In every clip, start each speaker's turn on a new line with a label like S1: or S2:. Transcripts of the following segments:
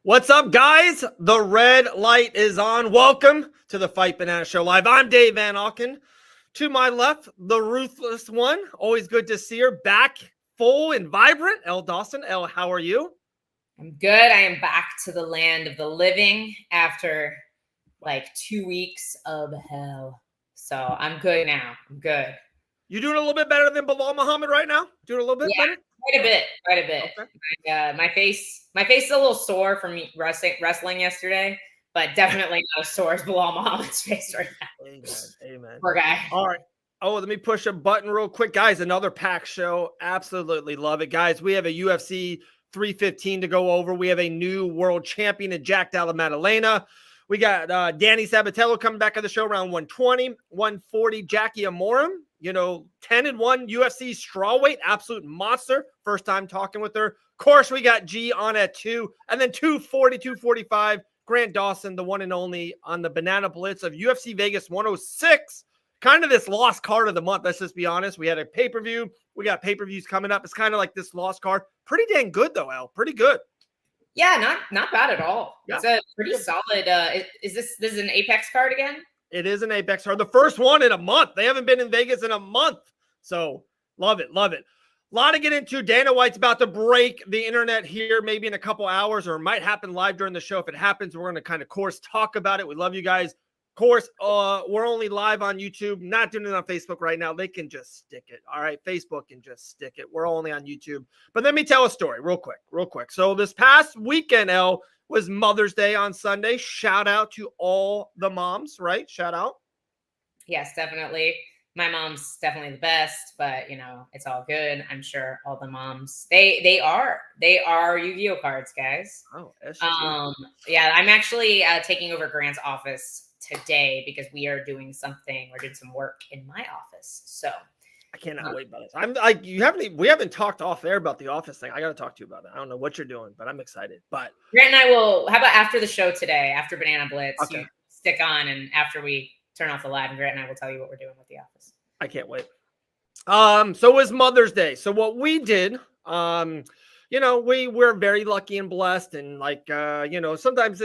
S1: What's up, guys? The red light is on. Welcome to the Fight Banana Show Live. I'm Dave Van Auken. To my left, the ruthless one. Always good to see her back full and vibrant. Elle Dawson. Elle, how are you?
S2: I'm good. I am back to the land of the living after like 2 weeks of hell. So I'm good now. I'm good.
S1: You doing a little bit better than Bilal Muhammad right now? Doing a little bit better?
S2: Quite a bit. Okay. My face is a little sore from me wrestling yesterday, but definitely not as sore as Bilal Muhammad's face right now.
S1: Amen.
S2: Poor guy.
S1: All right. Oh, let me push a button real quick, guys. Another pack show. Absolutely love it, guys. We have a UFC 315 to go over. We have a new world champion in Jack Della Maddalena. We got Danny Sabatello coming back on the show around 120, 140. Jackie Amorim, 10-1 UFC strawweight, absolute monster. First time talking with her. Of course, we got G on at 2, and then 240, 245. Grant Dawson, the one and only on the Banana Blitz of UFC Vegas 106. Kind of this lost card of the month. Let's just be honest. We had a pay-per-view. We got pay-per-views coming up. It's kind of like this lost card. Pretty dang good, though, Elle. Pretty good.
S2: Yeah, not bad at all. Yeah. It's a pretty solid. Is this is an Apex card again?
S1: It is an Apex card. The first one in a month. They haven't been in Vegas in a month. So love it. Love it. A lot to get into. Dana White's about to break the internet here maybe in a couple hours, or it might happen live during the show. If it happens, we're going to kind of course talk about it. We love you guys. Of course, we're only live on YouTube, not doing it on Facebook right now. They can just stick it. All right. Facebook can just stick it. We're only on YouTube. But let me tell a story real quick. So this past weekend, Elle, was Mother's Day on Sunday. Shout out to all the moms, right? Shout out.
S2: Yes, definitely. My mom's definitely the best, but it's all good. I'm sure all the moms, they are Yu-Gi-Oh cards, guys.
S1: Oh,
S2: yeah, I'm actually taking over Grant's office today because we are doing something. We're doing some work in my office. So
S1: I cannot wait about this. I'm like, we haven't talked off air about the office thing. I got to talk to you about that. I don't know what you're doing, but I'm excited. But
S2: Grant and I will, how about after the show today, after Banana Blitz,
S1: okay.
S2: You stick on, and after we turn off the live, and Grant and I will tell you what we're doing with the office.
S1: I can't wait. So it was Mother's Day. So what we did, we're very lucky and blessed, and sometimes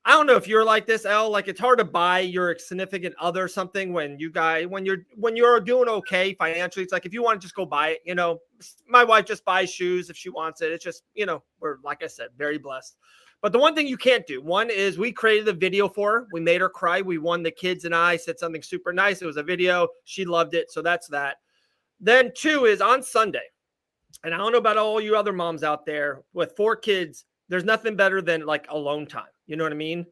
S1: I don't know if you're like this, Elle. Like, it's hard to buy your significant other something when you're doing okay financially. It's like, if you want to just go buy it, my wife just buys shoes if she wants it. It's just, we're, like I said, very blessed. But the one thing you can't do, one is we created a video for her. We made her cry. We won, the kids and I said something super nice. It was a video. She loved it. So that's that. Then 2 is on Sunday. And I don't know about all you other moms out there with 4 kids. There's nothing better than like alone time. You know what I mean?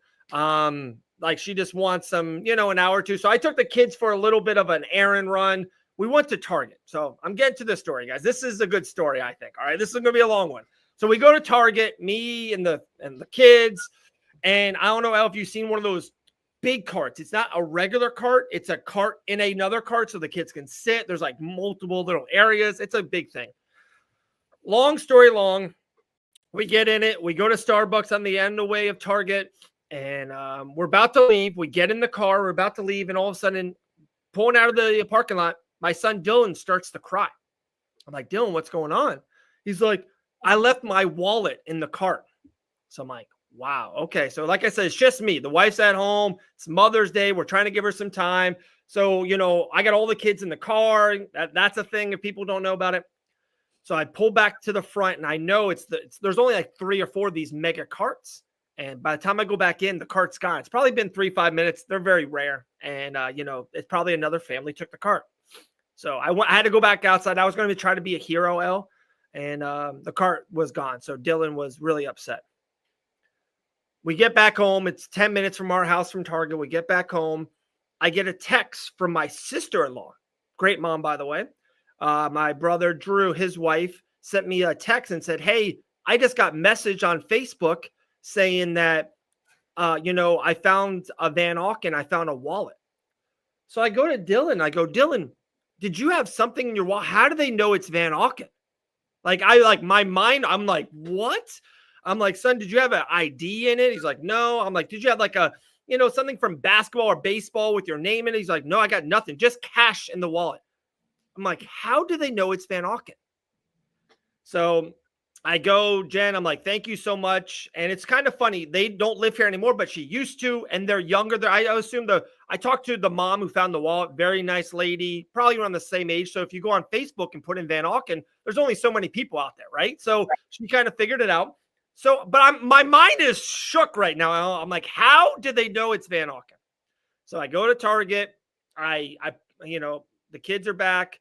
S1: Like, she just wants some, an hour or 2. So I took the kids for a little bit of an errand run. We went to Target. So I'm getting to the story, guys. This is a good story, I think. All right. This is going to be a long one. So we go to Target, me and the kids. And I don't know, Elle, if you've seen one of those big carts. It's not a regular cart. It's a cart in another cart so the kids can sit. There's like multiple little areas. It's a big thing. Long story long. We get in it. We go to Starbucks on the end away of Target, and we're about to leave. We get in the car. We're about to leave, and all of a sudden, pulling out of the parking lot, my son Dylan starts to cry. I'm like, Dylan, what's going on? He's like, I left my wallet in the cart. So I'm like, wow. Okay. So like I said, it's just me. The wife's at home. It's Mother's Day. We're trying to give her some time. So, I got all the kids in the car. That's a thing if people don't know about it. So I pull back to the front, and I know there's only like 3 or 4 of these mega carts. And by the time I go back in, the cart's gone. It's probably been 3-5 minutes. They're very rare. And, it's probably another family took the cart. So I had to go back outside. I was going to try to be a hero, Elle, and the cart was gone. So Dylan was really upset. We get back home. It's 10 minutes from our house from Target. We get back home. I get a text from my sister-in-law. Great mom, by the way. My brother, Drew, his wife, sent me a text and said, hey, I just got message on Facebook saying that, I found a Van Auken. I found a wallet. So I go to Dylan. I go, Dylan, did you have something in your wallet? How do they know it's Van Auken? My mind, I'm like, what? I'm like, son, did you have an ID in it? He's like, no. I'm like, did you have like a, something from basketball or baseball with your name in it? He's like, no, I got nothing. Just cash in the wallet. I'm like, how do they know it's Van Auken? So I go, Jen, I'm like, thank you so much. And it's kind of funny. They don't live here anymore, but she used to, and they're younger. I assume I talked to the mom who found the wallet, very nice lady, probably around the same age. So if you go on Facebook and put in Van Auken, there's only so many people out there, right? So she kind of figured it out. So, but my mind is shook right now. I'm like, how did they know it's Van Auken? So I go to Target. The kids are back.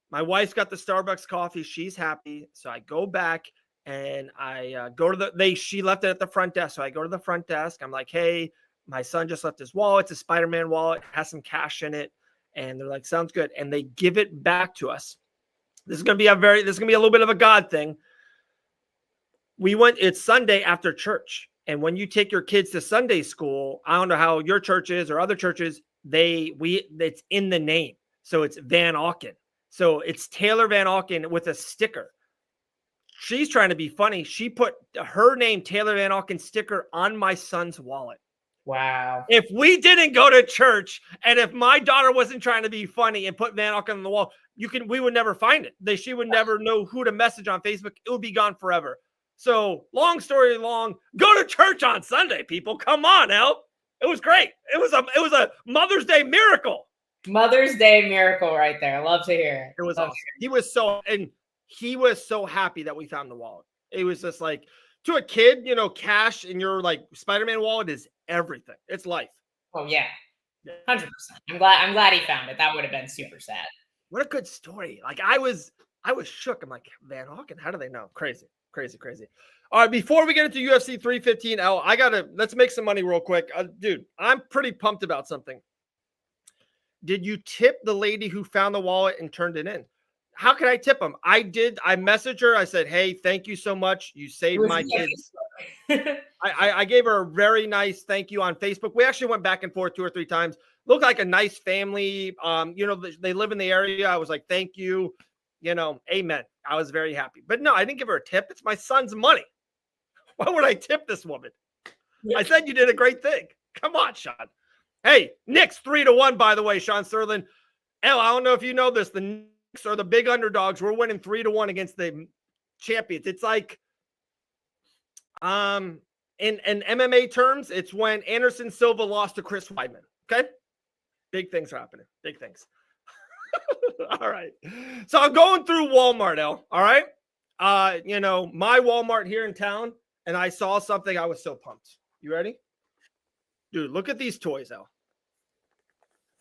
S1: My wife's got the Starbucks coffee. She's happy. So I go back and I go to she left it at the front desk. So I go to the front desk. I'm like, hey, my son just left his wallet. It's a Spider-Man wallet. It has some cash in it. And they're like, sounds good. And they give it back to us. This is going to be a little bit of a God thing. It's Sunday after church. And when you take your kids to Sunday school, I don't know how your church is or other churches, it's in the name. So it's Van Auken. So it's Taylor Van Auken with a sticker. She's trying to be funny. She put her name, Taylor Van Auken sticker, on my son's wallet.
S2: Wow.
S1: If we didn't go to church and if my daughter wasn't trying to be funny and put Van Auken on the wall, we would never find it. She would never know who to message on Facebook. It would be gone forever. So long story long, go to church on Sunday, people. Come on, El. It was great. It was a Mother's Day miracle.
S2: Mother's Day miracle right there. I love to hear it.
S1: It was awesome. He was so happy that we found the wallet. It was just like, to a kid, cash in your like Spider-Man wallet is everything. It's life.
S2: Oh yeah. 100%. I'm glad he found it. That would have been super sad.
S1: What a good story. Like I was shook. I'm like, Van Auken, how do they know? Crazy. All right, before we get into UFC 315, let's make some money real quick. Dude, I'm pretty pumped about something. Did you tip the lady who found the wallet and turned it in? How can I tip them? I did. I messaged her. I said, hey, thank you so much. You saved my kids. I gave her a very nice thank you on Facebook. We actually went back and forth 2 or 3 times. Looked like a nice family. They live in the area. I was like, thank you. Amen. I was very happy. But no, I didn't give her a tip. It's my son's money. Why would I tip this woman? I said you did a great thing. Come on, Sean. Hey, Knicks 3-1, by the way, Sean Sterling. I don't know if you know this. The Knicks are the big underdogs. We're winning 3-1 against the champions. It's like, in MMA terms, it's when Anderson Silva lost to Chris Weidman. Okay? Big things are happening. Big things. All right. So I'm going through Walmart, all right? My Walmart here in town, and I saw something. I was so pumped. You ready? Dude, look at these toys, El.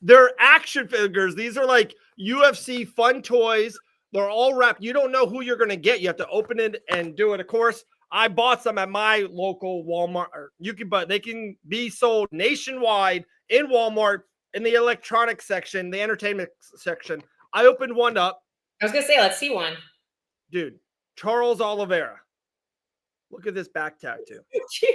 S1: They're action figures. These are like UFC fun toys. They're all wrapped. You don't know who you're going to get. You have to open it and do it. Of course, I bought some at my local Walmart. But they can be sold nationwide in Walmart in the electronics section, the entertainment section. I opened one up.
S2: I was going to say, let's see one.
S1: Dude, Charles Oliveira. Look at this back tattoo.
S2: Cute.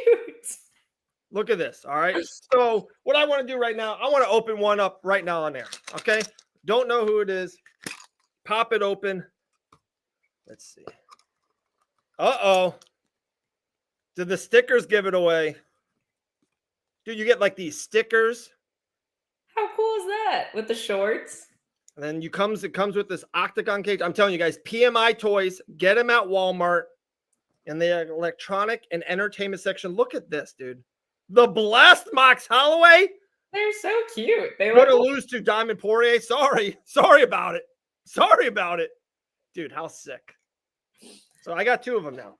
S1: Look at this. All right. So what I want to do right now, I want to open one up right now on there. Okay. Don't know who it is. Pop it open. Let's see. Uh-oh. Did the stickers give it away? Dude, you get like these stickers.
S2: How cool is that? With the shorts?
S1: And then it comes with this octagon cage. I'm telling you guys, PMI toys, get them at Walmart in the electronic and entertainment section. Look at this, dude. The Blessed Max Holloway.
S2: They're so cute. They
S1: going to lose to Diamond Poirier. Sorry about it. Dude, how sick. So I got 2 of them now.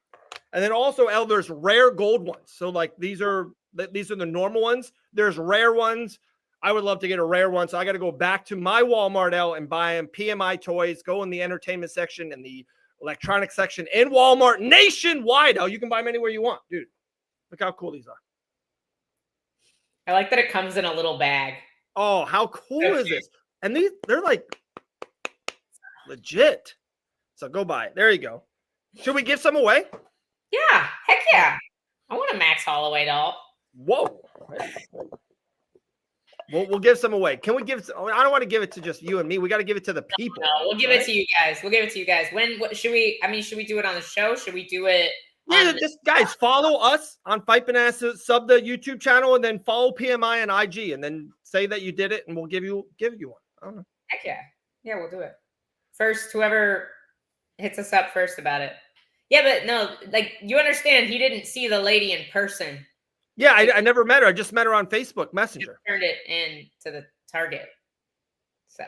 S1: And then also, there's rare gold ones. So like these are the normal ones. There's rare ones. I would love to get a rare one. So I got to go back to my Walmart and buy them. PMI toys. Go in the entertainment section and the electronic section in Walmart nationwide. You can buy them anywhere you want, dude. Look how cool these are.
S2: I like that it comes in a little bag.
S1: Oh, how cool is this? And they're like legit. So go buy it. There you go. Should we give some away?
S2: Yeah, heck yeah. I want a Max Holloway doll.
S1: Whoa. We'll give some away. Can we give? I don't want to give it to just you and me. We got to give it to the people.
S2: No, we'll give it to you guys. Should we? I mean, should we do it on the show? Should we do it?
S1: Yeah, just guys, follow us on Fight Banana, sub the YouTube channel, and then follow PMI and IG, and then say that you did it, and we'll give you one. I don't know.
S2: Heck yeah, we'll do it. First, whoever hits us up first about it. Yeah, but no, like you understand, he didn't see the lady in person.
S1: Yeah, I never met her. I just met her on Facebook Messenger.
S2: Turned it in to the target. So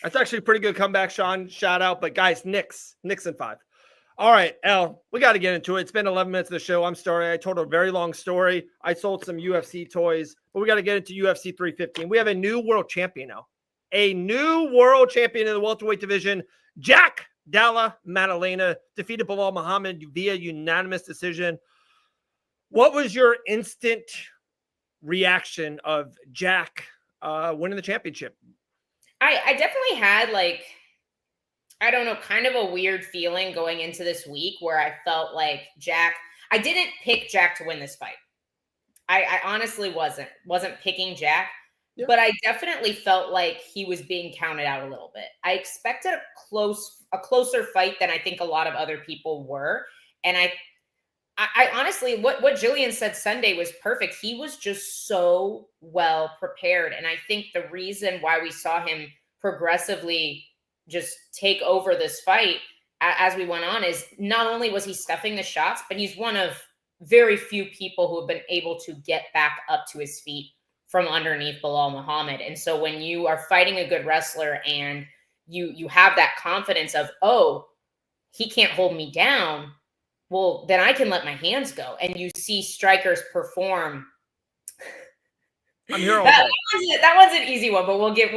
S1: That's actually a pretty good comeback, Sean. Shout out. But guys, Knicks in 5. All right, Elle, we got to get into it. It's been 11 minutes of the show. I'm sorry. I told a very long story. I sold some UFC toys, but we got to get into UFC 315. We have a new world champion now. A new world champion in the welterweight division. Jack Dalla Maddalena defeated Bilal Muhammad via unanimous decision. What was your instant reaction of Jack winning the championship?
S2: I definitely had like, I don't know, kind of a weird feeling going into this week where I felt like I didn't pick Jack to win this fight. I honestly wasn't picking Jack, but I definitely felt like he was being counted out a little bit. I expected a closer fight than I think a lot of other people were. And I honestly, what Gillian said Sunday was perfect. He was just so well prepared. And I think the reason why we saw him progressively just take over this fight as we went on is not only was he stuffing the shots, but he's one of very few people who have been able to get back up to his feet from underneath Bilal Muhammad. And so when you are fighting a good wrestler and you have that confidence of, oh, he can't hold me down, well, then I can let my hands go. And you see strikers perform.
S1: I'm here all day.
S2: That one's an easy one, but we'll give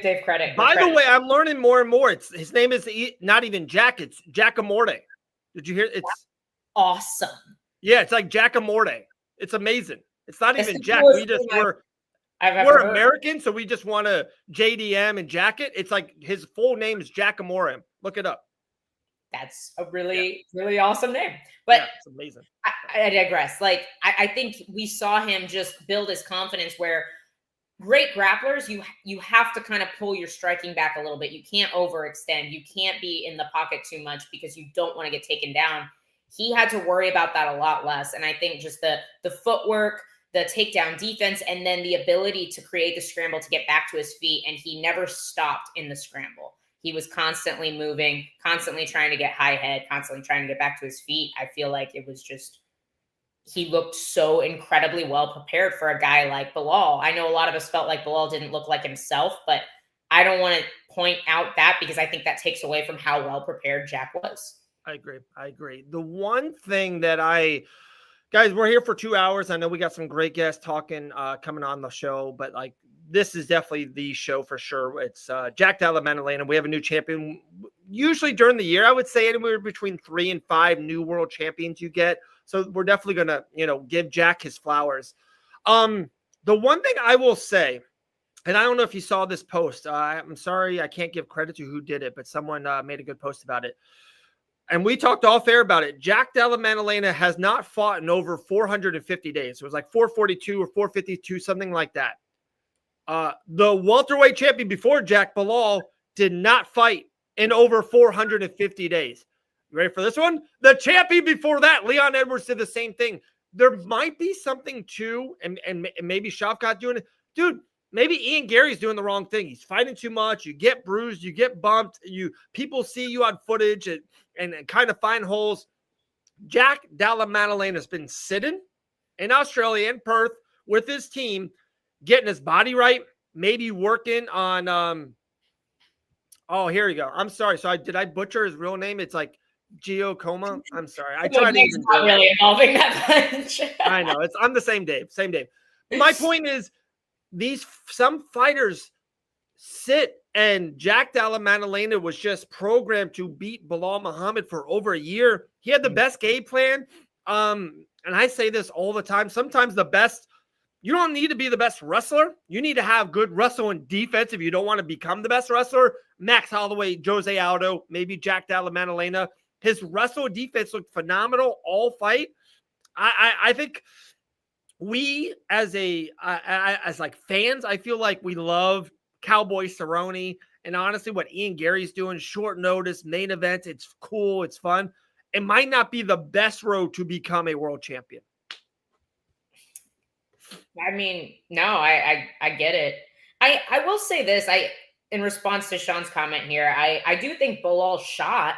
S2: Dave credit.
S1: By the way, I'm learning more and more. His name is not even Jack. It's Giacomo. Did you hear? It's
S2: awesome.
S1: Yeah, it's like Giacomo. It's amazing. It's not even Jack. We're American, so we just want to JDM and jacket. It's like his full name is Jack Amorim. Look it up.
S2: That's a really awesome name. But
S1: it's amazing.
S2: I digress. Like, I think we saw him just build his confidence where great grapplers, you have to kind of pull your striking back a little bit. You can't overextend. You can't be in the pocket too much because you don't want to get taken down. He had to worry about that a lot less. And I think just the footwork, the takedown defense, and then the ability to create the scramble to get back to his feet. And he never stopped in the scramble. He was constantly moving, constantly trying to get high head, constantly trying to get back to his feet. I feel like it was just, he looked so incredibly well prepared for a guy like Bilal. I know a lot of us felt like Bilal didn't look like himself, but I don't want to point out that because I think that takes away from how well prepared Jack was.
S1: I agree. The one thing that guys, we're here for 2 hours. I know we got some great guests talking, coming on the show, but like, this is definitely the show for sure. It's Jack Dalla Maddalena. We have a new champion. Usually during the year, I would say anywhere between 3 and 5 new world champions you get. So we're definitely going to, give Jack his flowers. The one thing I will say, and I don't know if you saw this post. I'm sorry, I can't give credit to who did it, but someone made a good post about it. And we talked off air about it. Jack Dalla Maddalena has not fought in over 450 days. It was like 442 or 452, something like that. The welterweight champion before Jack, Bilal, did not fight in over 450 days. You ready for this one? The champion before that, Leon Edwards, did the same thing. There might be something too, and maybe Shavkat doing it. Dude, maybe Ian Gary's doing the wrong thing. He's fighting too much. You get bruised. You get bumped. People see you on footage and kind of find holes. Jack Dalla Maddalena has been sitting in Australia, in Perth, with his team, getting his body right, maybe working on here we go. I'm sorry. So did I butcher his real name? It's like Giacomo. I'm sorry. I tried to even
S2: not really involving that bunch.
S1: I know. I'm the same Dave. My point is some fighters sit, and Jack Dalla Maddalena was just programmed to beat Bilal Muhammad for over a year. He had the best game plan. And I say this all the time. Sometimes you don't need to be the best wrestler. You need to have good wrestling defense if you don't want to become the best wrestler. Max Holloway, Jose Aldo, maybe Jack Dalla Maddalena. His wrestle defense looked phenomenal all fight. I think we as like fans, I feel like we love Cowboy Cerrone. And honestly, what Ian Gary's doing, short notice, main event, it's cool, it's fun. It might not be the best road to become a world champion.
S2: I mean, no, I get it. I will say this, in response to Sean's comment here, I do think Bilal's shot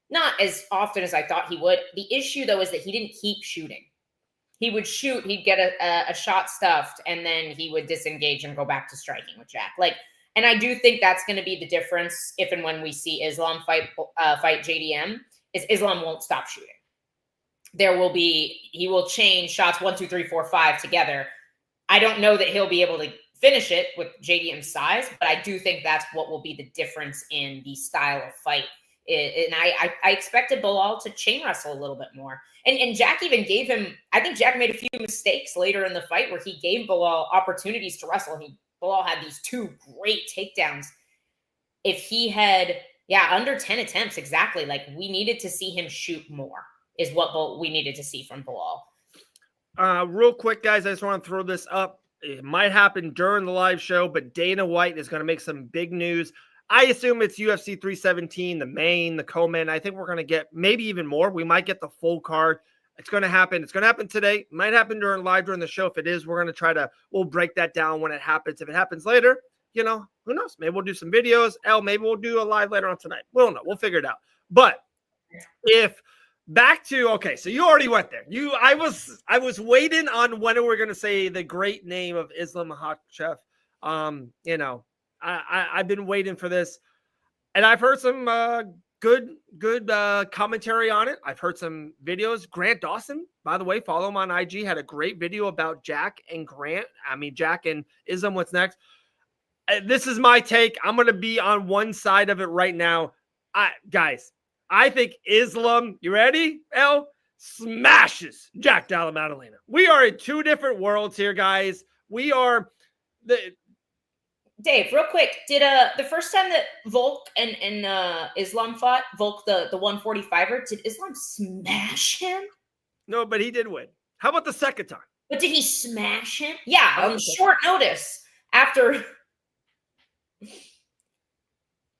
S2: Not as often as I thought he would. The issue, though, is that he didn't keep shooting. He would shoot, he'd get a shot stuffed, and then he would disengage and go back to striking with Jack. And I do think that's going to be the difference if and when we see Islam fight JDM, is Islam won't stop shooting. He will chain shots 1, 2, 3, 4, 5 together. I don't know that he'll be able to finish it with JDM's size, but I do think that's what will be the difference in the style of fight. And I expected Bilal to chain wrestle a little bit more. And Jack even gave him, I think Jack made a few mistakes later in the fight where he gave Bilal opportunities to wrestle. Bilal had these 2 great takedowns. If he had, under 10 attempts, exactly, we needed to see him shoot more is what we needed to see from Bilal.
S1: Real quick, guys, I just want to throw this up. It might happen during the live show, but Dana White is going to make some big news. I assume it's UFC 317, the main, the co-main. I think we're going to get maybe even more. We might get the full card. It's going to happen. It's going to happen today. It might happen during the show. If it is, we're going to we'll break that down when it happens. If it happens later, who knows? Maybe we'll do some videos. Maybe we'll do a live later on tonight. We don't know. We'll figure it out. But so you already went there. I was waiting on when we're going to say the great name of Islam Makhachev. I've been waiting for this, and I've heard some good commentary on it. I've heard some videos. Grant Dawson, by the way, follow him on IG, had a great video about Jack and Islam. What's next? This is my take. I'm going to be on one side of it right now. Guys, I think Islam, you ready, El? Smashes Jack Della Maddalena. We are in 2 different worlds here, guys. We are
S2: Dave, real quick, did the first time that Volk and Islam fought, Volk the 145er, did Islam smash him?
S1: No, but he did win. How about the second time?
S2: But did he smash him? Yeah, on short notice after.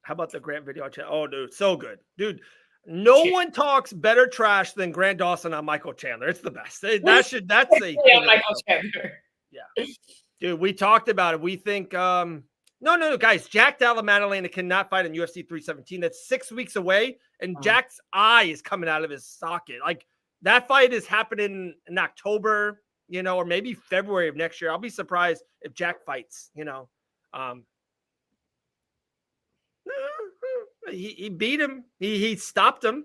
S1: How about the Grant video? Oh, dude, so good, dude. No one talks better trash than Grant Dawson on Michael Chandler. It's the best. That's
S2: Michael Chandler.
S1: Yeah, dude, we talked about it. We think no, guys. Jack Della Maddalena cannot fight in UFC 317. That's 6 weeks away, and Jack's eye is coming out of his socket. That fight is happening in October, or maybe February of next year. I'll be surprised if Jack fights. He beat him. He stopped him.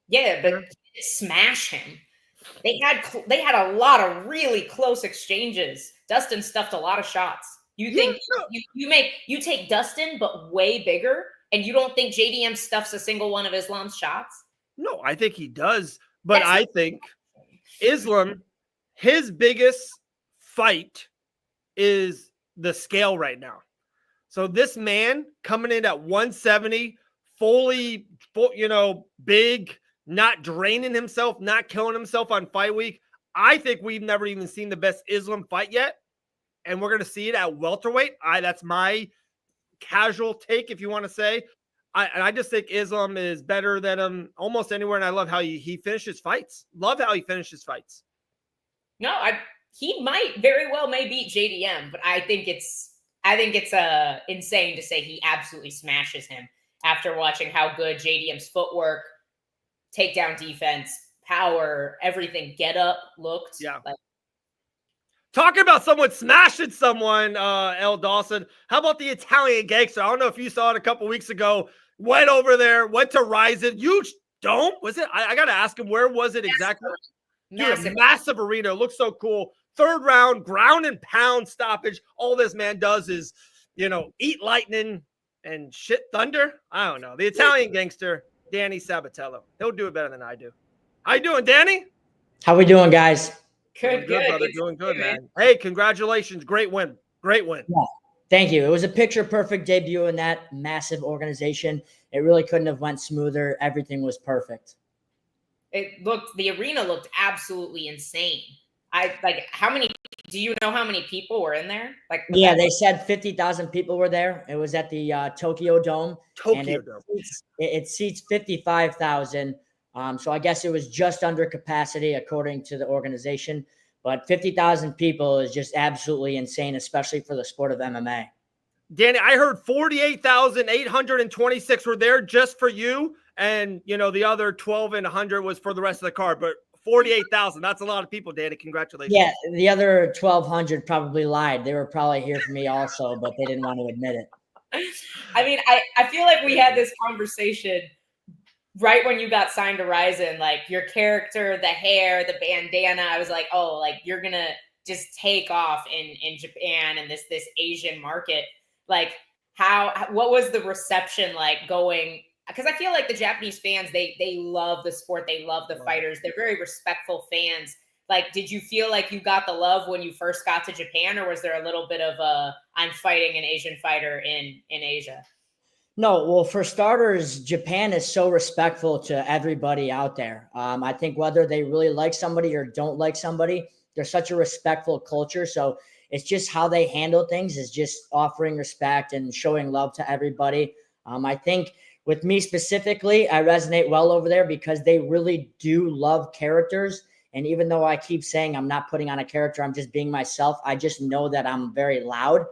S2: Yeah, but smash him. They had a lot of really close exchanges. Dustin stuffed a lot of shots. You think you take Dustin, but way bigger, and you don't think JDM stuffs a single one of Islam's shots?
S1: No, I think he does. But I think Islam, his biggest fight is the scale right now. So this man coming in at 170, fully, big, not draining himself, not killing himself on fight week. I think we've never even seen the best Islam fight yet. And we're going to see it at welterweight. That's my casual take, if you want to say. I just think Islam is better than him almost anywhere. And I love how he finishes fights. Love how he finishes fights.
S2: No, he might very well may beat JDM, but I think it's insane to say he absolutely smashes him after watching how good JDM's footwork, takedown defense, power, everything, get up looked.
S1: Yeah. Talking about someone smashing someone, L. Dawson. How about the Italian gangster? I don't know if you saw it a couple weeks ago. Went over there, went to Ryzen. Huge dome. Was it? I got to ask him, where was it exactly? Massive arena. It looks so cool. 3rd round, ground and pound stoppage. All this man does is, eat lightning and shit thunder. I don't know. The Italian gangster, Danny Sabatello. He'll do it better than I do. How you doing, Danny?
S3: How we doing, guys?
S2: Good,
S1: brother. Doing good, man. Hey, congratulations. Great win. Yeah.
S3: Thank you. It was a picture-perfect debut in that massive organization. It really couldn't have went smoother. Everything was perfect.
S2: The arena looked absolutely insane. Do you know how many people were in there?
S3: They said 50,000 people were there. It was at the Tokyo Dome. It seats 55,000. So I guess it was just under capacity according to the organization, but 50,000 people is just absolutely insane, especially for the sport of MMA.
S1: Danny, I heard 48,826 were there just for you. And, the other 12 and 100 was for the rest of the card. But 48,000, that's a lot of people, Danny. Congratulations.
S3: Yeah, the other 1,200 probably lied. They were probably here for me also, but they didn't want to admit it.
S2: I mean, I feel like we had this conversation right when you got signed to Ryzen, like your character, the hair, the bandana. I was like, oh, like you're going to just take off in Japan and this Asian market. Like what was the reception like going? Because I feel like the Japanese fans, they love the sport. They love the fighters. They're very respectful fans. Like, did you feel like you got the love when you first got to Japan, or was there a little bit of I'm fighting an Asian fighter in Asia?
S3: No, well, for starters, Japan is so respectful to everybody out there. I think whether they really like somebody or don't like somebody, they're such a respectful culture. So it's just how they handle things is just offering respect and showing love to everybody. I think with me specifically, I resonate well over there because they really do love characters. And even though I keep saying I'm not putting on a character, I'm just being myself, I just know that I'm very loud.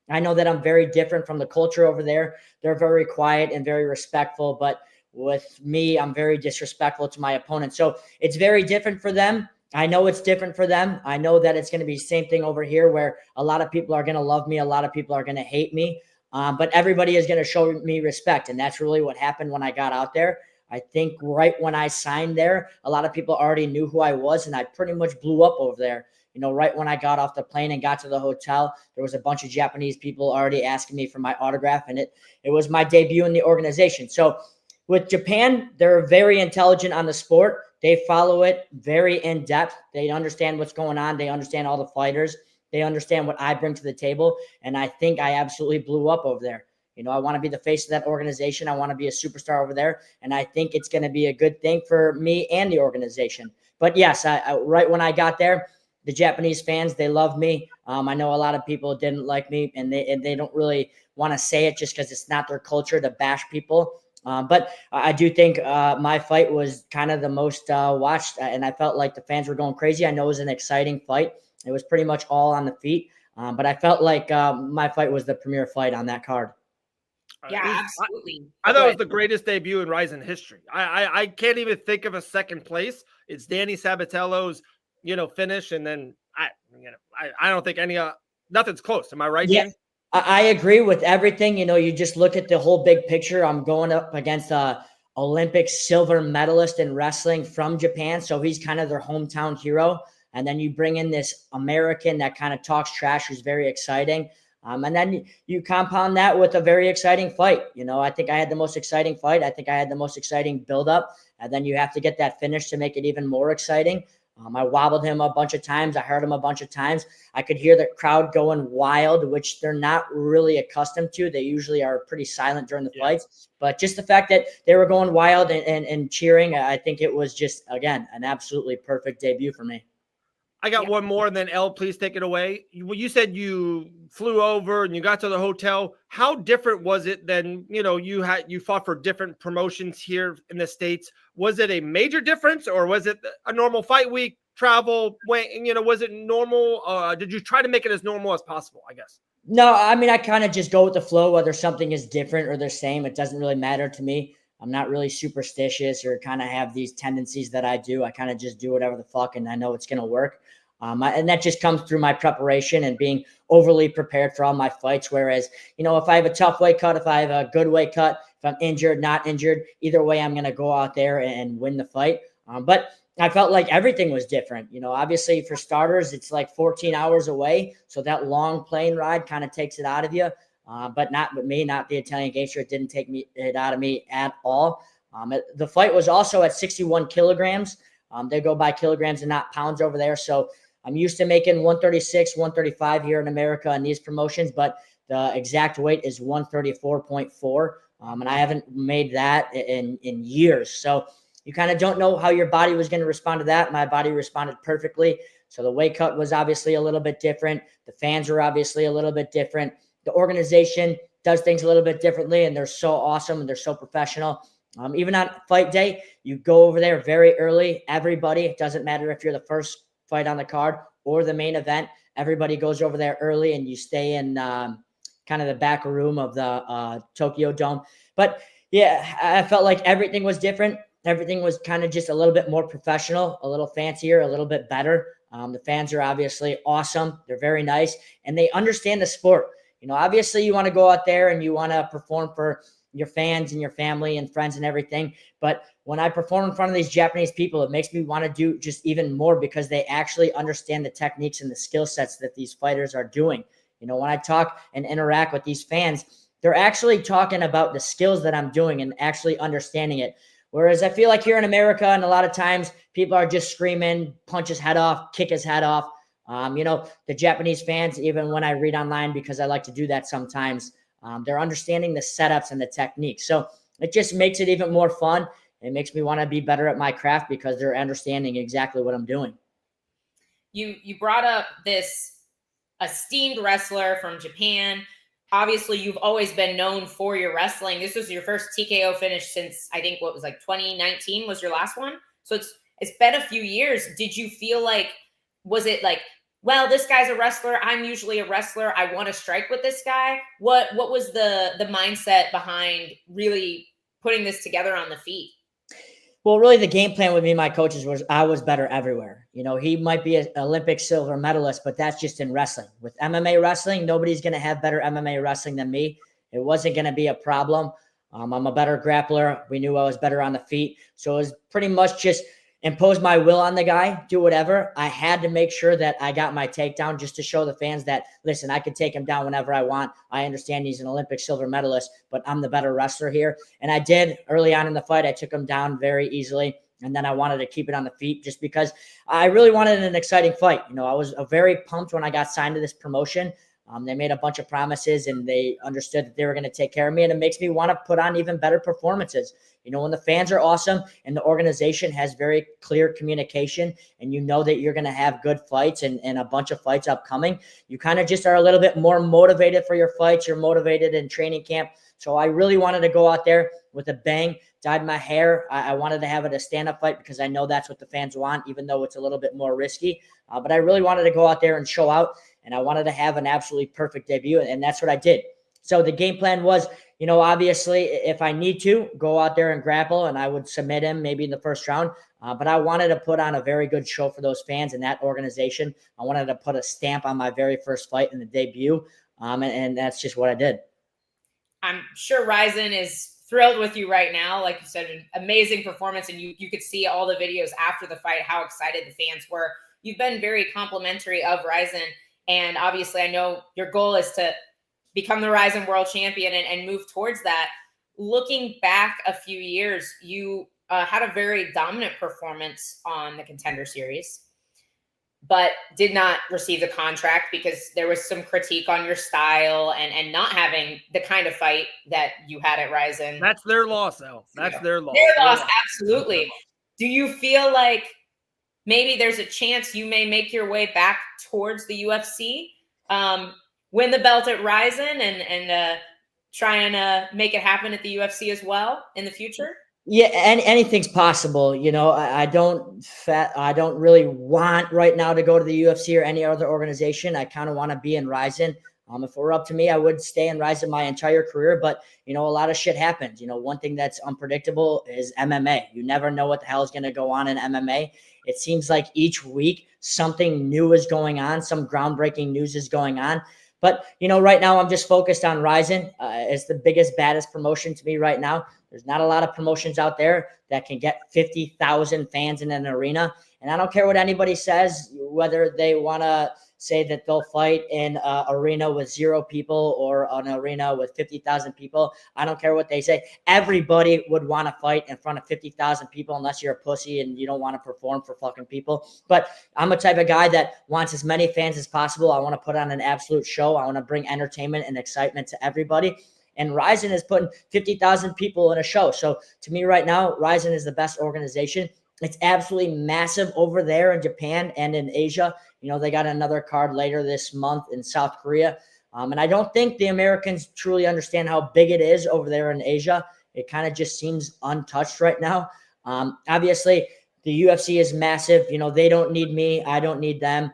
S3: I know that I'm very different from the culture over there. They're very quiet and very respectful, but with me, I'm very disrespectful to my opponent. So it's very different for them. I know it's different for them. I know that it's going to be the same thing over here where a lot of people are going to love me. A lot of people are going to hate me. But everybody is going to show me respect. And that's really what happened when I got out there. I think right when I signed there, a lot of people already knew who I was, and I pretty much blew up over there. Right when I got off the plane and got to the hotel, there was a bunch of Japanese people already asking me for my autograph, and it was my debut in the organization. So with Japan, they're very intelligent on the sport. They follow it very in depth. They understand what's going on. They understand all the fighters. They understand what I bring to the table, and I think I absolutely blew up over there. I want to be the face of that organization. I want to be a superstar over there, and I think it's going to be a good thing for me and the organization. But yes, right when I got there, the Japanese fans, they love me. I know a lot of people didn't like me, and they don't really want to say it just because it's not their culture to bash people. But I do think my fight was kind of the most watched, and I felt like the fans were going crazy. I know it was an exciting fight. It was pretty much all on the feet, but I felt like my fight was the premier fight on that card.
S2: Yeah, absolutely.
S1: I thought it was the greatest debut in Ryzen history. I can't even think of a second place. It's Danny Sabatello's, finish, and then I don't think nothing's close. Am I right?
S3: Yeah,
S1: Dan?
S3: I agree with everything. You just look at the whole big picture. I'm going up against a Olympic silver medalist in wrestling from Japan, so he's kind of their hometown hero. And then you bring in this American that kind of talks trash, who's very exciting. And then you compound that with a very exciting fight. I think I had the most exciting fight. I think I had the most exciting buildup. And then you have to get that finish to make it even more exciting. I wobbled him a bunch of times. I hurt him a bunch of times. I could hear the crowd going wild, which they're not really accustomed to. They usually are pretty silent during the fights. But just the fact that they were going wild and cheering, I think it was just, again, an absolutely perfect debut for me.
S1: I got one more, and then Elle, please take it away. You said you flew over and you got to the hotel. How different was it than, you fought for different promotions here in the States? Was it a major difference, or was it a normal fight week, travel? Was it normal? Did you try to make it as normal as possible, I guess?
S3: No, I mean, I kind of just go with the flow, whether something is different or the same. It doesn't really matter to me. I'm not really superstitious or kind of have these tendencies that I do. I kind of just do whatever the fuck, and I know it's going to work. And that just comes through my preparation and being overly prepared for all my fights. Whereas, if I have a tough weight cut, if I have a good weight cut, if I'm injured, not injured, either way, I'm going to go out there and win the fight. But I felt like everything was different. Obviously for starters, it's like 14 hours away. So that long plane ride kind of takes it out of you. But not with me, not the Italian Gangster. It didn't take it out of me at all. The fight was also at 61 kilograms. They go by kilograms and not pounds over there. So I'm used to making 136, 135 here in America in these promotions, but the exact weight is 134.4. And I haven't made that in years. So you kind of don't know how your body was going to respond to that. My body responded perfectly. So the weight cut was obviously a little bit different. The fans were obviously a little bit different. The organization does things a little bit differently, and they're so awesome and they're so professional. Even on fight day, you go over there very early. Everybody, it doesn't matter if you're the first fight on the card or the main event, everybody goes over there early, and you stay in kind of the back room of the Tokyo Dome. But yeah, I felt like everything was different. Everything was kind of just a little bit more professional, a little fancier, a little bit better. The fans are obviously awesome. They're very nice, and they understand the sport. Obviously you want to go out there and you want to perform for your fans and your family and friends and everything. But when I perform in front of these Japanese people, it makes me want to do just even more because they actually understand the techniques and the skill sets that these fighters are doing. When I talk and interact with these fans, they're actually talking about the skills that I'm doing and actually understanding it. Whereas I feel like here in America, and a lot of times people are just screaming, punch his head off, kick his head off. The Japanese fans, even when I read online, because I like to do that sometimes, they're understanding the setups and the techniques. So it just makes it even more fun. It makes me want to be better at my craft because they're understanding exactly what I'm doing.
S2: You brought up this esteemed wrestler from Japan. Obviously, you've always been known for your wrestling. This was your first TKO finish since, I think, 2019 was your last one. So it's been a few years. Did you feel like, was it like, well, this guy's a wrestler, I'm usually a wrestler, I want to strike with this guy? What was the mindset behind really putting this together on the feet?
S3: Well, really, the game plan with me and my coaches was I was better everywhere. He might be an Olympic silver medalist, but that's just in wrestling. With MMA wrestling, nobody's going to have better MMA wrestling than me. It wasn't going to be a problem. I'm a better grappler. We knew I was better on the feet. So it was pretty much just impose my will on the guy, do whatever. I had to make sure that I got my takedown just to show the fans that, listen, I can take him down whenever I want. I understand he's an Olympic silver medalist, but I'm the better wrestler here. And I did early on in the fight. I took him down very easily. And then I wanted to keep it on the feet just because I really wanted an exciting fight. I was very pumped when I got signed to this promotion. They made a bunch of promises and they understood that they were going to take care of me. And it makes me want to put on even better performances. When the fans are awesome and the organization has very clear communication and that you're going to have good fights and a bunch of fights upcoming, you kind of just are a little bit more motivated for your fights. You're motivated in training camp. So I really wanted to go out there with a bang, dyed my hair. I wanted to have it a stand-up fight because I know that's what the fans want, even though it's a little bit more risky. But I really wanted to go out there and show out, and I wanted to have an absolutely perfect debut, and that's what I did. So the game plan was, obviously, if I need to, go out there and grapple, and I would submit him maybe in the first round. But I wanted to put on a very good show for those fans and that organization. I wanted to put a stamp on my very first fight in the debut, and that's just what I did.
S2: I'm sure Rizin is thrilled with you right now. Like you said, an amazing performance, and you could see all the videos after the fight, how excited the fans were. You've been very complimentary of Rizin, and obviously I know your goal is to become the Rizin world champion and move towards that. Looking back a few years, you had a very dominant performance on the Contender Series, but did not receive the contract because there was some critique on your style and not having the kind of fight that you had at Rizin.
S1: That's their loss, though. That's their loss.
S2: Their loss, absolutely. Do you feel like maybe there's a chance you may make your way back towards the UFC, win the belt at Rizin, and try and make it happen at the UFC as well in the future?
S3: Yeah, anything's possible. I don't really want right now to go to the UFC or any other organization. I kind of want to be in Rizin. If it were up to me, I would stay in Rizin my entire career. But, a lot of shit happens. One thing that's unpredictable is MMA. You never know what the hell is going to go on in MMA. It seems like each week something new is going on. Some groundbreaking news is going on. But, right now I'm just focused on Rizin. It's the biggest, baddest promotion to me right now. There's not a lot of promotions out there that can get 50,000 fans in an arena. And I don't care what anybody says, whether they want to say that they'll fight in an arena with 0 people or an arena with 50,000 people. I don't care what they say. Everybody would want to fight in front of 50,000 people unless you're a pussy and you don't want to perform for fucking people. But I'm a type of guy that wants as many fans as possible. I want to put on an absolute show. I want to bring entertainment and excitement to everybody. And Rizin is putting 50,000 people in a show. So to me right now, Rizin is the best organization. It's absolutely massive over there in Japan and in Asia. They got another card later this month in South Korea. And I don't think the Americans truly understand how big it is over there in Asia. It kind of just seems untouched right now. Obviously, the UFC is massive. They don't need me. I don't need them.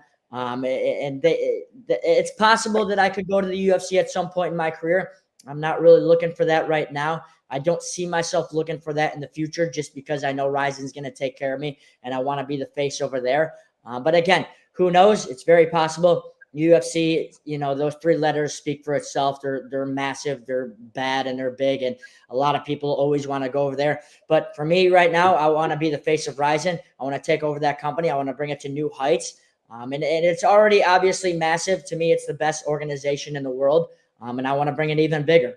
S3: It's possible that I could go to the UFC at some point in my career. I'm not really looking for that right now. I don't see myself looking for that in the future just because I know Ryzen's going to take care of me and I want to be the face over there. But again, who knows? It's very possible. UFC, those three letters speak for itself. They're massive, they're bad, and they're big. And a lot of people always want to go over there. But for me right now, I want to be the face of Ryzen. I want to take over that company. I want to bring it to new heights. And it's already obviously massive. To me, it's the best organization in the world. And I want to bring it even bigger.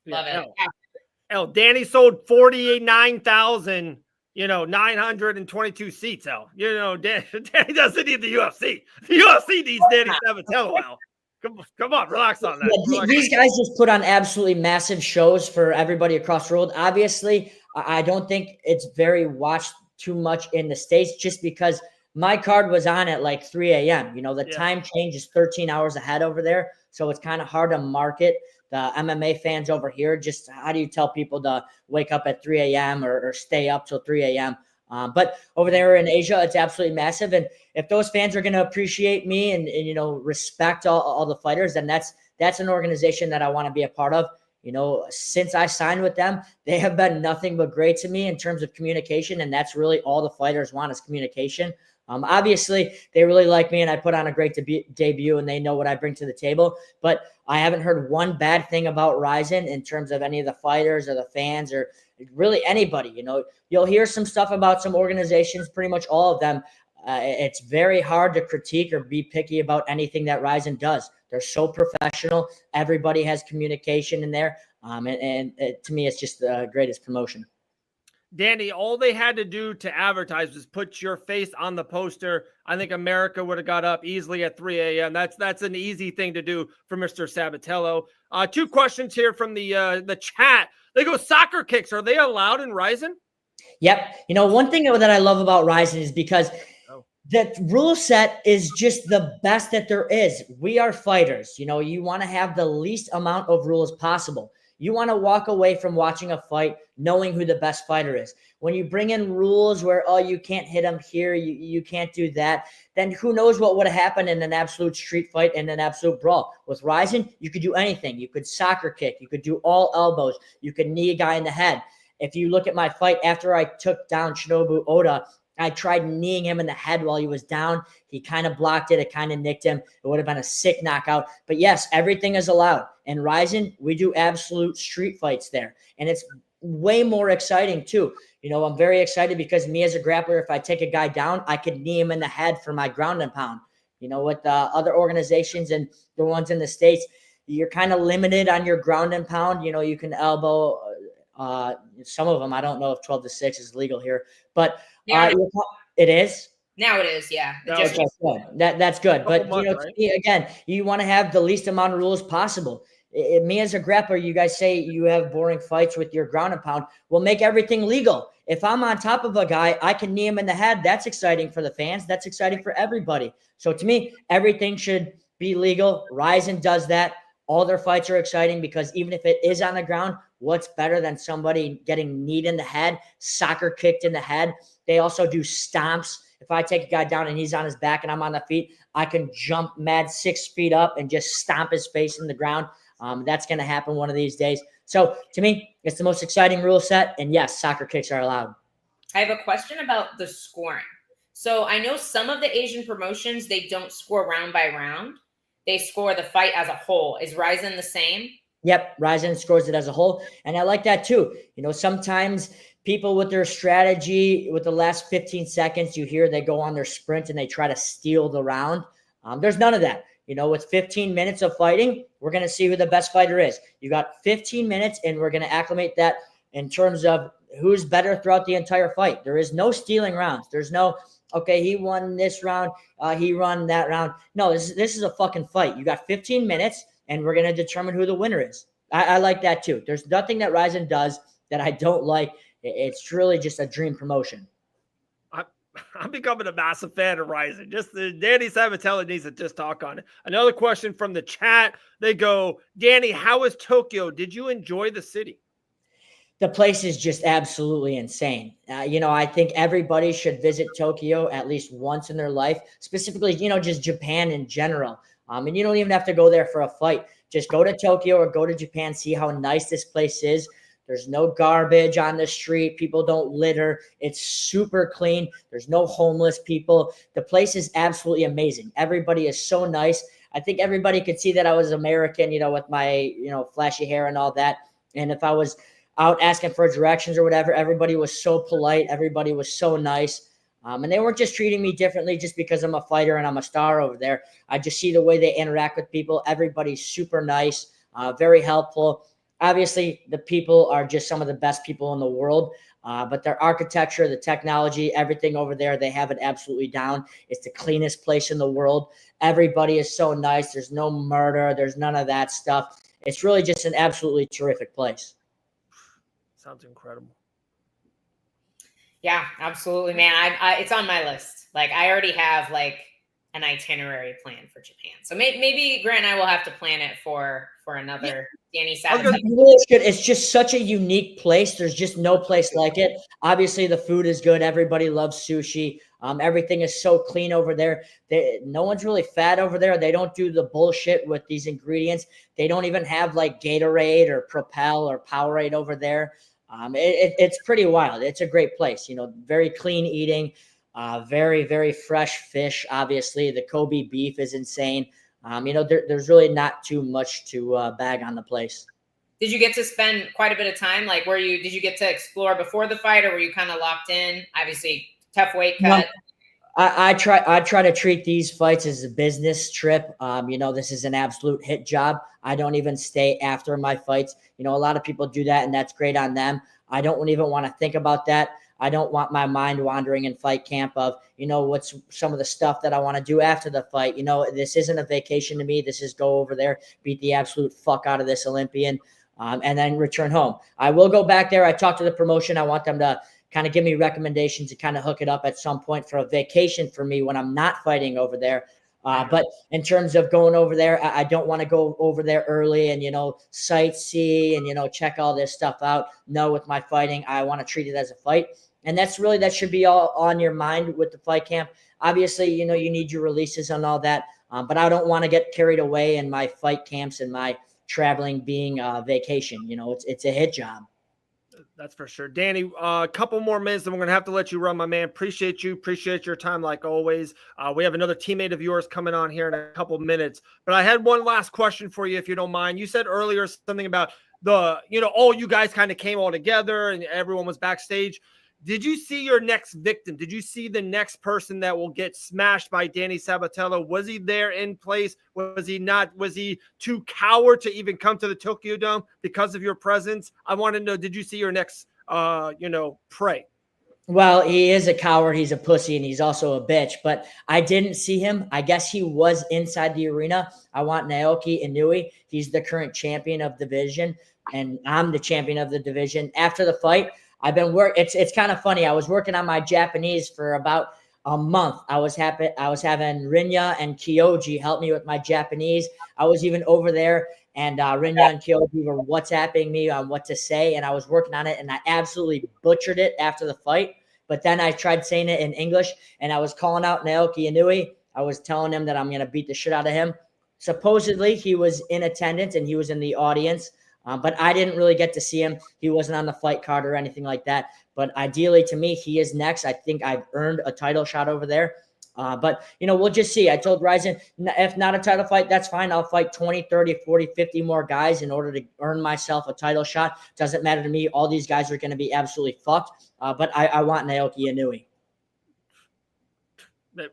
S2: Love it.
S1: Danny sold 49,000, 922 seats. Danny doesn't need the UFC. The UFC needs Danny Sabatello. Come on, relax on that.
S3: Yeah, these guys just put on absolutely massive shows for everybody across the world. Obviously, I don't think it's very watched too much in the States just because my card was on at like 3 a.m. The time change is 13 hours ahead over there. So it's kind of hard to market the MMA fans over here. Just how do you tell people to wake up at 3 a.m. or stay up till 3 a.m.? But over there in Asia, it's absolutely massive. And if those fans are going to appreciate me and respect all the fighters, then that's an organization that I want to be a part of. Since I signed with them, they have been nothing but great to me in terms of communication. And that's really all the fighters want is communication. Obviously, they really like me and I put on a great debut and they know what I bring to the table. But I haven't heard one bad thing about Ryzen in terms of any of the fighters or the fans or really anybody. You'll hear some stuff about some organizations, pretty much all of them. It's very hard to critique or be picky about anything that Ryzen does. They're so professional. Everybody has communication in there. And to me, it's just the greatest promotion.
S1: Danny, all they had to do to advertise was put your face on the poster. I think America would have got up easily at 3 a.m. That's an easy thing to do for Mr. Sabatello. Two questions here from the chat. They go, soccer kicks. Are they allowed in Ryzen?
S3: Yep. One thing that I love about Ryzen is because that rule set is just the best that there is. We are fighters. You want to have the least amount of rules possible. You want to walk away from watching a fight knowing who the best fighter is. When you bring in rules where, you can't hit him here, you can't do that, then who knows what would have happened in an absolute street fight and an absolute brawl. With Ryzen, you could do anything. You could soccer kick. You could do all elbows. You could knee a guy in the head. If you look at my fight after I took down Shinobu Oda, I tried kneeing him in the head while he was down. He kind of blocked it. It kind of nicked him. It would have been a sick knockout. But yes, everything is allowed. And Ryzen, we do absolute street fights there. And it's way more exciting too. I'm very excited because me as a grappler, if I take a guy down, I could knee him in the head for my ground and pound. With the other organizations and the ones in the States, you're kind of limited on your ground and pound. You can elbow some of them. I don't know if 12-6 is legal here, but it is.
S2: Now it is, yeah.
S3: Okay, good. That's good. But again, you want to have the least amount of rules possible. Me as a grappler, you guys say you have boring fights with your ground and pound. We'll make everything legal. If I'm on top of a guy, I can knee him in the head. That's exciting for the fans. That's exciting for everybody. So to me, everything should be legal. Ryzen does that. All their fights are exciting because even if it is on the ground, what's better than somebody getting kneed in the head, soccer kicked in the head? They also do stomps. If I take a guy down and he's on his back and I'm on the feet, I can jump mad 6 feet up and just stomp his face in the ground. That's going to happen one of these days. So to me, it's the most exciting rule set. And yes, soccer kicks are allowed.
S2: I have a question about the scoring. So I know some of the Asian promotions, they don't score round by round. They score the fight as a whole. Is Ryzen the same?
S3: Yep, Ryzen scores it as a whole. And I like that too. Sometimes people with their strategy, with the last 15 seconds, you hear they go on their sprint and they try to steal the round. There's none of that. With 15 minutes of fighting, we're going to see who the best fighter is. You got 15 minutes and we're going to acclimate that in terms of who's better throughout the entire fight. There is no stealing rounds. There's no, okay, he won this round, he won that round. No, this is a fucking fight. You got 15 minutes and we're going to determine who the winner is. I like that too. There's nothing that Ryzen does that I don't like. It's really just a dream promotion.
S1: I'm becoming a massive fan of Ryzen. Just Danny Sabatello needs to just talk on it. Another question from the chat. They go, Danny, how was Tokyo? Did you enjoy the city?
S3: The place is just absolutely insane. I think everybody should visit Tokyo at least once in their life, specifically, just Japan in general. And you don't even have to go there for a fight. Just go to Tokyo or go to Japan, see how nice this place is. There's no garbage on the street. People don't litter. It's super clean. There's no homeless people. The place is absolutely amazing. Everybody is so nice. I think everybody could see that I was American, with my, flashy hair and all that. And if I was out asking for directions or whatever, everybody was so polite. Everybody was so nice. And they weren't just treating me differently just because I'm a fighter and I'm a star over there. I just see the way they interact with people. Everybody's super nice, very helpful. Obviously, the people are just some of the best people in the world, but their architecture, the technology, everything over there, they have it absolutely down. It's the cleanest place in the world. Everybody is so nice. There's no murder. There's none of that stuff. It's really just an absolutely terrific place.
S1: Sounds incredible.
S2: Yeah, absolutely, man. I it's on my list. Like, I already have like an itinerary plan for Japan. So maybe Grant and I will have to plan it for another Danny Sabatella.
S3: It's just such a unique place. There's just no place like it. Obviously, the food is good. Everybody loves sushi. Everything is so clean over there. No one's really fat over there. They don't do the bullshit with these ingredients. They don't even have like Gatorade or Propel or Powerade over there. It's pretty wild. It's a great place. Very clean eating. Very, very fresh fish. Obviously, the Kobe beef is insane. There's really not too much to bag on the place.
S2: Did you get to spend quite a bit of time? Like, did you get to explore before the fight, or were you kind of locked in? Obviously, tough weight cut.
S3: I try to treat these fights as a business trip. This is an absolute hit job. I don't even stay after my fights. A lot of people do that, and that's great on them. I don't even want to think about that. I don't want my mind wandering in fight camp of, what's some of the stuff that I want to do after the fight. This isn't a vacation to me. This is go over there, beat the absolute fuck out of this Olympian, and then return home. I will go back there. I talked to the promotion. I want them to kind of give me recommendations to kind of hook it up at some point for a vacation for me when I'm not fighting over there. But in terms of going over there, I don't want to go over there early and, sightsee and, check all this stuff out. No, with my fighting, I want to treat it as a fight. And that should be all on your mind with the fight camp. Obviously, you need your releases and all that. But I don't want to get carried away in my fight camps and my traveling being a vacation. It's a hit job.
S1: That's for sure. Danny, a couple more minutes, then we're going to have to let you run, my man. Appreciate you. Appreciate your time like always. We have another teammate of yours coming on here in a couple minutes. But I had one last question for you, if you don't mind. You said earlier something about all you guys kind of came all together and everyone was backstage. Did you see your next victim? Did you see the next person that will get smashed by Danny Sabatella? Was he there in place? Was he not? Was he too coward to even come to the Tokyo Dome because of your presence? I want to know, did you see your next, prey?
S3: Well, he is a coward. He's a pussy, and he's also a bitch. But I didn't see him. I guess he was inside the arena. I want Naoki Inoue. He's the current champion of the division, and I'm the champion of the division. After the fight, I've been It's kind of funny. I was working on my Japanese for about a month. I was having Rinya and Kyoji help me with my Japanese. I was even over there, and Rinya and Kyoji were WhatsApping me on what to say, and I was working on it, and I absolutely butchered it after the fight. But then I tried saying it in English, and I was calling out Naoki Inoue. I was telling him that I'm going to beat the shit out of him. Supposedly, he was in attendance, and he was in the audience. But I didn't really get to see him. He wasn't on the fight card or anything like that. But ideally, to me, he is next. I think I've earned a title shot over there. But, we'll just see. I told Ryzen, if not a title fight, that's fine. I'll fight 20, 30, 40, 50 more guys in order to earn myself a title shot. Doesn't matter to me. All these guys are going to be absolutely fucked. But I want Naoki Inoue.
S1: The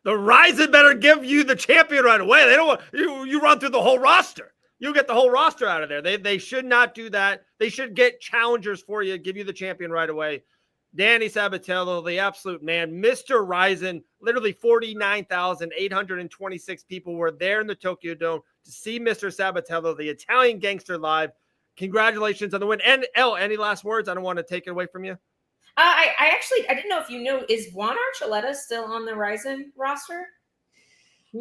S1: Ryzen better give you the champion right away. They don't want you run through the whole roster. You get the whole roster out of there. They should not do that. They should get challengers for you, give you the champion right away. Danny Sabatella, the absolute man. Mr. Ryzen, literally 49,826 people were there in the Tokyo Dome to see Mr. Sabatella, the Italian gangster, live. Congratulations on the win. And any last words? I don't want to take it away from you.
S2: I didn't know if you know, is Juan Archuleta still on the Ryzen roster?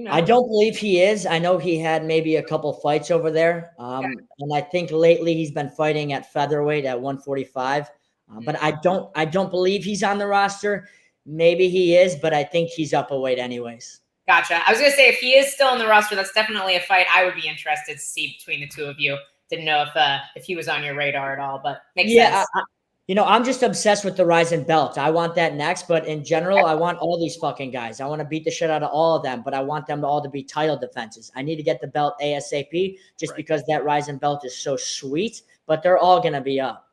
S3: I don't believe he is. I know he had maybe a couple fights over there. And I think lately he's been fighting at featherweight at 145. But I don't believe he's on the roster. Maybe he is, but I think he's up a weight anyways.
S2: Gotcha. I was going to say, if he is still on the roster, that's definitely a fight I would be interested to see between the two of you. Didn't know if he was on your radar at all, but makes sense.
S3: I'm just obsessed with the rising belt. I want that next, but in general, I want all these fucking guys. I want to beat the shit out of all of them, but I want them all to be title defenses. I need to get the belt ASAP just because that rising belt is so sweet, but they're all going to be up.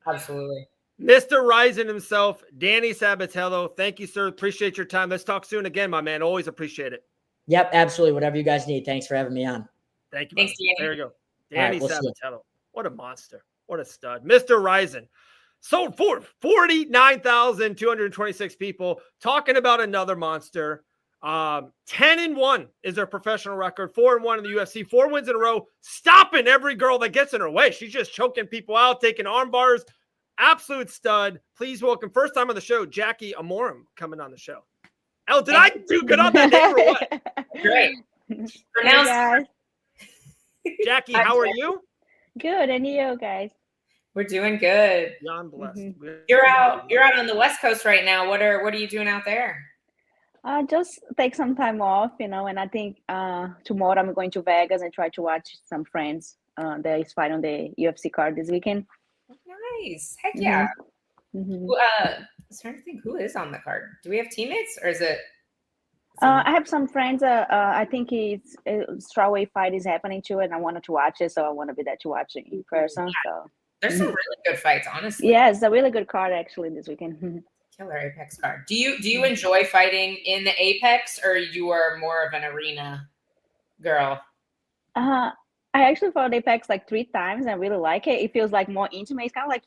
S2: Absolutely.
S1: Mr. Rising himself, Danny Sabatello. Thank you, sir. Appreciate your time. Let's talk soon again, my man. Always appreciate it.
S3: Yep, absolutely. Whatever you guys need. Thanks for having me on.
S1: Thank you.
S2: Thanks, Danny.
S1: There you go. Danny
S3: We'll
S1: Sabatello. What a monster. What a stud. Mr. Rising. Sold for 49,226 people. Talking about another monster. 10-1 is their professional record. 4-1 in the UFC. 4 wins in a row. Stopping every girl that gets in her way. She's just choking people out, taking arm bars. Absolute stud. Please welcome, first time on the show, Jaqueline Amorim coming on the show. Elle, did I do good on that name or what?
S2: Great.
S4: Hey
S1: Jackie, how are you?
S4: good, and you guys?
S2: We're doing good.
S1: Yeah, I'm blessed.
S2: You're out on the West Coast right now. What are you doing out there?
S4: Just take some time off, and I think tomorrow I'm going to Vegas and try to watch some friends. There is fight on the UFC card this weekend.
S2: Nice. Heck yeah.
S4: Mm-hmm.
S2: I was trying to think who is on the card. Do we have teammates or is it?
S4: I have some friends. I think it's strawweight fight is happening too, and I wanted to watch it, so I want to be there to watch it in person. So
S2: There's some really good fights, honestly.
S4: yeah, it's a really good card actually this weekend.
S2: Killer Apex card. Do you enjoy fighting in the Apex, or you are more of an arena girl?
S4: I actually fought Apex like 3 times and I really like it. It feels like more intimate. It's kind of like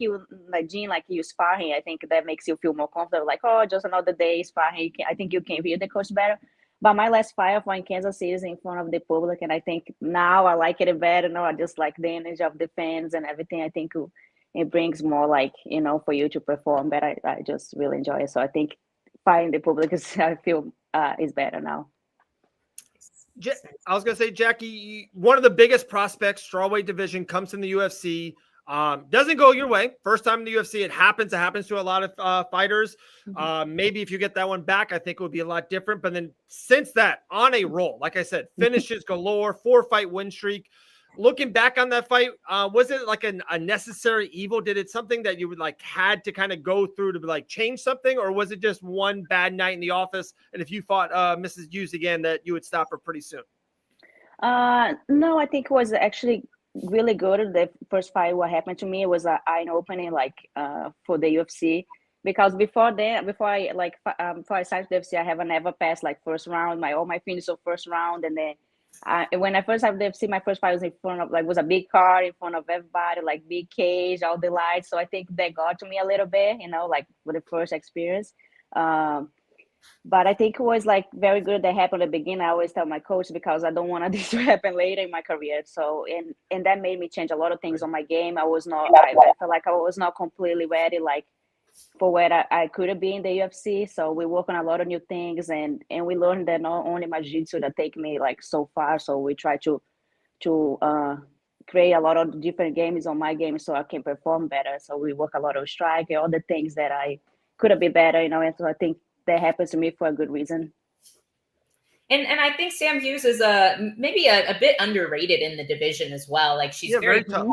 S4: Jean, like you sparring. I think that makes you feel more comfortable. Like, oh, just another day sparring. I think you can hear the coach better. But my last fight I fought in Kansas City is in front of the public, and I think now I like it better. Now I just like the energy of the fans and everything. I think it brings more like, for you to perform better. I just really enjoy it. So I think fighting the public I feel is better now.
S1: I was going to say, Jackie, one of the biggest prospects, strawweight division, comes from the UFC. Doesn't go your way. First time in the UFC, it happens. It happens to a lot of fighters. Maybe if you get that one back, I think it would be a lot different. But then since that, on a roll, like I said, finishes galore, 4-fight win streak. Looking back on that fight, was it like a necessary evil? Did it something that you would had to kind of go through to change something, or was it just one bad night in the office? And if you fought Mrs. Hughes again, that you would stop her pretty soon?
S4: No, I think it was actually really good. The first fight, what happened to me, it was an eye-opening for the UFC, because before I started the UFC, I have never passed first round. All my finishes were first round, and then. When I first had the UFC, my first fight was in front of was a big car in front of everybody, big cage, all the lights. So I think that got to me a little bit, for the first experience. But I think it was very good that happened at the beginning. I always tell my coach, because I don't want this to happen later in my career. So and that made me change a lot of things on my game. I felt like I was not completely ready, for where I could have been in the UFC. So we work on a lot of new things, and we learned that not only my jiu-jitsu that take me so far. So we try to create a lot of different games on my game so I can perform better. So we work a lot of strike and all the things that I could have been better, and so I think that happens to me for a good reason.
S2: And I think Sam Hughes is maybe a bit underrated in the division as well. She's very tough,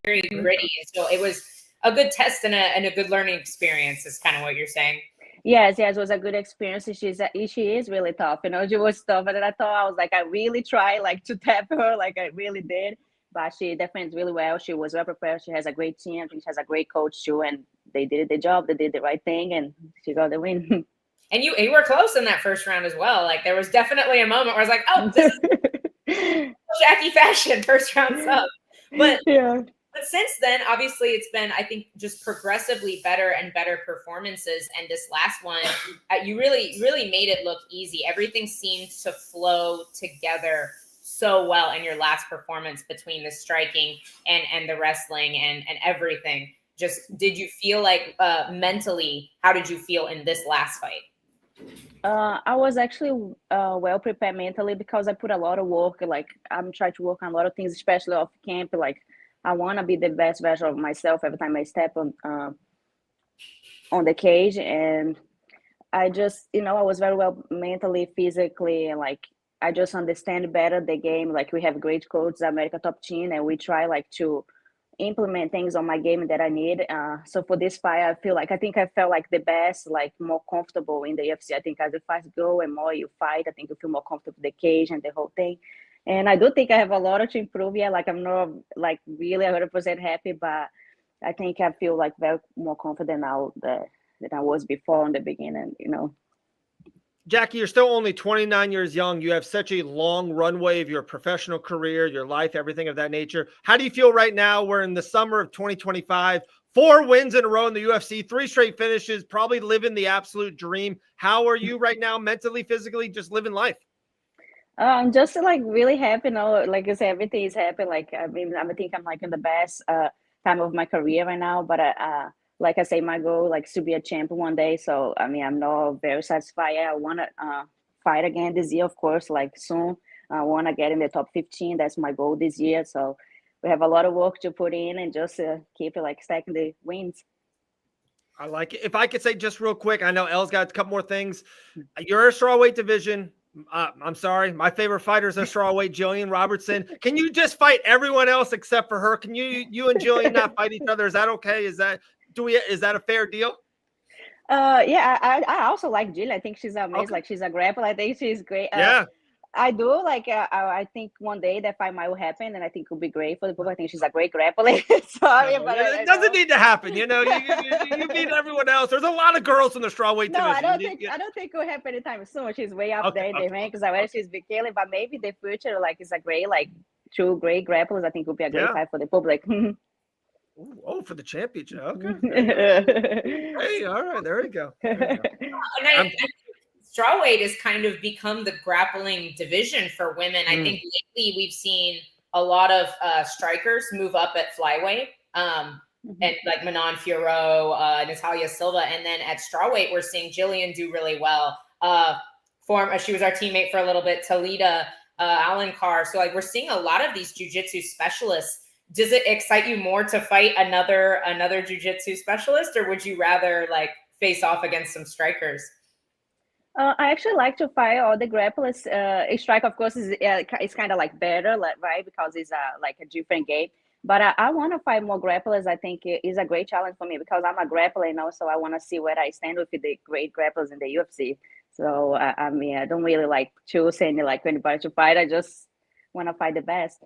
S2: very gritty. So it was a good test and a good learning experience is kind of what you're saying.
S4: Yes, it was a good experience. She is really tough. She was tough, and I thought I was I really tried to tap her, I really did. But she defends really well. She was well prepared. She has a great team. She has a great coach too, and they did the job. They did the right thing, and she got the win. And
S2: you were close in that first round as well. There was definitely a moment where I was like, oh, this is Jackie fashion, first round sub. But yeah. But since then, obviously, it's been, I think, just progressively better and better performances. And this last one, you really, really made it look easy. Everything seemed to flow together so well in your last performance between the striking and the wrestling and everything. Just, did you feel mentally, how did you feel in this last fight?
S4: I was actually well prepared mentally because I put a lot of work. Like I'm trying to work on a lot of things, especially off camp. Like I want to be the best version of myself every time I step on the cage, and I just, I was very well mentally, physically, and like I just understand better the game. Like we have great coaches, America top team, and we try like to implement things on my game that I need. So for this fight, I think I felt like the best, like more comfortable in the UFC. I think as the fights go and more you fight, I think you feel more comfortable with the cage and the whole thing. And I do think I have a lot to improve. Yeah, like I'm not like really 100% happy, but I think I feel like very more confident now than I was before in the beginning.
S1: Jackie, you're still only 29 years young. You have such a long runway of your professional career, your life, everything of that nature. How do you feel right now? We're in the summer of 2025, 4 wins in a row in the UFC, 3 straight finishes, probably living the absolute dream. How are you right now, mentally, physically, just living life?
S4: I'm just like really happy now. Like I said, everything is happy. Like I mean, I think I'm like in the best time of my career right now. But like I say, my goal like to be a champion one day. So I mean, I'm not very satisfied. I want to fight again this year, of course. Like soon, I want to get in the top 15. That's my goal this year. So we have a lot of work to put in and just keep it like stacking the wins.
S1: I like it. If I could say just real quick, I know Elle's got a couple more things. You're a strawweight division. I'm sorry. My favorite fighter is a strawweight, Gillian Robertson. Can you just fight everyone else except for her? Can you and Gillian not fight each other? Is that okay? Is that a fair deal?
S4: Yeah, I also like Jill. I think she's amazing.
S1: Okay.
S4: Like she's a grappler. I think she's great.
S1: Yeah.
S4: I do like. I think one day that fight might happen, and I think it will be great for the people. I think she's a great grappler. Sorry,
S1: No,
S4: but
S1: it doesn't need to happen. You beat everyone else. There's a lot of girls in the strawweight division.
S4: I don't think it will happen anytime soon. She's way up there in the ranks. I wish she's big killing, but maybe the future like is a great like 2 great grapplers. I think it will be a great fight for the public.
S1: Oh, for the championship. Okay. Hey, all right. There you go.
S2: Strawweight has kind of become the grappling division for women. I think lately we've seen a lot of strikers move up at flyweight, and like Manon Fiorot, Natalia Silva, and then at strawweight we're seeing Gillian do really well. She was our teammate for a little bit, Talita Alencar. So like we're seeing a lot of these jiu-jitsu specialists. Does it excite you more to fight another jiu-jitsu specialist, or would you rather like face off against some strikers?
S4: I actually like to fight all the grapplers. Strike, of course, is kind of like better, right? Because it's like a different game. But I want to fight more grapplers. I think it is a great challenge for me because I'm a grappler now, so I want to see where I stand with the great grapplers in the UFC. So I mean, I don't really like choosing like anybody to fight. I just want to fight the best.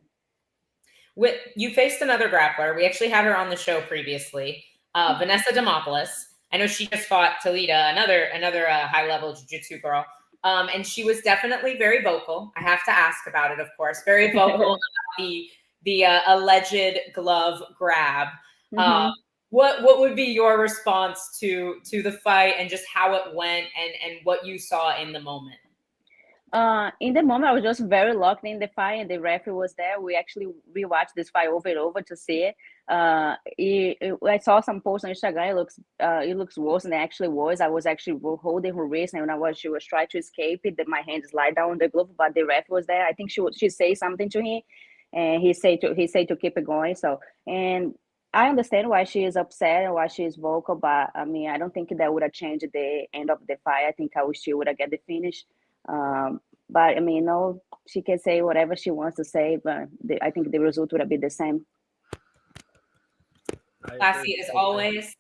S2: You faced another grappler. We actually had her on the show previously, Vanessa Demopoulos. I know she just fought Talita, another high-level jiu-jitsu girl, and she was definitely very vocal. I have to ask about it, of course. Very vocal about the alleged glove grab. What would be your response to the fight and just how it went and what you saw in the moment?
S4: In the moment, I was just very locked in the fight, and the referee was there. We actually rewatched this fight over and over to see it. I saw some posts on Instagram. It looks worse than it actually was. I was actually holding her wrist, and she was trying to escape it. My hand slid down on the glove, but the referee was there. I think she said something to him, and he said to keep it going. So, and I understand why she is upset and why she is vocal, but I mean, I don't think that would have changed the end of the fight. I think she would have get the finish. But I mean, she can say whatever she wants to say, but I think the result would have been the same.
S2: Classy as always.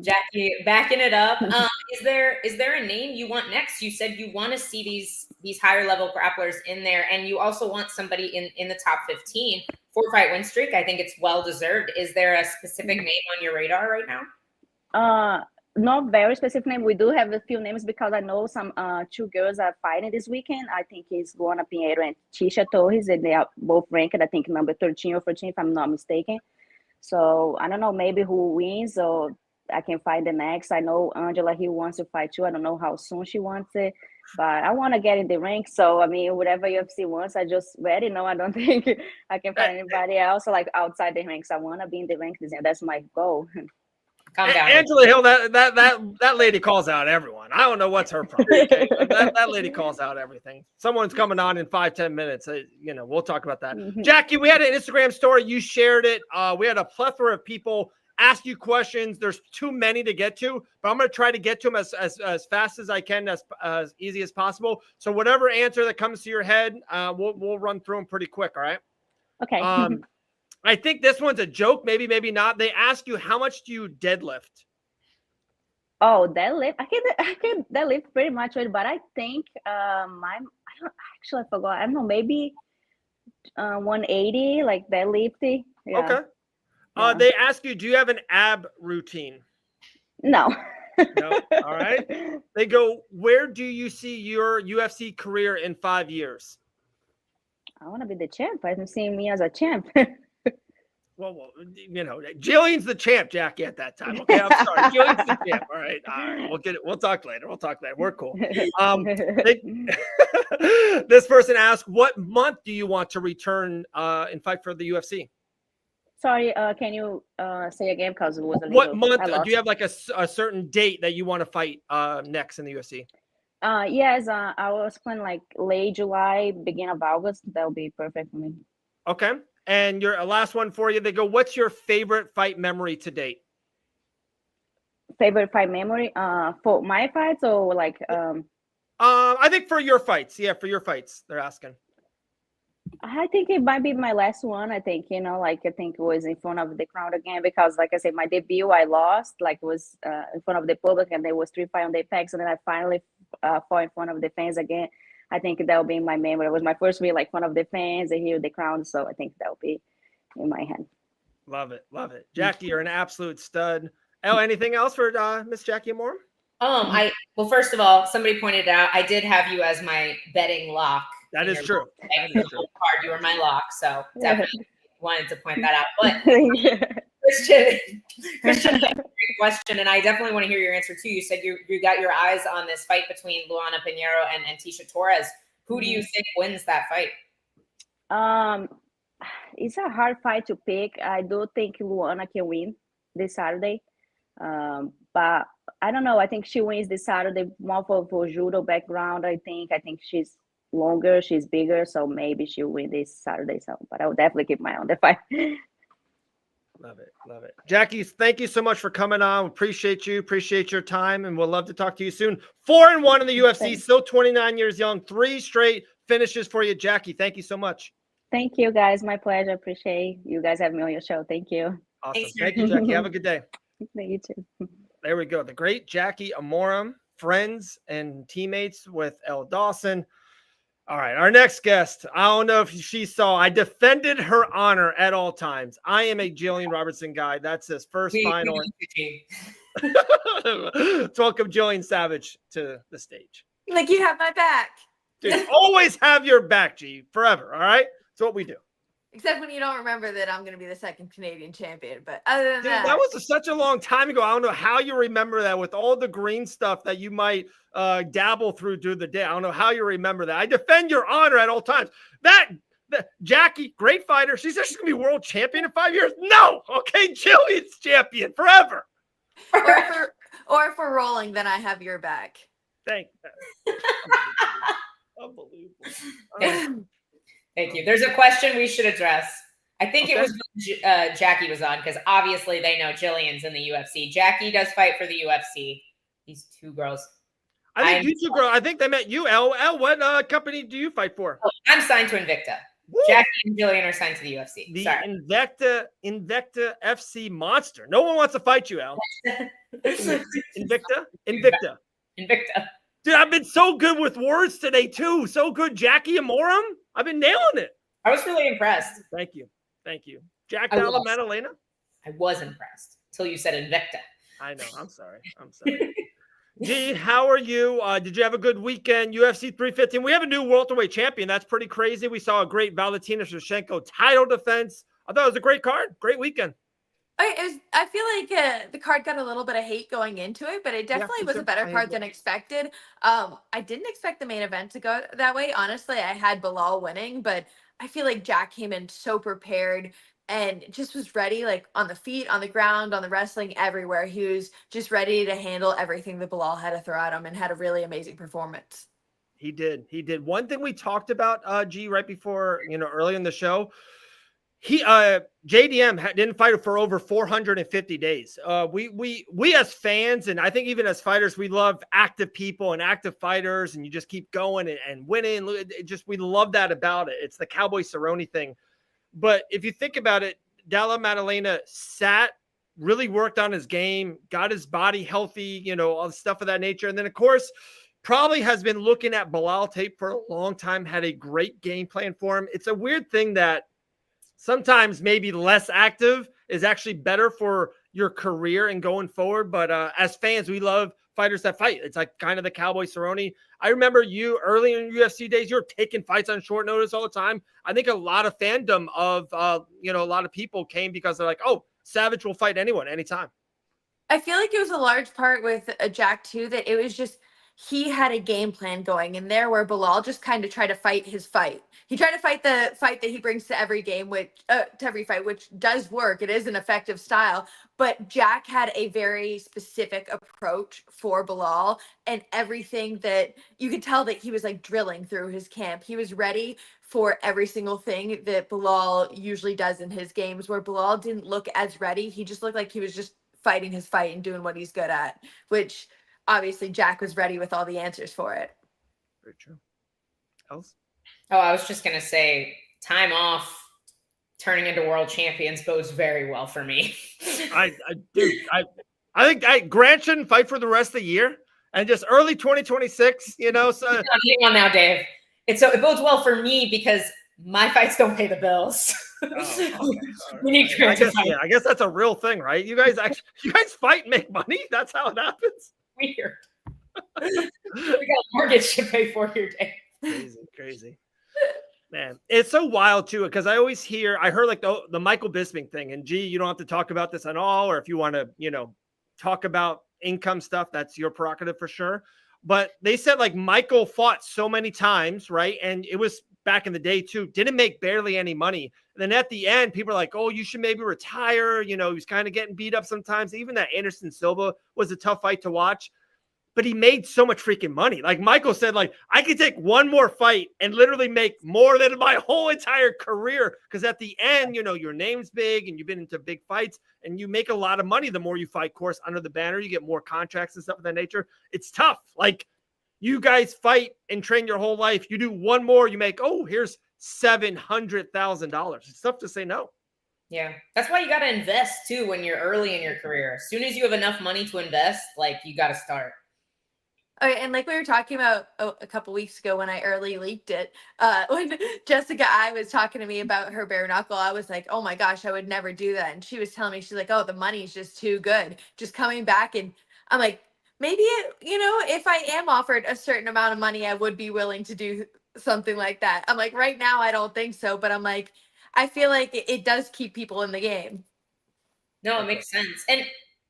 S2: Jackie, backing it up. Is there a name you want next? You said you want to see these higher level grapplers in there, and you also want somebody in the top 15. 4-fight win streak. I think it's well deserved. Is there a specific name on your radar right now?
S4: Not very specific name. We do have a few names because I know some 2 girls are fighting this weekend. I think it's Luana Pinheiro and Tisha Torres, and they are both ranked, I think, number 13 or 14, if I'm not mistaken. So I don't know, maybe who wins, or I can fight the next. I know Angela Hill wants to fight too. I don't know how soon she wants it, but I want to get in the rank. So I mean, whatever UFC wants, I just ready. No, I don't think I can find anybody else like outside the ranks. I want to be in the ranks. That's my goal.
S2: Calm down.
S1: Angela Hill, that lady calls out everyone. I don't know what's her problem. Okay? that lady calls out everything. Someone's coming on in 5-10 minutes. We'll talk about that. Jackie, we had an Instagram story. You shared it. We had a plethora of people ask you questions. There's too many to get to, but I'm going to try to get to them as fast as I can, as easy as possible. So whatever answer that comes to your head, we'll run through them pretty quick. All right.
S4: Okay.
S1: I think this one's a joke. Maybe not. They ask you, how much do you deadlift?
S4: Oh, deadlift. I can deadlift pretty much, but I think I forgot. I don't know, maybe 180, like deadlifting. Yeah.
S1: Okay. Yeah. They ask you, do you have an ab routine?
S4: No.
S1: No. All right. They go, where do you see your UFC career in 5 years?
S4: I want to be the champ. I'm seeing me as a champ.
S1: Well, Gillian's the champ, Jackie, at that time. Okay, I'm sorry. Gillian's the champ. All right. We'll get it. We'll talk later. We're cool. This person asked, what month do you want to return and fight for the UFC?
S4: Sorry, can you say again? Because it was a little.
S1: What month do you have like a certain date that you want to fight next in the UFC?
S4: Yes, I was planning like late July, beginning of August. That would be perfect for me.
S1: Okay. And your last one for you, they go, what's your favorite fight memory to date?
S4: Favorite fight memory? For my fights or like
S1: I think for your fights. Yeah, for your fights, they're asking.
S4: I think it might be my last one. I think, I think it was in front of the crowd again, because like I said, my debut, I lost, like it was in front of the public, and there was 3 fights on the Apex, and then I finally fought in front of the fans again. I think that will be in my memory. It was my first meet, like one of the fans, they hear the crowd. So I think that will be in my hand.
S1: Love it. Love it. Jackie, you're an absolute stud. Oh, anything else for Miss Jackie Amorim?
S2: Well, first of all, somebody pointed out, I did have you as my betting lock.
S1: That is true.
S2: That is true. Card, you were my lock. So definitely wanted to point that out. But Christian, great question, and I definitely want to hear your answer too. You said you got your eyes on this fight between Luana Pinheiro and Tecia Torres. Who do you think wins that fight?
S4: It's a hard fight to pick. I do think Luana can win this Saturday, but I don't know. I think she wins this Saturday more for judo background. I think she's longer, she's bigger, so maybe she'll win this Saturday. So, but I will definitely keep my eye on the fight.
S1: Love it. Love it. Jackie, thank you so much for coming on. Appreciate you. Appreciate your time. And we'll love to talk to you soon. 4-1 in the UFC, Thanks. Still 29 years young, 3 straight finishes for you. Jackie, thank you so much.
S4: Thank you, guys. My pleasure. Appreciate you guys having me on your show. Thank you.
S1: Awesome. Thank you, Jackie. Have a good day.
S4: Thank you too.
S1: There we go. The great Jackie Amorim, friends and teammates with Elle Dawson. All right, our next guest. I don't know if she saw. I defended her honor at all times. I am a Gillian Robertson guy. That's his first final. Let's welcome Jillian Savage to the stage.
S5: Like you have my back.
S1: Dude, always have your back, G. Forever, all right? That's what we do.
S5: Except when you don't remember that I'm going to be the second Canadian champion. But other than
S1: that was such a long time ago. I don't know how you remember that with all the green stuff that you might dabble through the day. I don't know how you remember that. I defend your honor at all times. Jackie, great fighter. She said she's going to be world champion in 5 years. No. Okay, Jillian's champion forever.
S5: Or if we're rolling, then I have your back.
S1: Thank you. Unbelievable.
S2: Thank you. There's a question we should address. I think it was Jackie was on, because obviously they know Jillian's in the UFC. Jackie does fight for the UFC. These two girls.
S1: I think they met you, Elle. What company do you fight for?
S2: I'm signed to Invicta. Woo! Jackie and Gillian are signed to the UFC.
S1: The Invicta FC monster. No one wants to fight you, Elle. Invicta. Dude, I've been so good with words today, too. So good. Jackie Amorim. I've been nailing it.
S2: I was really impressed.
S1: Thank you. Jack Dalla Maddalena.
S2: I was impressed until you said Invicta.
S1: I know. I'm sorry. G, how are you? Did you have a good weekend? UFC 315. We have a new welterweight champion. That's pretty crazy. We saw a great Valentina Shevchenko title defense. I thought it was a great card. Great weekend.
S5: I feel like the card got a little bit of hate going into it, but it definitely was a better card than expected. I didn't expect the main event to go that way. Honestly, I had Bilal winning, but I feel like Jack came in so prepared and just was ready, like on the feet, on the ground, on the wrestling, everywhere. He was just ready to handle everything that Bilal had to throw at him and had a really amazing performance.
S1: He did. One thing we talked about, G, right before, early in the show, JDM didn't fight for over 450 days. We as fans, and I think even as fighters, we love active people and active fighters, and you just keep going and winning. We love that about it. It's the Cowboy Cerrone thing. But if you think about it, Dalla Maddalena sat, really worked on his game, got his body healthy, all the stuff of that nature. And then, of course, probably has been looking at Bilal tape for a long time, had a great game plan for him. It's a weird thing that sometimes maybe less active is actually better for your career and going forward. But as fans, we love fighters that fight. It's like kind of the Cowboy Cerrone. I remember you early in UFC days, you were taking fights on short notice all the time. I think a lot of fandom of, a lot of people came because they're like, oh, Savage will fight anyone, anytime.
S5: I feel like it was a large part with Jack too, that it was just, he had a game plan going in there where Bilal just kind of tried to fight his fight. He tried to fight the fight that he brings to every game, to every fight, which does work. It is an effective style. But Jack had a very specific approach for Bilal, and everything that you could tell that he was like drilling through his camp. He was ready for every single thing that Bilal usually does in his games, where Bilal didn't look as ready. He just looked like he was just fighting his fight and doing what he's good at, which obviously Jack was ready with all the answers for it.
S1: Very true. Else?
S2: Oh, I was just going to say, time off turning into world champions bodes very well for me.
S1: I think Grant shouldn't fight for the rest of the year and just early 2026, So
S2: hang on now, Dave. It bodes well for me because my fights don't pay the bills.
S1: Okay.
S2: We need Grant to fight.
S1: I guess that's a real thing, right? You guys fight and make money. That's how it happens.
S2: Weird. We got mortgage to pay for here, Dave.
S1: Crazy. Man, it's so wild too, because I heard like the Michael Bisping thing, and G, you don't have to talk about this at all, or if you want to, talk about income stuff, that's your prerogative for sure. But they said like Michael fought so many times, right? And it was back in the day too, didn't make barely any money. And then at the end, people are like, oh, you should maybe retire. He was kind of getting beat up sometimes. Even that Anderson Silva was a tough fight to watch. But he made so much freaking money. Like Michael said, like, I could take one more fight and literally make more than my whole entire career. Because at the end, your name's big and you've been into big fights and you make a lot of money the more you fight. Of course, under the banner, you get more contracts and stuff of that nature. It's tough. Like, you guys fight and train your whole life. You do one more, you make, here's $700,000. It's tough to say no.
S2: Yeah. That's why you got to invest too when you're early in your career. As soon as you have enough money to invest, like, you got to start.
S5: Okay, and like we were talking about a couple weeks ago when I early leaked it, when Jessica I was talking to me about her bare knuckle, I was like, oh my gosh, I would never do that. And she was telling me, she's like, oh, the money's just too good. Just coming back. And I'm like, maybe, if I am offered a certain amount of money, I would be willing to do something like that. I'm like, right now, I don't think so. But I'm like, I feel like it does keep people in the game.
S2: No, it makes sense. And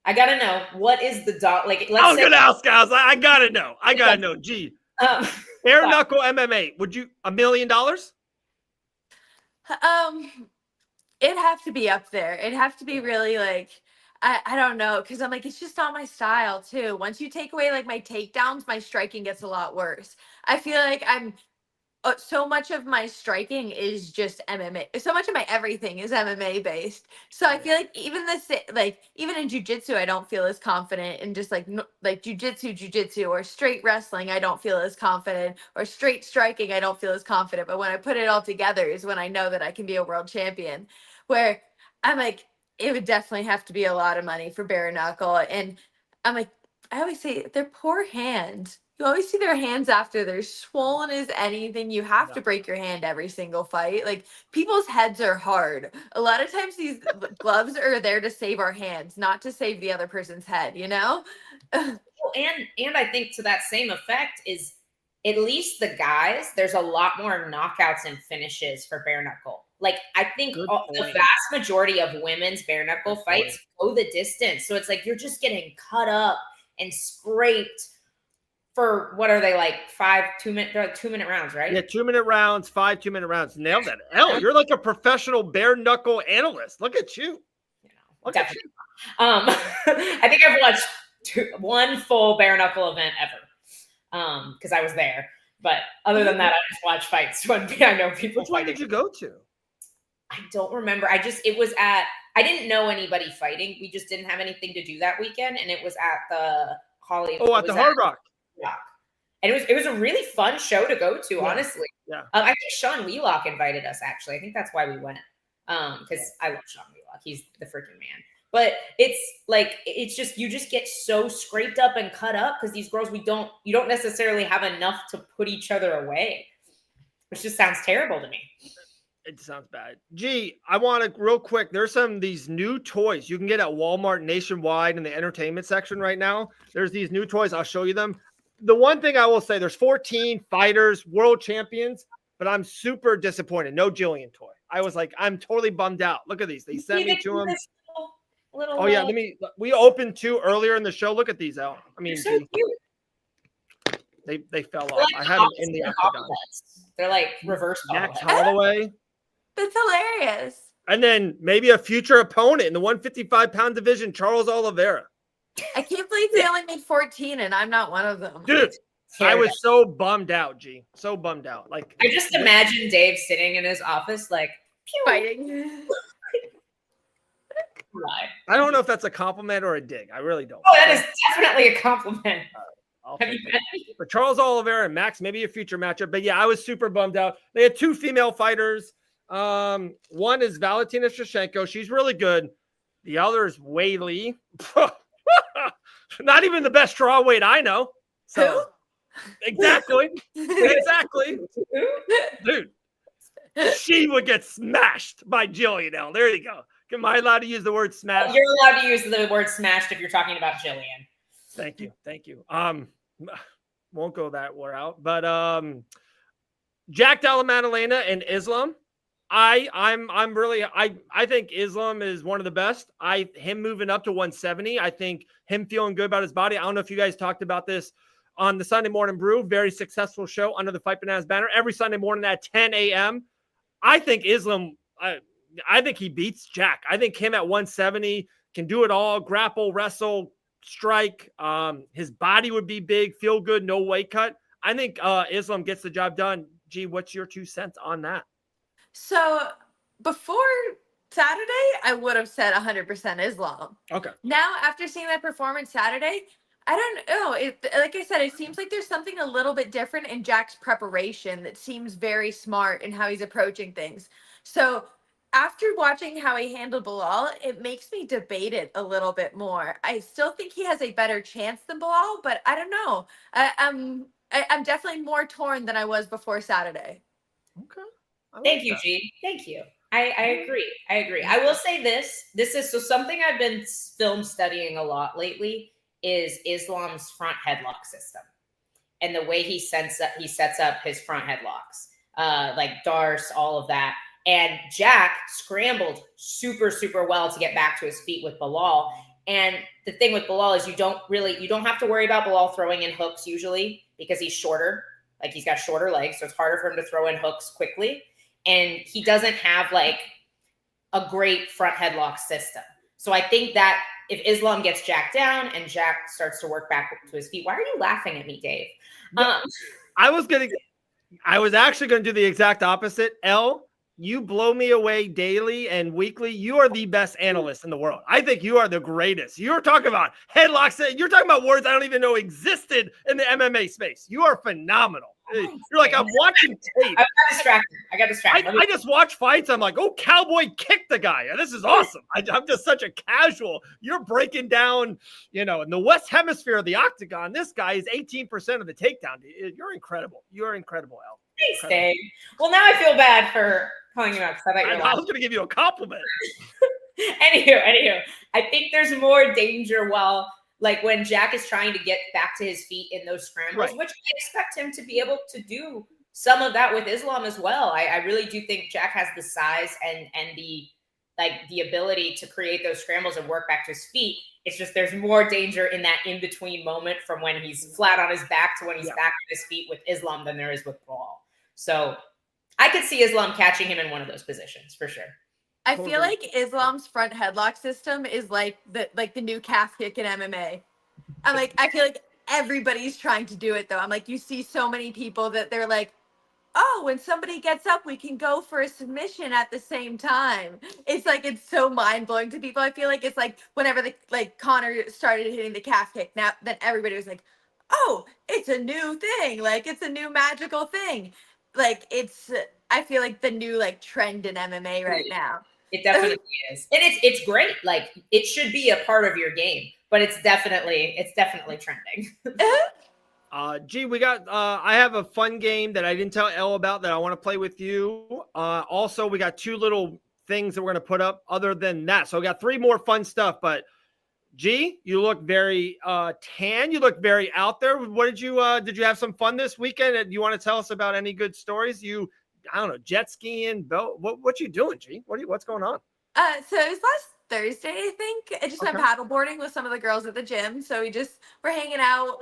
S2: I gotta know, what is the dot? Like, let's
S1: I was gonna ask, guys. I gotta know. Gee, bare knuckle MMA. Would you $1 million?
S5: It'd have to be up there. It'd have to be really like, I don't know, because I'm like, it's just not my style too. Once you take away like my takedowns, my striking gets a lot worse. I feel like I'm so much of my striking is just MMA. So much of my everything is MMA based. So I feel like even even in jiu-jitsu, I don't feel as confident in just like jiu-jitsu or straight wrestling. I don't feel as confident, or straight striking. I don't feel as confident. But when I put it all together is when I know that I can be a world champion, where I'm like, it would definitely have to be a lot of money for bare knuckle. And I'm like, I always say they're poor hands. You always see their hands after they're swollen as anything. You have to break your hand every single fight. Like, people's heads are hard. A lot of times these gloves are there to save our hands, not to save the other person's head, Well,
S2: and I think to that same effect is, at least the guys, there's a lot more knockouts and finishes for bare knuckle. Like, I think the vast majority of women's bare knuckle fights go the distance. So it's like you're just getting cut up and scraped for what are they like 2-minute rounds, right?
S1: Yeah, 2-minute rounds, 5 2-minute rounds. Nailed that. Elle, you're like a professional bare knuckle analyst. Look at you. Look
S2: Definitely.
S1: at you.
S2: I think I've watched one full bare knuckle event ever, because I was there. But other than that, I just watch fights when I know people.
S1: Which one did you go to?
S2: I don't remember. I didn't know anybody fighting. We just didn't have anything to do that weekend, and it was at the Hollywood.
S1: Oh, at the Hard Rock.
S2: Yeah. And it was a really fun show to go to, honestly.
S1: Yeah.
S2: I think Sean Wheelock invited us, actually. I think that's why we went. Because I love Sean Wheelock. He's the freaking man. But it's like, you just get so scraped up and cut up because these girls, you don't necessarily have enough to put each other away, which just sounds terrible to me.
S1: It sounds bad. Gee, I want to real quick. There's some of these new toys you can get at Walmart nationwide in the entertainment section right now. There's these new toys. I'll show you them. The one thing I will say, there's 14 fighters, world champions, but I'm super disappointed. No Gillian toy. I was like, I'm totally bummed out. Look at these. They sent me to them.
S2: Oh
S1: yeah, we opened 2 earlier in the show. Look at these out. I mean,
S2: so cute.
S1: They fell off. I had them in the octagon.
S2: They're like reverse
S1: Max Holloway.
S5: That's hilarious.
S1: And then maybe a future opponent in the 155-pound division, Charles Oliveira.
S5: I can't believe they only made 14 and I'm not one of them.
S1: Dude, I was so bummed out, G. So bummed out. Like,
S2: I just imagine Dave sitting in his office, like,
S5: fighting.
S1: I don't know if that's a compliment or a dig. I really don't.
S2: Oh, that is definitely a compliment.
S1: But Charles Oliveira and Max, maybe a future matchup. But yeah, I was super bummed out. They had 2 female fighters. One is Valentina Shevchenko. She's really good. The other is Wei Li. Not even the best strawweight I know. So exactly. Dude. She would get smashed by Gillian L. There you go. Am I allowed to use the word smashed?
S2: You're allowed to use the word smashed if you're talking about Gillian.
S1: Thank you. Won't go that route. But Jack Della Maddalena and Islam. I think Islam is one of the best. Him moving up to 170. I think him feeling good about his body. I don't know if you guys talked about this on the Sunday Morning Brew. Very successful show under the Fight Bananas banner every Sunday morning at 10 a.m. I think Islam. I think he beats Jack. I think him at 170 can do it all: grapple, wrestle, strike. His body would be big, feel good, no weight cut. I think Islam gets the job done. Gee, what's your 2 cents on that?
S5: So before Saturday, I would have said 100% Islam.
S1: Okay.
S5: Now, after seeing that performance Saturday, I don't know. Like I said, it seems like there's something a little bit different in Jack's preparation that seems very smart in how he's approaching things. So after watching how he handled Bilal, it makes me debate it a little bit more. I still think he has a better chance than Bilal, but I don't know. I'm definitely more torn than I was before Saturday.
S1: Okay.
S2: Thank you, G. Thank you. I agree. I will say this. This is something I've been film studying a lot lately is Islam's front headlock system and the way he sets up his front headlocks, like Darce, all of that. And Jack scrambled super, super well to get back to his feet with Bilal. And the thing with Bilal is you don't have to worry about Bilal throwing in hooks usually because he's shorter. Like he's got shorter legs, so it's harder for him to throw in hooks quickly. And he doesn't have like a great front headlock system. So I think that if Islam gets Jack down and Jack starts to work back to his feet, why are you laughing at me, Dave?
S1: I was actually going to do the exact opposite. Elle, you blow me away daily and weekly. You are the best analyst in the world. I think you are the greatest. You're talking about headlocks. You're talking about words I don't even know existed in the MMA space. You are phenomenal. You're like, I'm watching tape.
S2: I got distracted.
S1: I just watch fights. I'm like, oh, Cowboy kicked the guy. This is awesome. I'm just such a casual. You're breaking down, in the West Hemisphere of the octagon. This guy is 18% of the takedown. You're incredible. You're incredible, Elle.
S2: Thanks, Dave. Well, now I feel bad for calling you out because I thought you were
S1: I was going to give you a compliment.
S2: Anywho, I think there's more danger like when Jack is trying to get back to his feet in those scrambles,
S1: right,
S2: which I expect him to be able to do some of that with Islam as well. I really do think Jack has the size and the like the ability to create those scrambles and work back to his feet. It's just there's more danger in that in-between moment from when he's flat on his back to when he's back on his feet with Islam than there is with Paul. So I could see Islam catching him in one of those positions for sure.
S5: I feel like Islam's front headlock system is like the new calf kick in MMA. I feel like everybody's trying to do it though. I'm like, you see so many people that they're like, oh, when somebody gets up, we can go for a submission at the same time. It's like, it's so mind blowing to people. I feel like it's like whenever Connor started hitting the calf kick, now then everybody was like, oh, it's a new thing. Like, it's a new magical thing. Like, I feel like the new trend in MMA right now.
S2: It definitely is. And it's great. Like, it should be a part of your game, but it's definitely trending.
S1: G, we got I have a fun game that I didn't tell Elle about that I want to play with you. Also, we got 2 little things that we're going to put up other than that. So we got 3 more fun stuff, but G, you look very tan. You look very out there. What did you have some fun this weekend? And you want to tell us about any good stories? I don't know, jet skiing, what you doing, G? What's going on?
S5: So it was last Thursday, I think. I just went paddleboarding with some of the girls at the gym. So we just were hanging out,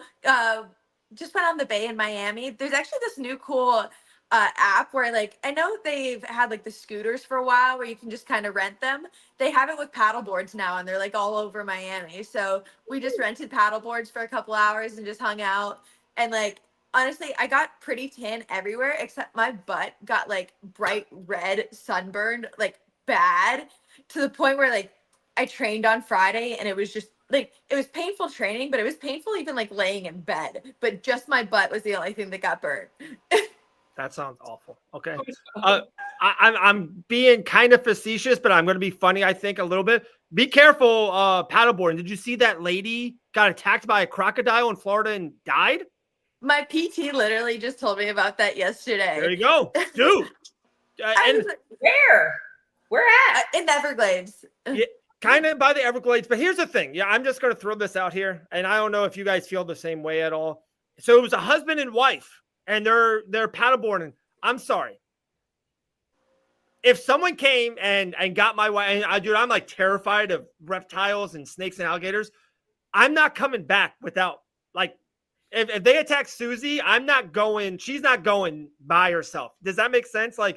S5: just went on the bay in Miami. There's actually this new cool app where I know they've had the scooters for a while where you can just kind of rent them. They have it with paddleboards now, and they're all over Miami. So we just rented paddleboards for a couple hours and just hung out. And honestly, I got pretty tan everywhere except my butt got bright red sunburned, bad, to the point where I trained on Friday and it was just it was painful training, but it was painful even laying in bed. But just my butt was the only thing that got burned.
S1: That sounds awful. Okay. I'm being kind of facetious, but I'm going to be funny, I think, a little bit. Be careful paddleboarding. Did you see that lady got attacked by a crocodile in Florida and died?
S5: My PT literally just told me about that yesterday.
S1: There you go, dude.
S2: Where at?
S5: In the Everglades.
S1: Yeah, kind of by the Everglades. But here's the thing. Yeah, I'm just going to throw this out here, and I don't know if you guys feel the same way at all. So it was a husband and wife, and they're paddleboarding. I'm sorry. If someone came and got my wife, and dude, I'm terrified of reptiles and snakes and alligators. I'm not coming back without if they attack Susie, I'm not going. She's not going by herself. Does that make sense? I'm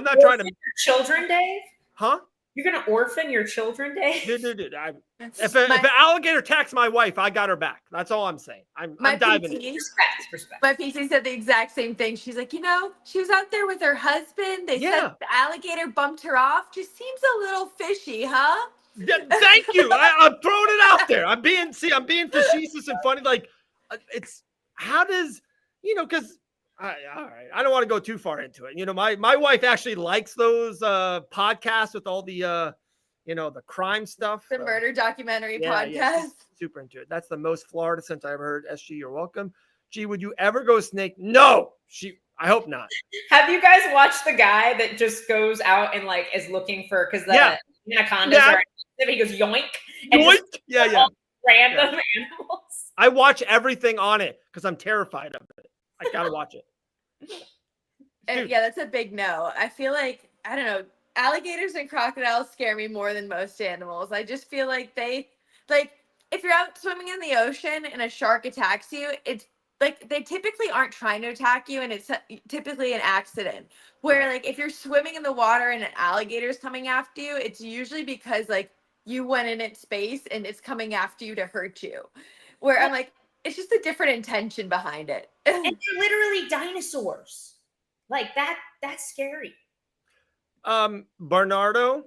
S1: not trying to.
S2: Your children, Dave?
S1: Huh?
S2: You're gonna orphan your children, Dave?
S1: Dude. If an alligator attacks my wife, I got her back. That's all I'm saying. I'm diving in.
S2: Respect.
S5: My PT said the exact same thing. She's like, she was out there with her husband. They said the alligator bumped her off. Just seems a little fishy, huh?
S1: Yeah, thank you. I'm throwing it out there. I'm being facetious and funny. It's how does because all right, I don't want to go too far into it. My wife actually likes those podcasts with all the the crime stuff,
S5: the murder documentary podcast. Yeah,
S1: super into it. That's the most Florida since I ever heard. SG, you're welcome. Gee, would you ever go snake? No, I hope not.
S2: Have you guys watched the guy that just goes out and is looking for because the anacondas are he goes yoink and
S1: yoink
S2: random animals.
S1: I watch everything on it because I'm terrified of it. I gotta watch it.
S5: Yeah, that's a big no. I feel I don't know, alligators and crocodiles scare me more than most animals. I just feel they if you're out swimming in the ocean and a shark attacks you, it's they typically aren't trying to attack you, and it's typically an accident. Where if you're swimming in the water and an alligator's coming after you, it's usually because you went in its space and it's coming after you to hurt you. Where I'm it's just a different intention behind it.
S2: And they're literally dinosaurs. That's scary.
S1: Bernardo,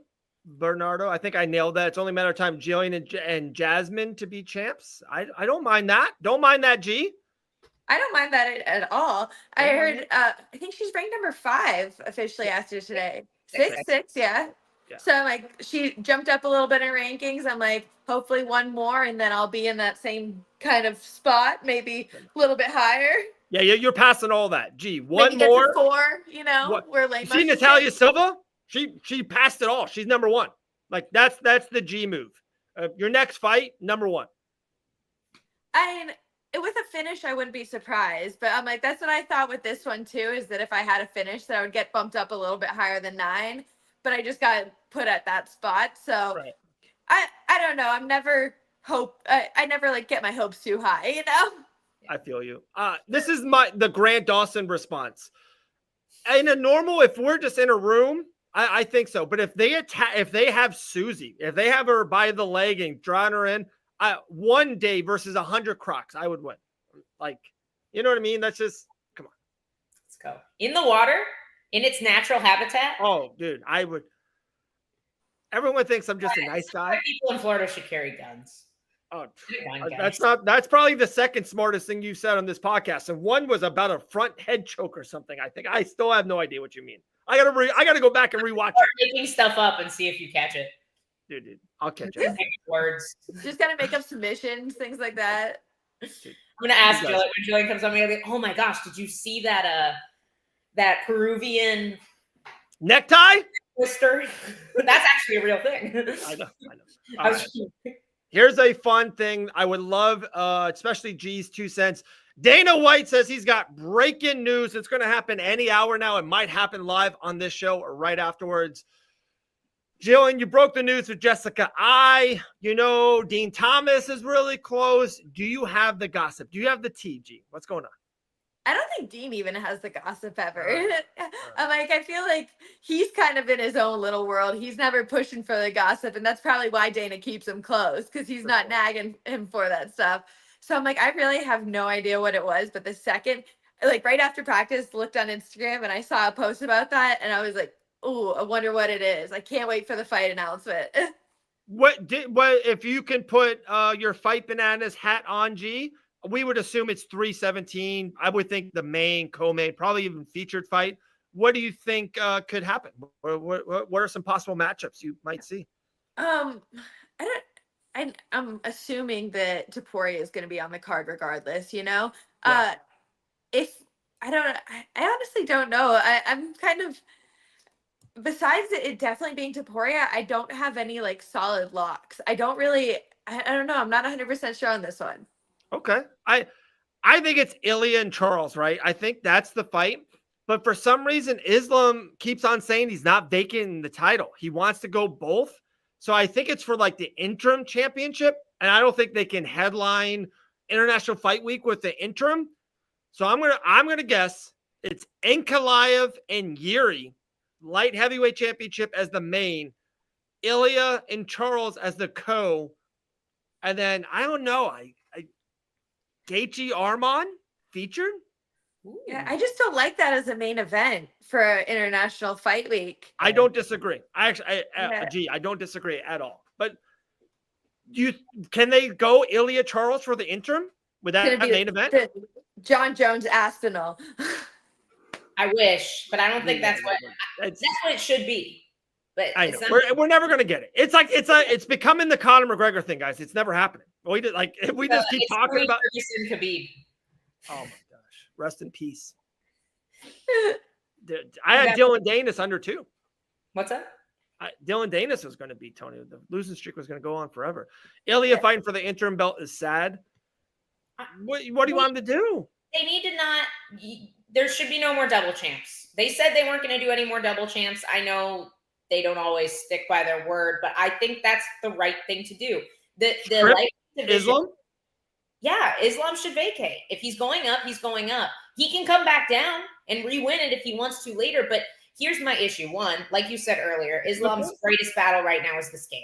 S1: I think I nailed that. It's only a matter of time. Gillian and Jasmine to be champs. I don't mind that. Don't mind that, G.
S5: I don't mind that at all. I heard, I think she's ranked number 5 officially after today. 6, yeah. So she jumped up a little bit in rankings. I'm hopefully one more, and then I'll be in that same kind of spot, maybe a little bit higher.
S1: Yeah, you're passing all that. Gee, one
S5: maybe
S1: more.
S5: Get to 4, where
S1: see Natalia Silva? She passed it all. She's number 1. That's the G move. Your next fight, number 1.
S5: With a finish, I wouldn't be surprised, but I'm that's what I thought with this one too, is that if I had a finish, that I would get bumped up a little bit higher than 9. but I just got put at that spot. So
S1: Right.
S5: I don't know. I never like get my hopes too high, you know?
S1: I feel you. This is the Grant Dawson response. In a normal, if we're just in a room, I think so. But if they have Susie, if they have her by the leg and drawing her in, one day versus 100 Crocs, I would win. Like, you know what I mean? That's just, come on.
S2: Let's go. In the water, in its natural habitat.
S1: Oh, dude, I would. Everyone thinks I'm just a nice guy.
S2: People in Florida should carry guns.
S1: Oh,
S2: Guys.
S1: that's probably the second smartest thing you said on this podcast. And one was about a front head choke or something. I think I still have no idea what you mean. I gotta go back and rewatch it.
S2: Making stuff up and see if you catch it.
S1: Dude, I'll catch it.
S2: Words.
S5: Just gotta make up submissions, things like that.
S2: I'm gonna ask Jillian when Jillian comes on. I'm gonna be like, oh my gosh, did you see that that Peruvian
S1: necktie
S2: twister? That's actually a real thing.
S1: I know. All right. Here's a fun thing I would love, especially G's 2 cents. Dana White says he's got breaking news. It's going to happen any hour now. It might happen live on this show or right afterwards. Jillian, you broke the news with Jessica. Dean Thomas is really close. Do you have the gossip? Do you have the tea, G? What's going on?
S5: I don't think Dean even has the gossip ever. I'm like, I feel like he's kind of in his own little world. He's never pushing for the gossip, and that's probably why Dana keeps him close, because he's not nagging him for that stuff. So I'm like, I really have no idea what it was. But the second, like right after practice, looked on Instagram and I saw a post about that, and I was like, oh, I wonder what it is. I can't wait for the fight announcement.
S1: What if you can put your Fight Bananas hat on, G? We would assume it's 317. I would think the main, co-main, probably even featured fight. What do you think could happen? What are some possible matchups you might see?
S5: I'm assuming that Taporia is going to be on the card regardless, you know? Yeah. I honestly don't know. I'm kind of, besides it definitely being Taporia, I don't have any like solid locks. I don't know. I'm not 100% sure on this one.
S1: Okay. I think it's Ilya and Charles, right? I think that's the fight. But for some reason, Islam keeps on saying he's not vacating the title. He wants to go both. So I think it's for like the interim championship. And I don't think they can headline International Fight Week with the interim. So I'm gonna guess it's Ankalaev and Yuri, light heavyweight championship as the main, Ilya and Charles as the co. And then I don't know. Gaethje Arman featured?
S5: Yeah, I just don't like that as a main event for International Fight Week.
S1: I don't disagree. I don't disagree at all. But can they go Ilya Charles for the interim with that main event?
S5: John Jones Aspinall.
S2: I wish, but I don't think that's what it should be. But
S1: I know we're never gonna get it. It's becoming the Conor McGregor thing, guys. It's never happening. We just keep talking about
S2: Khabib.
S1: Oh my gosh, rest in peace. I had Dylan Danis under 2.
S2: What's that?
S1: Dylan Danis was going to beat Tony. The losing streak was going to go on forever. Ilya fighting for the interim belt is sad. What do you want him to do?
S2: They need to not. There should be no more double champs. They said they weren't going to do any more double champs. I know they don't always stick by their word, but I think that's the right thing to do. The light division,
S1: Islam?
S2: Yeah, Islam should vacate. If he's going up, he's going up. He can come back down and re-win it if he wants to later. But here's my issue. One, like you said earlier, Islam's greatest battle right now is the scale.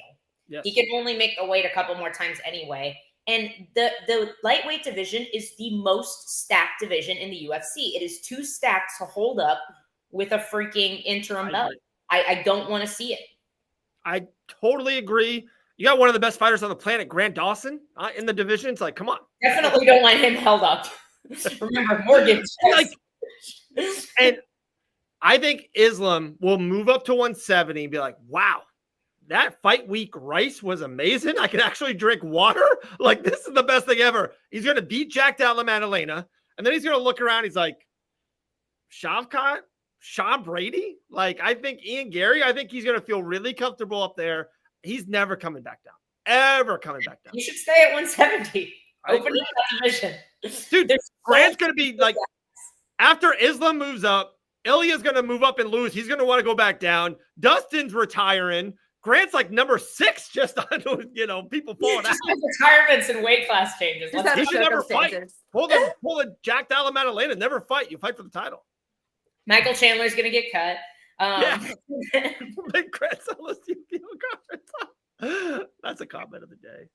S2: Yes. He can only make the weight a couple more times anyway. And the lightweight division is the most stacked division in the UFC. It is too stacked to hold up with a freaking interim belt. I don't want to see it.
S1: I totally agree. You got one of the best fighters on the planet, Grant Dawson, in the division. It's like, come on.
S2: Definitely don't want him held up. Remember, Morgan.
S1: And I think Islam will move up to 170 and be like, wow, that fight week rice was amazing. I can actually drink water. Like, this is the best thing ever. He's going to beat Jack Della Maddalena. And then he's going to look around. He's like, Shavkat? Sean Brady? Like, I think Ian Gary, I think he's going to feel really comfortable up there. He's never coming back down. Ever coming back down.
S2: You should stay at 170. Open up that division.
S1: Dude, Grant's going to be like, after Islam moves up, Ilya's going to move up and lose. He's going to want to go back down. Dustin's retiring. Grant's like number 6 just on, people falling out.
S2: Retirements and weight class changes.
S1: He should never fight. Pull the Jack Dalla Maddalena. Never fight. You fight for the title.
S2: Michael Chandler's going to get cut.
S1: Big Grant Sellis Yu-Gi-Oh! That's a comment of the day.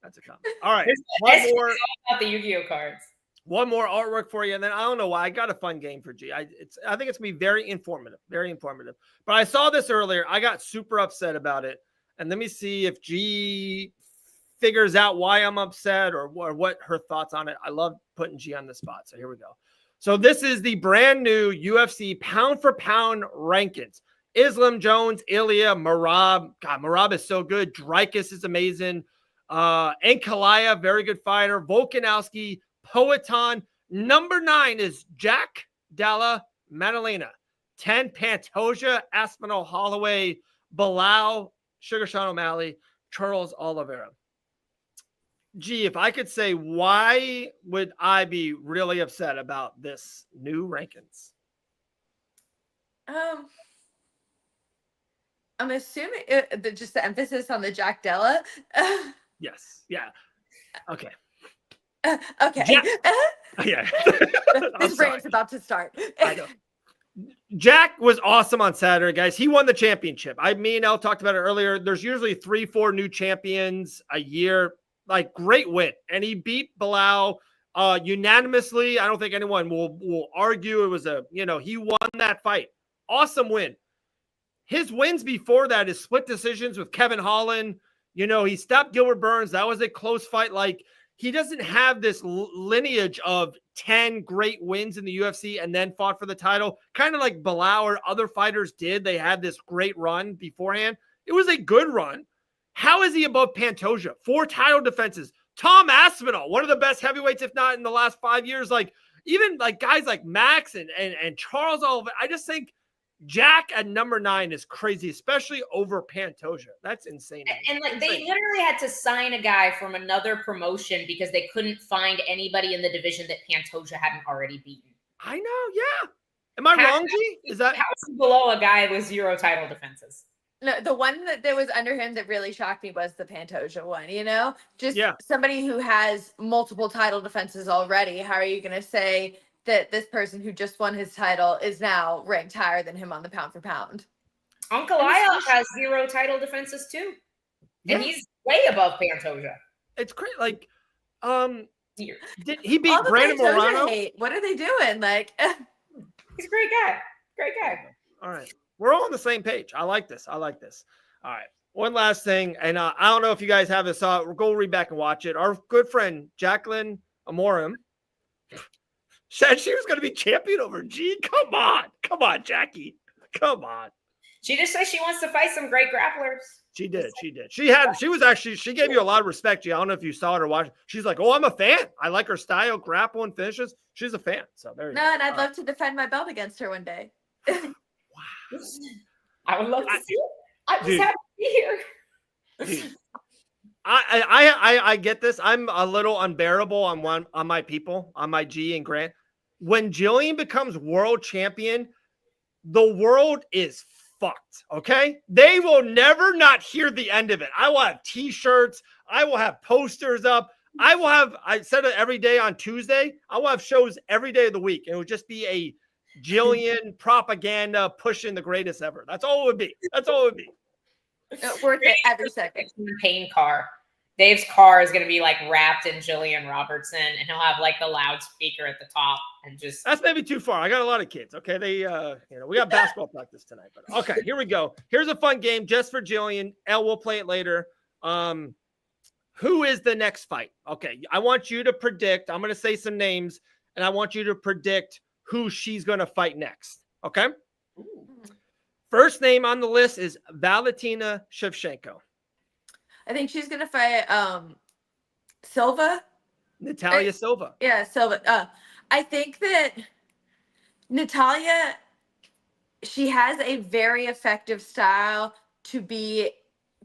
S1: That's a comment. All right. One more
S2: about the Yu-Gi-Oh cards.
S1: One more artwork for you, and then I don't know why I got a fun game for G. I think it's gonna be very informative. But I saw this earlier. I got super upset about it, and let me see if G figures out why I'm upset or what her thoughts on it. I love putting G on the spot. So here we go. So this is the brand new UFC pound for pound rankings. Islam Jones, Ilya, Merab. God, Merab is so good. Dreykus is amazing. Ankalaev, very good fighter. Volkanovski, Poetan. Number 9 is Jack Dalla Maddalena. 10, Pantoja, Aspinall Holloway, Bilal, Sugar Sean O'Malley, Charles Oliveira. Gee, if I could say, why would I be really upset about this new rankings?
S5: I'm assuming just the emphasis on the Jack Della.
S1: Yes. Yeah. Okay.
S5: Okay.
S1: Yeah.
S5: This brain's about to start.
S1: I know. Jack was awesome on Saturday, guys. He won the championship. Me and Elle talked about it earlier. There's usually 3-4 new champions a year. Like, great win. And he beat Bilal unanimously. I don't think anyone will argue it was he won that fight. Awesome win. His wins before that is split decisions with Kevin Holland. He stopped Gilbert Burns. That was a close fight. Like, he doesn't have this lineage of 10 great wins in the UFC and then fought for the title, kind of like Bilal or other fighters did. They had this great run beforehand. It was a good run. How is he above Pantoja? 4 title defenses. Tom Aspinall, one of the best heavyweights, if not in the last 5 years. Like, even like guys like Max and Charles Oliveira. I just think Jack at number 9 is crazy, especially over Pantoja. That's insane.
S2: And like they literally had to sign a guy from another promotion because they couldn't find anybody in the division that Pantoja hadn't already beaten.
S1: I know, yeah. Am I wrong, G? Is that
S2: how is he below a guy with 0 title defenses?
S5: No, the one that was under him that really shocked me was the Pantoja one, Just somebody who has multiple title defenses already. How are you going to say that this person who just won his title is now ranked higher than him on the pound for pound?
S2: Ankalaev has 0 title defenses too. And he's way above Pantoja.
S1: It's great. Like, did he beat Brandon Morano?
S5: What are they doing? Like,
S2: he's a great guy. Great guy.
S1: All right. We're all on the same page. I like this. All right. One last thing. And I don't know if you guys have this. Go read back and watch it. Our good friend, Jaqueline Amorim, said she was going to be champion over G. Come on, Jackie. Come on.
S2: She just said she wants to fight some great grapplers.
S1: She did. She gave you a lot of respect, G. I don't know if you saw it or watched it. She's like, oh, I'm a fan. I like her style, grapple and finishes. She's a fan. So there you go.
S5: And I'd love to defend my belt against her one day.
S1: Wow.
S2: I would love to see it. I'm just happy to be here.
S1: Dude, I get this. I'm a little unbearable on my people, on my G and Grant. When Gillian becomes world champion, the world is fucked. Okay, they will never not hear the end of it. I will have T-shirts. I will have posters up. I said it every day on Tuesday. I will have shows every day of the week, and it would just be a Gillian propaganda pushing the greatest ever. That's all it would be.
S5: Worth it every second.
S2: Campaign car. Dave's car is going to be like wrapped in Gillian Robertson, and he'll have like the loudspeaker at the top, and just.
S1: That's maybe too far. I got a lot of kids. Okay, we got basketball practice tonight. But okay, here we go. Here's a fun game just for Gillian. Elle will play it later. Who is the next fight? Okay, I want you to predict. I'm going to say some names, and I want you to predict who she's going to fight next. Okay.
S2: Ooh.
S1: First name on the list is Valentina Shevchenko.
S5: I think she's going to fight Silva.
S1: Natalia Silva.
S5: Yeah, Silva. I think that Natalia, she has a very effective style to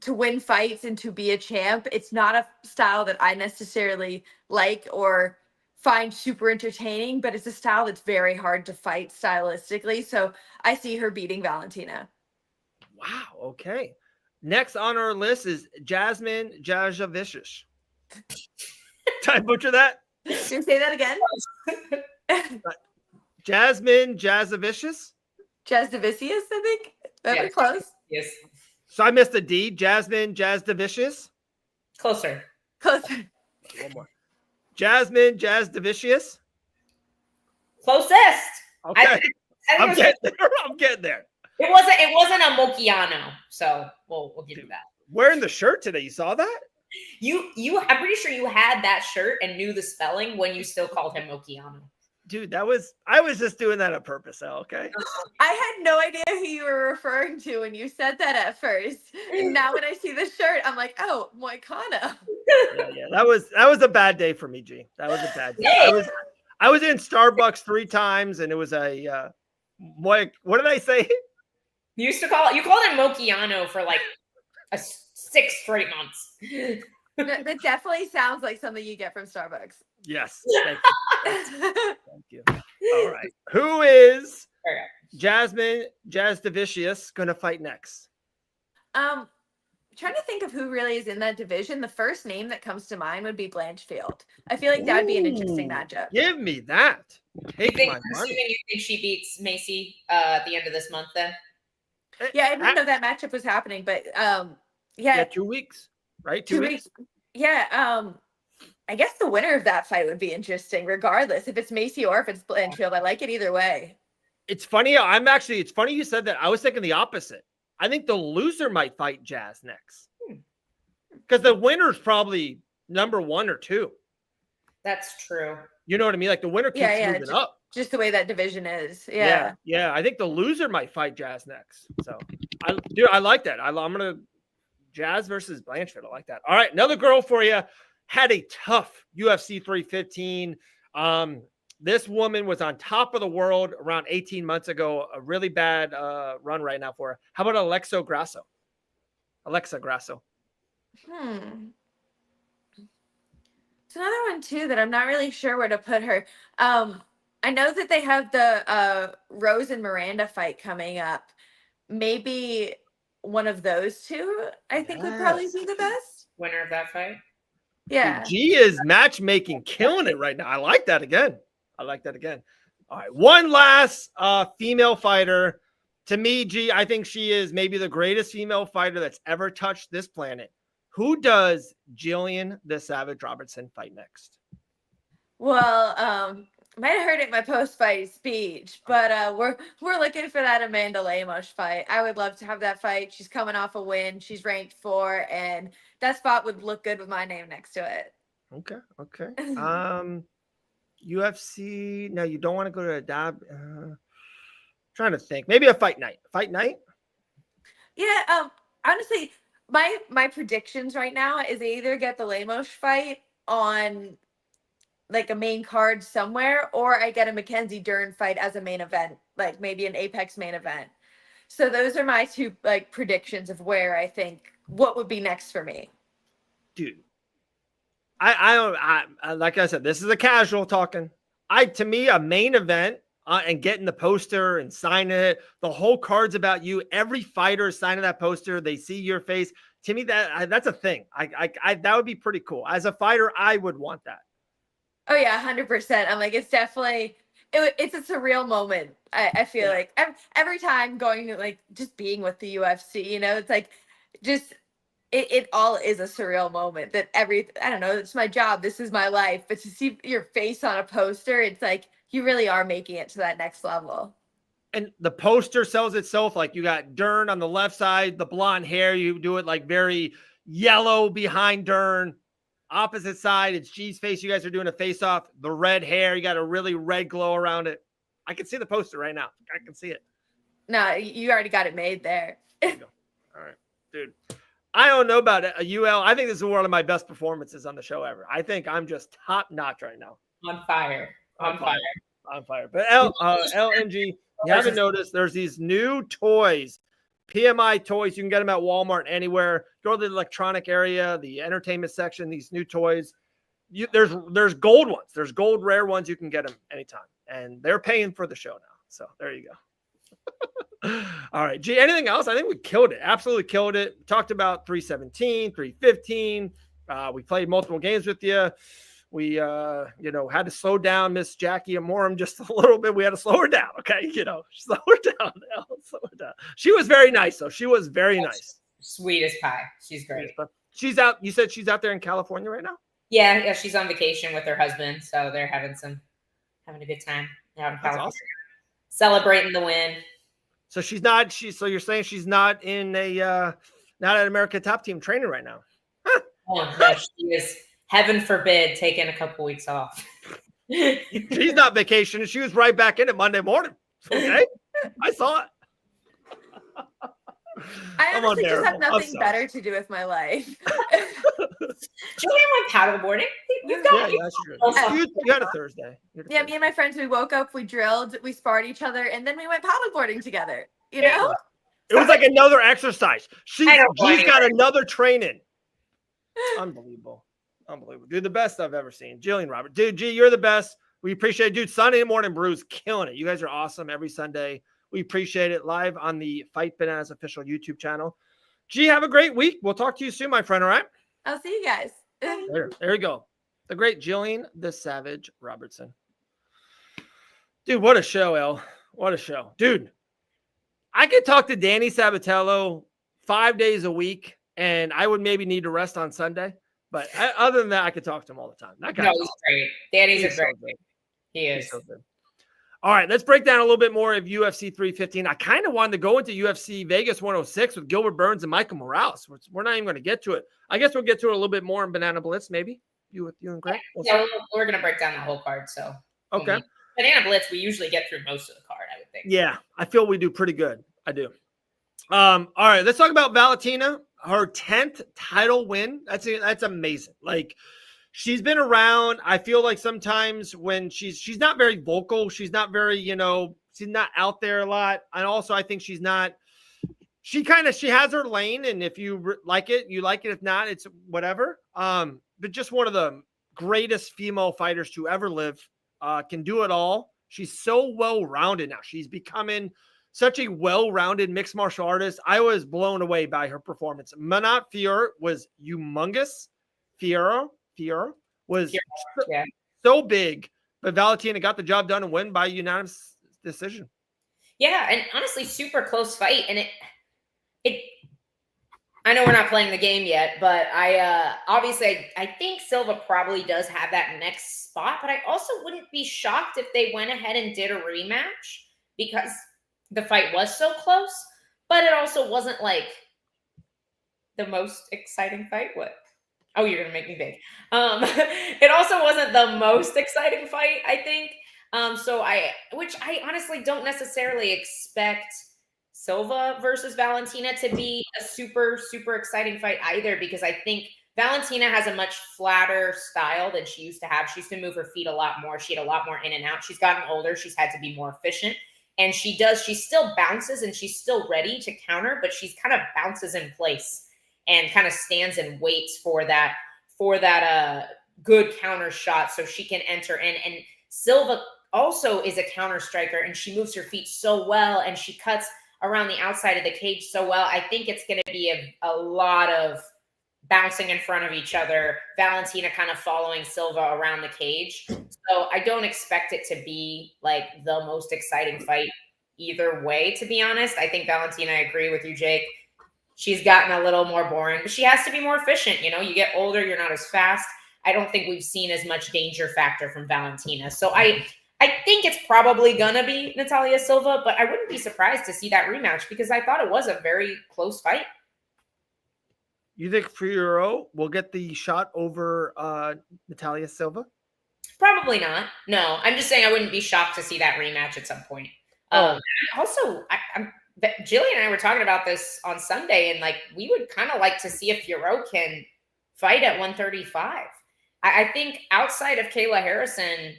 S5: win fights and to be a champ. It's not a style that I necessarily like or find super entertaining, but it's a style that's very hard to fight stylistically. So I see her beating Valentina.
S1: Wow. Okay. Next on our list is Jasmine Jasavicius. Did I butcher that?
S5: Can you say that again?
S1: Jasmine Jasavicius?
S5: Jasdavicius, I think. That was close.
S2: Yes.
S1: So I missed a D. Jasmine Jasdavicius?
S2: Closer.
S5: Closer.
S1: One more. Jasmine Jasdavicius?
S2: Closest.
S1: Okay. I'm getting there.
S2: It wasn't a Mochiano, so we'll give you that.
S1: Wearing the shirt today, you saw that?
S2: I'm pretty sure you had that shirt and knew the spelling when you still called him Mochiano.
S1: Dude, I was just doing that on purpose, okay?
S5: I had no idea who you were referring to when you said that at first. And now when I see the shirt, I'm like, oh, Moicano.
S1: Yeah. That was a bad day for me, G. That was a bad day. I was in Starbucks 3 times, and it was a what did I say?
S2: You called him Mochiano for like 6 straight months.
S5: That definitely sounds like something you get from Starbucks.
S1: Yes. Thank you. All right. Who is Jasmine Jasdavicius going to fight next?
S5: Trying to think of who really is in that division. The first name that comes to mind would be Blanchfield. I feel like that would be an interesting matchup.
S1: Give me that. Take my money.
S2: You think she beats Macy at the end of this month then?
S5: Yeah, I didn't know that matchup was happening, but
S1: yeah, 2 weeks, right? 2 weeks.
S5: Yeah, I guess the winner of that fight would be interesting, regardless if it's Macy or if it's Blanchfield. I like it either way.
S1: It's funny. It's funny you said that. I was thinking the opposite. I think the loser might fight Jazz next, because the winner's probably number 1 or 2.
S2: That's true.
S1: You know what I mean? Like the winner keeps moving up.
S5: Just the way that division is.
S1: Yeah. I think the loser might fight Jazz next. So, I like that. I'm gonna Jazz versus Blanchfield. I like that. All right, another girl for you. Had a tough UFC 315. This woman was on top of the world around 18 months ago. A really bad run right now for her. How about Alexa Grasso? It's
S5: another one too that I'm not really sure where to put her. I know that they have the Rose and Miranda fight coming up. Maybe one of those two, I think, would probably be the best.
S2: Winner of that fight?
S5: Yeah.
S1: G is matchmaking, killing it right now. I like that again. All right. One last female fighter. To me, G, I think she is maybe the greatest female fighter that's ever touched this planet. Who does Gillian the Savage Robertson fight next?
S5: Well, might have heard it in my post-fight speech, but we're looking for that Amanda Lemos fight. I would love to have that fight. She's coming off a win. She's ranked 4, and that spot would look good with my name next to it.
S1: Okay. UFC. No, you don't want to go to a dab. Trying to think. Maybe a fight night.
S5: Yeah. Honestly, my predictions right now is they either get the Lemos fight on like a main card somewhere, or I get a Mackenzie Dern fight as a main event, like maybe an Apex main event. So those are my 2 like predictions of where I think what would be next for me.
S1: Dude, I like I said, this is a casual talking. To me, a main event and getting the poster and signing it, the whole card's about you. Every fighter is signing that poster. They see your face. To me, that's a thing. That would be pretty cool. As a fighter, I would want that.
S5: Oh yeah, 100%. I'm like, it's definitely, it's a surreal moment. I feel like every time going, like just being with the UFC, it's like, just, it all is a surreal moment that I don't know, it's my job. This is my life. But to see your face on a poster, it's like, you really are making it to that next level.
S1: And the poster sells itself. Like you got Dern on the left side, the blonde hair, you do it like very yellow behind Dern. Opposite side, it's G's face. You guys are doing a face-off. The red hair, you got a really red glow around it. I can see the poster right now. I can see it.
S5: No, you already got it made there.
S1: There you go. All right, dude. I don't know about a UL. I think this is one of my best performances on the show ever. I think I'm just top notch right now.
S2: On fire.
S1: But LNG, you haven't noticed there's these new toys, PMI toys. You can get them at Walmart anywhere. Go to the electronic area, the entertainment section, these new toys. there's gold ones. There's gold rare ones. You can get them anytime, and they're paying for the show now. So there you go. All right, G. Anything else? I think we killed it. Absolutely killed it. Talked about 317, 315. We played multiple games with you. We, had to slow down Miss Jaqueline Amorim just a little bit. We had to slow her down. Okay. Slow her down. Slow her down. She was very nice, though. She was very nice.
S2: Sweet as pie. She's great.
S1: She's out. You said she's out there in California right now?
S2: Yeah. She's on vacation with her husband. So they're having a good time out in California. Awesome. Celebrating the win. So
S1: so you're saying she's not in not an America Top Team training right now? Huh.
S2: Oh, no, she is. Heaven forbid, taking a couple weeks off.
S1: She's not vacationing. She was right back in it Monday morning. Okay, I saw it.
S5: I honestly just have nothing better to do with my life.
S2: Julian went paddleboarding. You
S1: had a Thursday.
S5: Me and my friends, we woke up, we drilled, we sparred each other, and then we went paddleboarding together. You know?
S1: It was like another exercise. She's got another training. Unbelievable. Dude, the best I've ever seen. Gillian Robertson. Dude, G, you're the best. We appreciate it. Dude, Sunday Morning Brews, killing it. You guys are awesome every Sunday. We appreciate it. Live on the Fight Bananas official YouTube channel. G, have a great week. We'll talk to you soon, my friend, all right?
S5: I'll see you guys.
S1: There you go. The great Gillian the Savage Robertson. Dude, what a show, El. What a show. Dude, I could talk to Danny Sabatello 5 days a week, and I would maybe need to rest on Sunday. But other than that, I could talk to him all the time. That guy,
S2: he's great. Danny's a great guy. He is.
S1: So good. All right, let's break down a little bit more of UFC 315. I kind of wanted to go into UFC Vegas 106 with Gilbert Burns and Michael Morales. We're not even going to get to it. I guess we'll get to it a little bit more in Banana Blitz, maybe. You and Greg?
S2: We're going to break down the whole card. So
S1: okay.
S2: Banana Blitz, we usually get through most of the card, I would think.
S1: Yeah, I feel we do pretty good. I do. All right, let's talk about Valentina. Her 10th title win. That's amazing. Like, she's been around. I feel like sometimes when she's not very vocal, she's not very, she's not out there a lot. And also I think she has her lane. And if you like it, you like it. If not, it's whatever. But just one of the greatest female fighters to ever live, can do it all. She's so well-rounded now. She's becoming such a well-rounded mixed martial artist. I was blown away by her performance. Manat Fior was humongous. Fior was so big, but Valentina got the job done and win by unanimous decision.
S2: Yeah, and honestly, super close fight. And it I know we're not playing the game yet, but I think Silva probably does have that next spot, but I also wouldn't be shocked if they went ahead and did a rematch because the fight was so close, but it also wasn't like the most exciting fight. What? Oh, you're going to make me big. It also wasn't the most exciting fight, I think. Which I honestly don't necessarily expect Silva versus Valentina to be a super, super exciting fight either, because I think Valentina has a much flatter style than she used to have. She used to move her feet a lot more. She had a lot more in and out. She's gotten older. She's had to be more efficient. And she still bounces and she's still ready to counter, but she's kind of bounces in place and kind of stands and waits for that good counter shot so she can enter in. And Silva also is a counter striker and she moves her feet so well and she cuts around the outside of the cage so well. I think it's going to be a lot of bouncing in front of each other, Valentina kind of following Silva around the cage. So I don't expect it to be like the most exciting fight either way, to be honest. I think Valentina, I agree with you, Jake. She's gotten a little more boring, but she has to be more efficient. You get older, you're not as fast. I don't think we've seen as much danger factor from Valentina. So I think it's probably going to be Natalia Silva, but I wouldn't be surprised to see that rematch because I thought it was a very close fight.
S1: You think Fiorot will get the shot over Natalia Silva?
S2: Probably not. No, I'm just saying I wouldn't be shocked to see that rematch at some point. Also, Gillian and I were talking about this on Sunday, and we would kind of like to see if Fiorot can fight at 135. I think outside of Kayla Harrison,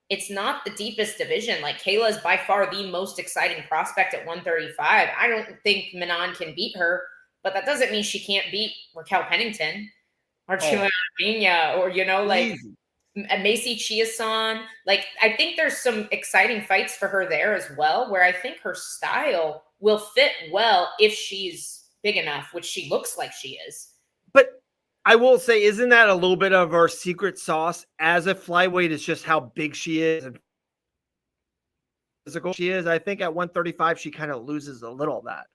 S2: it's not the deepest division. Kayla is by far the most exciting prospect at 135. I don't think Manon can beat her. But that doesn't mean she can't beat Raquel Pennington. or Juliana Pena, or, like
S1: Easy.
S2: Macy Chiasson. Like, I think there's some exciting fights for her there as well, where I think her style will fit well if she's big enough, which she looks like she is.
S1: But I will say, isn't that a little bit of her secret sauce as a flyweight? Is just how big she is and physical she is. I think at 135, she kind of loses a little of that.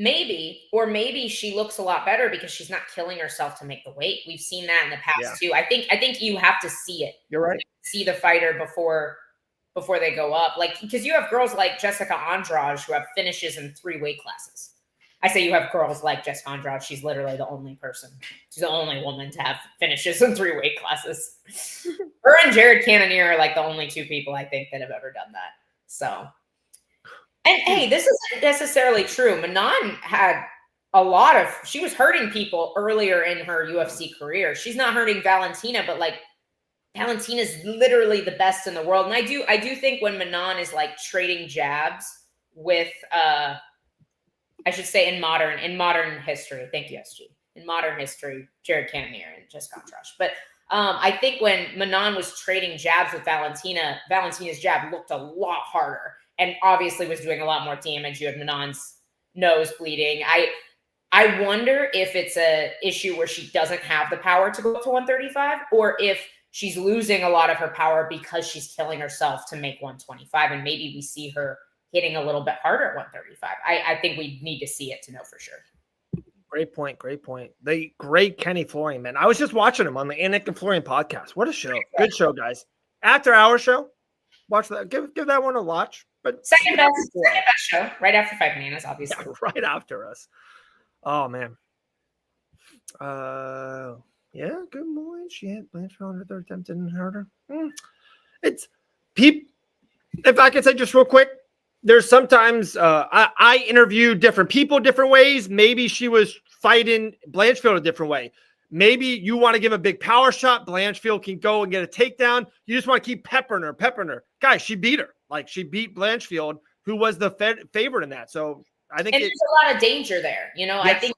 S2: Maybe, or maybe she looks a lot better because she's not killing herself to make the weight. We've seen that in the past too. I think you have to see it.
S1: You're right.
S2: See the fighter before they go up. Like, because you have girls like Jessica Andrade who have finishes in 3 weight classes. I say you have girls like Jessica Andrade. She's literally the only person. She's the only woman to have finishes in 3 weight classes. Her and Jared Cannonier are like the only 2 people I think that have ever done that. So. And hey, this isn't necessarily true. Manon had she was hurting people earlier in her UFC career. She's not hurting Valentina, but like Valentina's literally the best in the world. And I do think when Manon is like trading jabs with I should say in modern history. Thank you, SG. In modern history, Jared Cannonier and Jessica Andrade. But I think when Manon was trading jabs with Valentina, Valentina's jab looked a lot harder. And obviously was doing a lot more damage. You had Manon's nose bleeding. I wonder if it's a issue where she doesn't have the power to go up to 135, or if she's losing a lot of her power because she's killing herself to make 125. And maybe we see her hitting a little bit harder at 135. I think we need to see it to know for sure.
S1: Great point. The great Kenny Florian, man. I was just watching him on the Anik and Florian podcast. What a show. Good show, guys. After our show, watch that. Give that one a watch. But
S2: second best show, right after Five Bananas, obviously.
S1: Yeah, right after us. Oh man. Yeah, good morning. She had Blanchard on her 3rd attempt, didn't hurt her. It's people. If I could say just real quick, there's sometimes I interview different people different ways. Maybe she was fighting Blanchfield a different way. Maybe you want to give a big power shot. Blanchfield can go and get a takedown. You just want to keep peppering her. Guys, she beat her. Like, she beat Blanchfield, who was the favorite in that. So I think
S2: there's a lot of danger there.
S1: Yes,
S2: I think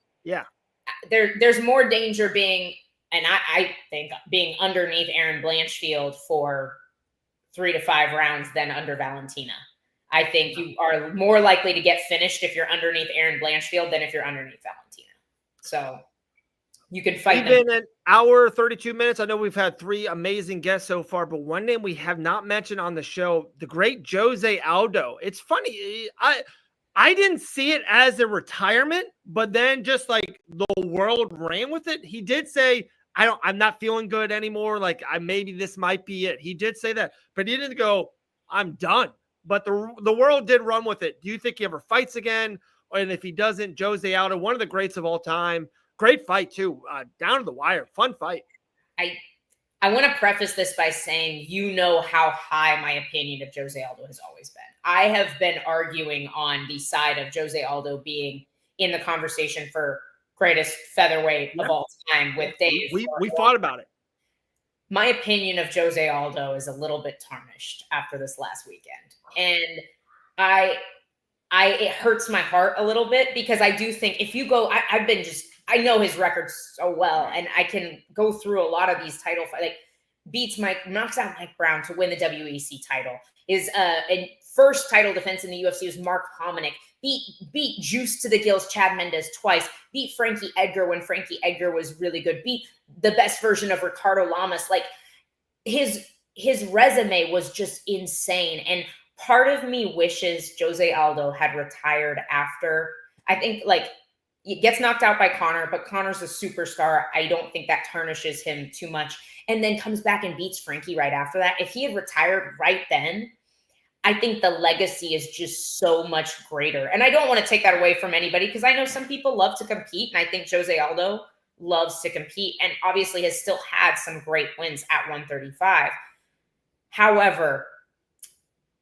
S2: there's more danger being, and I think being underneath Erin Blanchfield for 3 to 5 rounds than under Valentina. I think you are more likely to get finished if you're underneath Erin Blanchfield than if you're underneath Valentina. So you can fight them.
S1: Even an hour, 32 minutes. I know we've had 3 amazing guests so far, but one name we have not mentioned on the show, the great Jose Aldo. It's funny. I didn't see it as a retirement, but then just like the world ran with it. He did say, I'm not feeling good anymore. Like, maybe this might be it. He did say that, but he didn't go, I'm done. But the world did run with it. Do you think he ever fights again? And if he doesn't, Jose Aldo, one of the greats of all time. Great fight, too. Down to the wire. Fun fight.
S2: I want to preface this by saying, how high my opinion of Jose Aldo has always been. I have been arguing on the side of Jose Aldo being in the conversation for greatest featherweight of all time with Dave.
S1: We fought about it.
S2: My opinion of Jose Aldo is a little bit tarnished after this last weekend. And it hurts my heart a little bit, because I do think if you go, I know his record so well, and I can go through a lot of these title fights. Like, knocks out Mike Brown to win the WEC title. His first title defense in the UFC was Mark Hominick. Beat Juice to the Gills Chad Mendes twice. Beat Frankie Edgar when Frankie Edgar was really good. Beat the best version of Ricardo Lamas. Like, his resume was just insane. And part of me wishes Jose Aldo had retired after. I think, like, he gets knocked out by Conor, but Conor's a superstar. I don't think that tarnishes him too much. And then comes back and beats Frankie right after that. If he had retired right then, I think the legacy is just so much greater. And I don't want to take that away from anybody, because I know some people love to compete, and I think Jose Aldo loves to compete and obviously has still had some great wins at 135. However,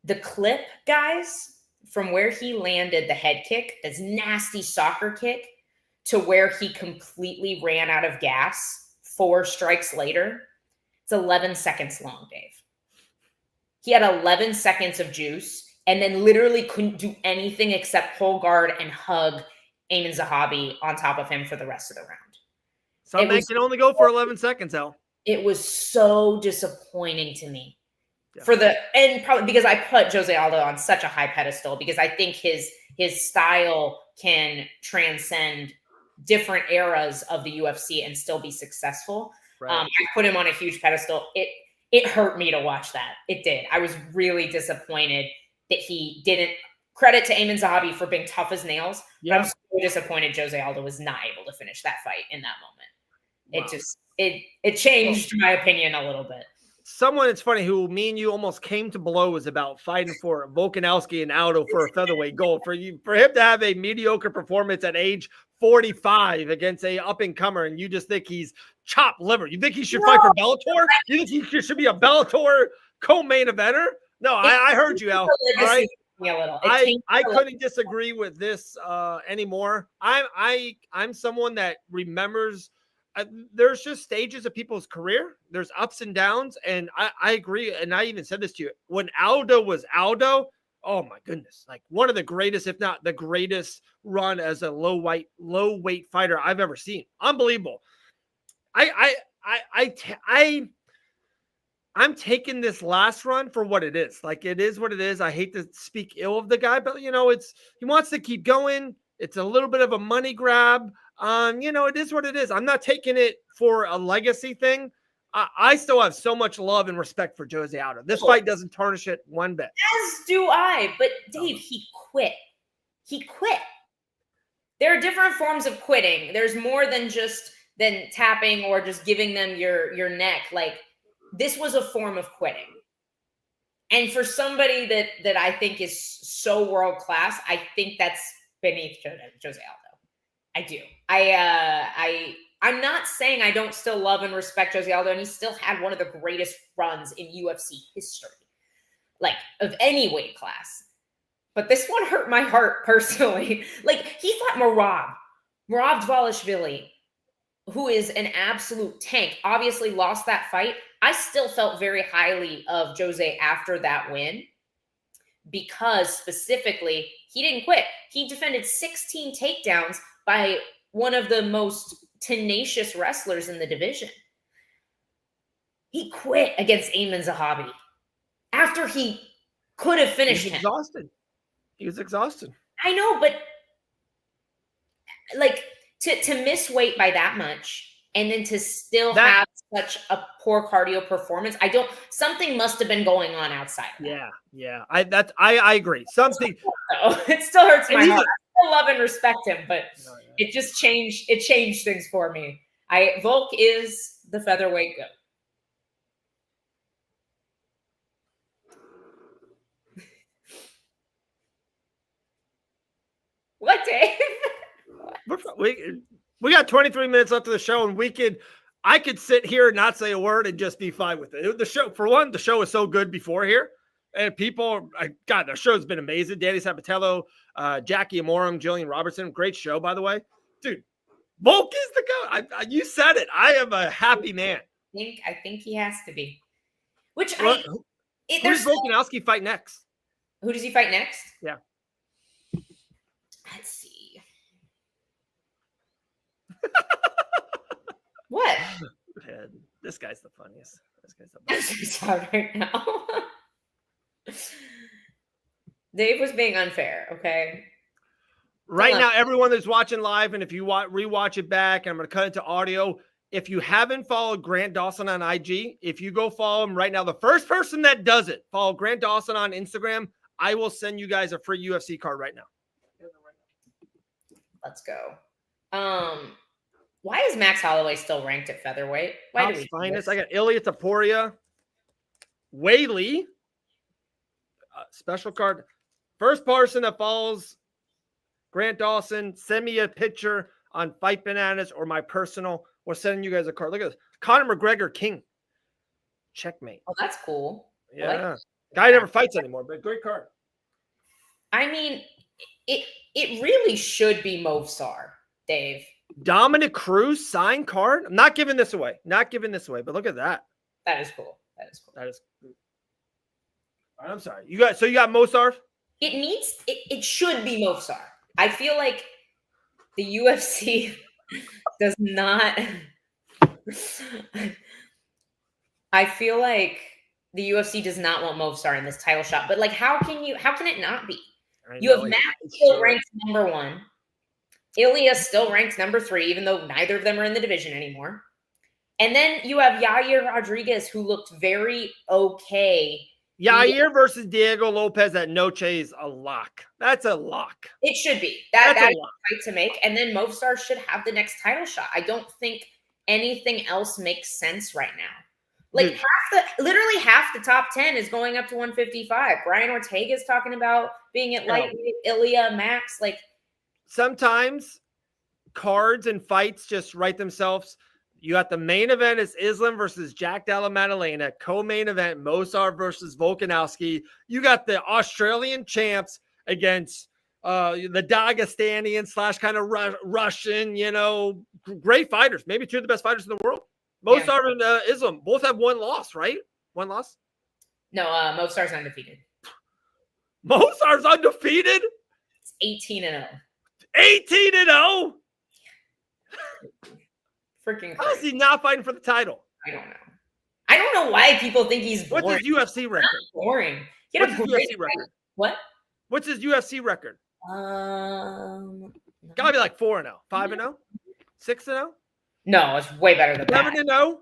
S2: the clip, guys, from where he landed the head kick, this nasty soccer kick, to where he completely ran out of gas 4 strikes later, it's 11 seconds long, Dave. He had 11 seconds of juice and then literally couldn't do anything except pull guard and hug Eamon Zahabi on top of him for the rest of the round.
S1: Some men can only go for 11 seconds, Al.
S2: It was so disappointing to me.
S1: Yeah.
S2: And probably because I put Jose Aldo on such a high pedestal, because I think his style can transcend different eras of the UFC and still be successful.
S1: Right.
S2: I put him on a huge pedestal. It hurt me to watch that. It did. I was really disappointed that he didn't. Credit to Amin Zahabi for being tough as nails. Yeah. But I'm so disappointed Jose Aldo was not able to finish that fight in that moment. Wow. It changed my opinion a little bit.
S1: Someone, it's funny, who me and you almost came to blows about fighting for Volkanovski and Aldo for a featherweight gold. For him to have a mediocre performance at age 45 against a up-and-comer, and you just think he's chopped liver. You think he should fight for Bellator? You think he should be a Bellator co-main eventer? No, I heard you, Al. All right? I couldn't disagree with this anymore. I'm someone that remembers there's just stages of people's career. There's ups and downs, and I agree. And I even said this to you when Aldo was Aldo. Oh my goodness, like one of the greatest, if not the greatest, run as a low weight fighter I've ever seen. Unbelievable. I'm taking this last run for what it is. Like, it is what it is. I hate to speak ill of the guy, but he wants to keep going. It's a little bit of a money grab. It is what it is. I'm not taking it for a legacy thing. I still have so much love and respect for Jose Aldo. This fight doesn't tarnish it one bit.
S2: As do I. But Dave, he quit. There are different forms of quitting. There's more than tapping or just giving them your neck. Like, this was a form of quitting. And for somebody that I think is so world class, I think that's beneath Jose Aldo. I do. I'm not saying I don't still love and respect Jose Aldo, and he still had one of the greatest runs in UFC history, like of any weight class. But this one hurt my heart personally. Like, he fought Merab Dvalishvili, who is an absolute tank. Obviously lost that fight. I still felt very highly of Jose after that win, because specifically he didn't quit. He defended 16 takedowns by one of the most tenacious wrestlers in the division. He quit against Amin Zahabi after he could have finished him.
S1: He was exhausted.
S2: I know, but like to miss weight by that much and then to still have such a poor cardio performance, something must have been going on outside of that.
S1: Yeah. I agree. Something.
S2: It still hurts my heart. I still love and respect him, but it just changed things for me. Volk is the featherweight goat. What, Dave?
S1: We got 23 minutes left of the show, and I could sit here and not say a word and just be fine with it. The show is so good before here, and the show's been amazing. Danny Sabatello, Jackie Amorim, Gillian Robertson, great show, by the way, dude. Volk is the goat. You said it. I am a happy man.
S2: I think he has to be. Who
S1: does Volkanovski fight next?
S2: Who does he fight next?
S1: Yeah.
S2: Let's see. What?
S1: This guy's the funniest.
S2: I'm so sorry right now. Dave was being unfair, okay?
S1: Right now, everyone that's watching live, and if you rewatch it back, and I'm going to cut it to audio, if you haven't followed Grant Dawson on IG, if you go follow him right now, the first person that does it, follow Grant Dawson on Instagram, I will send you guys a free UFC card right now.
S2: Let's go. Why is Max Holloway still ranked at featherweight? Why do we
S1: finest? I got Ilya Taporia, Whaley, special card. First person that follows Grant Dawson, send me a picture on Fight Bananas or my personal. We're sending you guys a card. Look at this. Conor McGregor King. Checkmate.
S2: Oh, that's cool.
S1: Yeah. Guy never fights anymore, but great card. I
S2: mean, it really should be Movsar, Dave.
S1: Dominic Cruz signed card. I'm not giving this away. But look at that.
S2: That is cool.
S1: All right, I'm sorry. You got Mosar?
S2: It should be Mosar. I feel like the UFC does not I feel like the UFC does not want Movistar in this title shot, but like, how can it not be? You have Max still ranked number 1. Ilya still ranked number 3, even though neither of them are in the division anymore. And then you have Yair Rodriguez, who looked very okay.
S1: Yair versus Diego Lopez at Noche is a lock. That's a lock.
S2: It should be. That's a fight to make. And then Movistar should have the next title shot. I don't think anything else makes sense right now. Like literally half the top 10 is going up to 155. Brian Ortega is talking about being at lightweight, Ilya, Max. Like,
S1: sometimes cards and fights just write themselves. You got the main event is Islam versus Jack Della Maddalena. Co-main event, Mosar versus Volkanovski. You got the Australian champs against the Dagestanian / kind of Russian, great fighters. Maybe 2 of the best fighters in the world. Mosar and Islam both have 1 loss, right? 1 loss?
S2: No, Mosar's undefeated.
S1: Mosar's undefeated?
S2: It's 18-0.
S1: 18-0?
S2: Freaking crazy.
S1: How is he not fighting for the title?
S2: I don't know why people think he's boring.
S1: What's his UFC record?
S2: Boring.
S1: What's his UFC record?
S2: What?
S1: What's his UFC record? Gotta be like 4-0, 5-0, 6-0.
S2: No, it's way better than that.
S1: 7-0.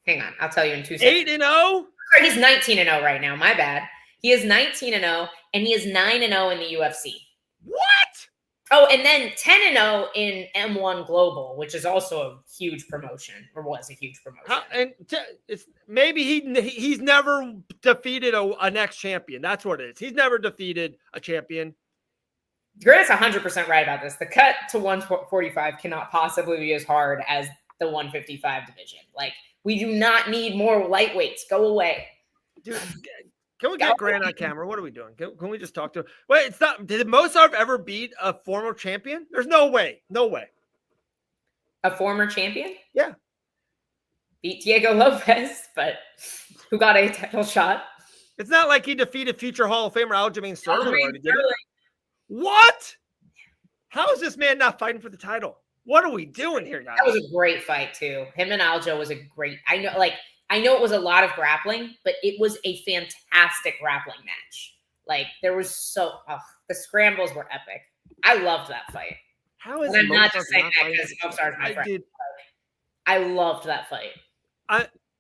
S2: Hang on, I'll tell you in 2 seconds.
S1: 8-0.
S2: Sorry, he's 19-0 right now. My bad. He is 19-0, and he is 9-0 in the UFC.
S1: What?
S2: Oh, and then 10-0 in M1 Global, which is also a huge promotion, or was a huge promotion.
S1: It's maybe he's never defeated a next champion. That's what it is. He's never defeated a champion.
S2: Grant's 100% right about this. The cut to 145 cannot possibly be as hard as the 155 division. Like, we do not need more lightweights. Go away.
S1: Dude, can we get Grant on camera? What are we doing? Can we just talk to him? Wait, it's not. Did Mosar ever beat a former champion? There's no way. No way.
S2: A former champion?
S1: Yeah.
S2: Beat Diego Lopez, but who got a title shot?
S1: It's not like he defeated future Hall of Famer Aljamain Sterling. What? How is this man not fighting for the title? What are we doing here, guys?
S2: That was a great fight, too. Him and Aljo was a great. I know it was a lot of grappling, but it was a fantastic grappling match. Like, there was the scrambles were epic. I loved that fight.
S1: How is
S2: I'm not just saying that because Mosar's my friend. I loved that fight.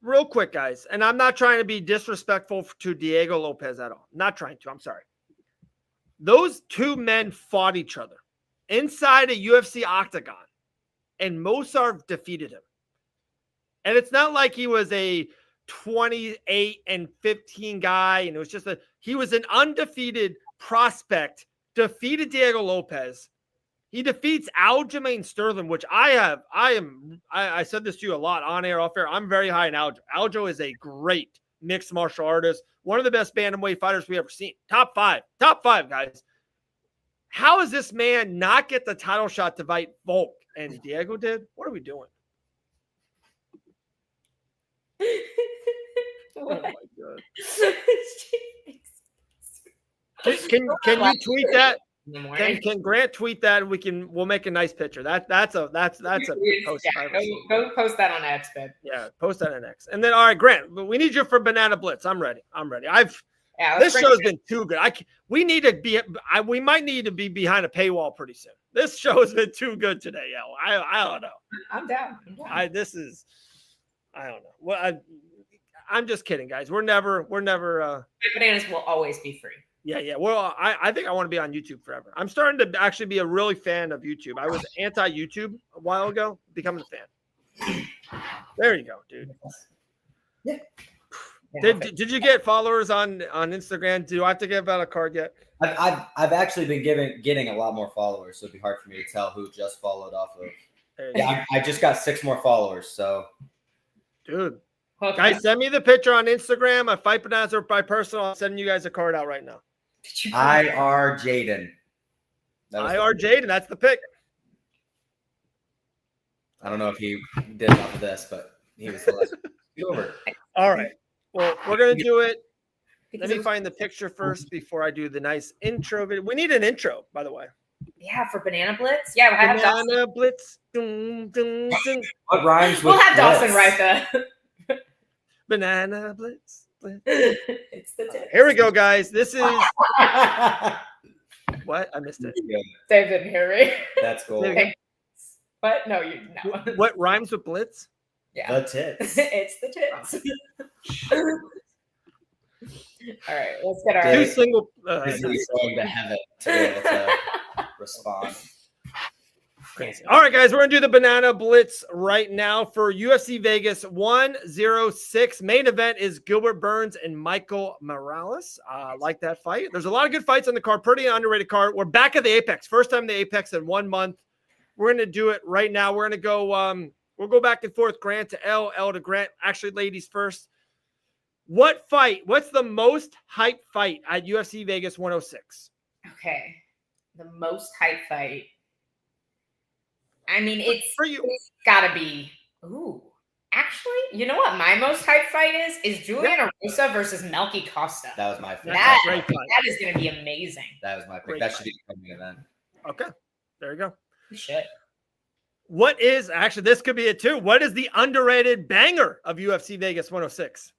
S1: Real quick, guys, and I'm not trying to be disrespectful to Diego Lopez at all. Not trying to. I'm sorry. Those 2 men fought each other inside a UFC octagon, and Mosar defeated him. And it's not like he was a 28-15 guy, and it was just he was an undefeated prospect, defeated Diego Lopez. He defeats Aljamain Sterling, which I said this to you a lot on air, off air. I'm very high in Aljo. Aljo is a great mixed martial artist, one of the best bantamweight fighters we ever seen. Top 5, guys. How does this man not get the title shot to fight Volk? And Diego did? What are we doing? Oh my God. Can you tweet that? Can Grant tweet that, and we'll make a nice picture. That's a post.
S2: Go post that on X, man.
S1: Yeah, post that on X. And then, all right, Grant, we need you for Banana Blitz. I'm ready. This show's been too good. We might need to be behind a paywall pretty soon. This show has been too good today, yo. I don't know.
S2: I'm down.
S1: I don't know. Well, I'm just kidding, guys. We're never.
S2: Bananas will always be free.
S1: Yeah. Well, I think I want to be on YouTube forever. I'm starting to actually be a really fan of YouTube. I was anti-YouTube a while ago, becoming a fan. There you go, dude.
S2: Yeah.
S1: Did you get followers on Instagram? Do I have to give out a card yet?
S6: I've actually been getting a lot more followers, so it'd be hard for me to tell who just followed off of. Yeah, I just got 6 more followers, so.
S1: Dude. Guys, send me the picture on Instagram at Fight Bananas or by personal. I'm sending you guys a card out right now.
S6: IR Jaden.
S1: IR Jaden, that's the pick.
S6: I don't know if he did it off of this, but he was the last. Over.
S1: All right. Well, we're going to do it. Let me find the picture first before I do the nice intro video. We need an intro, by the way.
S2: Yeah, for Banana Blitz. Yeah, we'll have
S1: Banana
S2: Dawson.
S1: Blitz. Dun, dun, dun.
S6: What rhymes with
S2: We'll have
S6: Blitz?
S2: Dawson right there.
S1: Banana Blitz.
S2: It's the tip.
S1: Here we go, guys. This is what? I missed it.
S2: David Harry.
S6: That's cool.
S2: What? No, you no.
S1: What rhymes with Blitz?
S2: Yeah.
S6: The tits.
S2: It's the tits. All right, let's get our
S1: Two single.
S6: He's going to heaven to be able to respond.
S1: Crazy. All right, guys, we're gonna do the Banana Blitz right now for UFC Vegas 106. Main event is Gilbert Burns and Michael Morales. Like that fight. There's a lot of good fights on the card. Pretty underrated card. We're back at the Apex. First time the Apex in 1 month. We're gonna do it right now. We're gonna go. We'll go back and forth. Grant to L to Grant. Actually, ladies first. What fight? What's the most hype fight at UFC Vegas 106?
S2: Okay, the most hype fight. I mean, it's gotta be. Ooh, actually, you know what? My most hype fight is Julian Rosa versus Melky Costa.
S6: That was my favorite.
S2: That is gonna be amazing.
S6: That was my pick. That should be the coming event.
S1: Okay, there you go.
S2: You should.
S1: What is actually this could be it too? What is the underrated banger of UFC Vegas 106?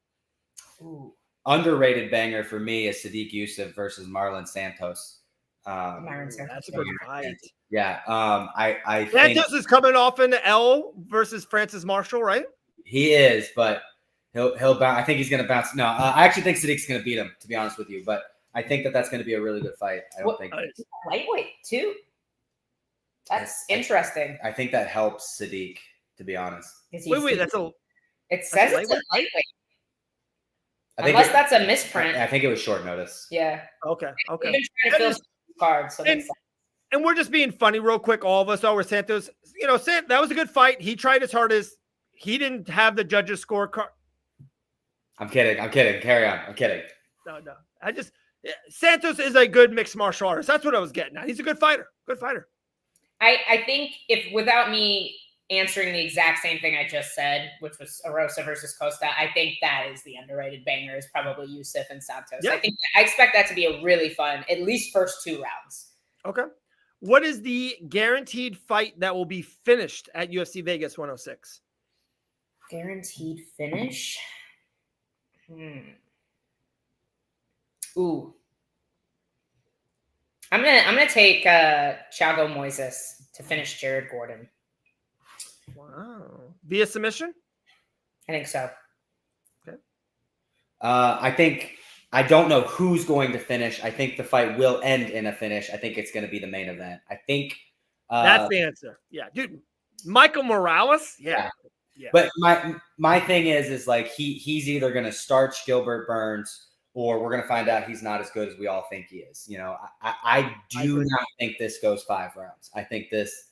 S2: Ooh.
S6: Underrated banger for me is Sadiq Youssef versus Marlon Santos.
S1: That's a good fight.
S6: Yeah. I
S1: Santos is coming off an L versus Francis Marshall, right?
S6: He is, but he'll bounce. I think he's going to bounce. No, I actually think Sadiq's going to beat him, to be honest with you. But I think that's going to be a really good fight. I don't think
S2: lightweight too. That's interesting.
S6: I think that helps Sadiq, to be honest.
S1: Wait, that's a.
S2: It says it's a lightweight.
S6: Unless
S2: that's a misprint.
S6: I think it was short notice.
S2: Yeah.
S1: Okay.
S2: We've been trying to fill some cards. So
S1: and we're just being funny real quick. All of us are with Santos. You know, that was a good fight. He tried his hardest. He didn't have the judges' scorecard.
S6: I'm kidding. Carry on. I'm kidding.
S1: No. Santos is a good mixed martial artist. That's what I was getting at. He's a good fighter.
S2: I think if without me answering the exact same thing I just said, which was Rosa versus Costa, I think that is the underrated banger is probably Youssef and Santos. Yeah. I expect that to be a really fun, at least first 2 rounds.
S1: Okay. What is the guaranteed fight that will be finished at UFC Vegas 106?
S2: Guaranteed finish? Ooh. I'm gonna take Thiago Moises to finish Jared Gordon.
S1: Wow. Via submission?
S2: I think so.
S1: Okay.
S6: I don't know who's going to finish. I think the fight will end in a finish. I think it's going to be the main event. I think
S1: that's the answer. Yeah, dude. Michael Morales? Yeah.
S6: But my thing is like he's either going to starch Gilbert Burns or we're going to find out he's not as good as we all think he is. You know, I do not think this goes 5 rounds. I think this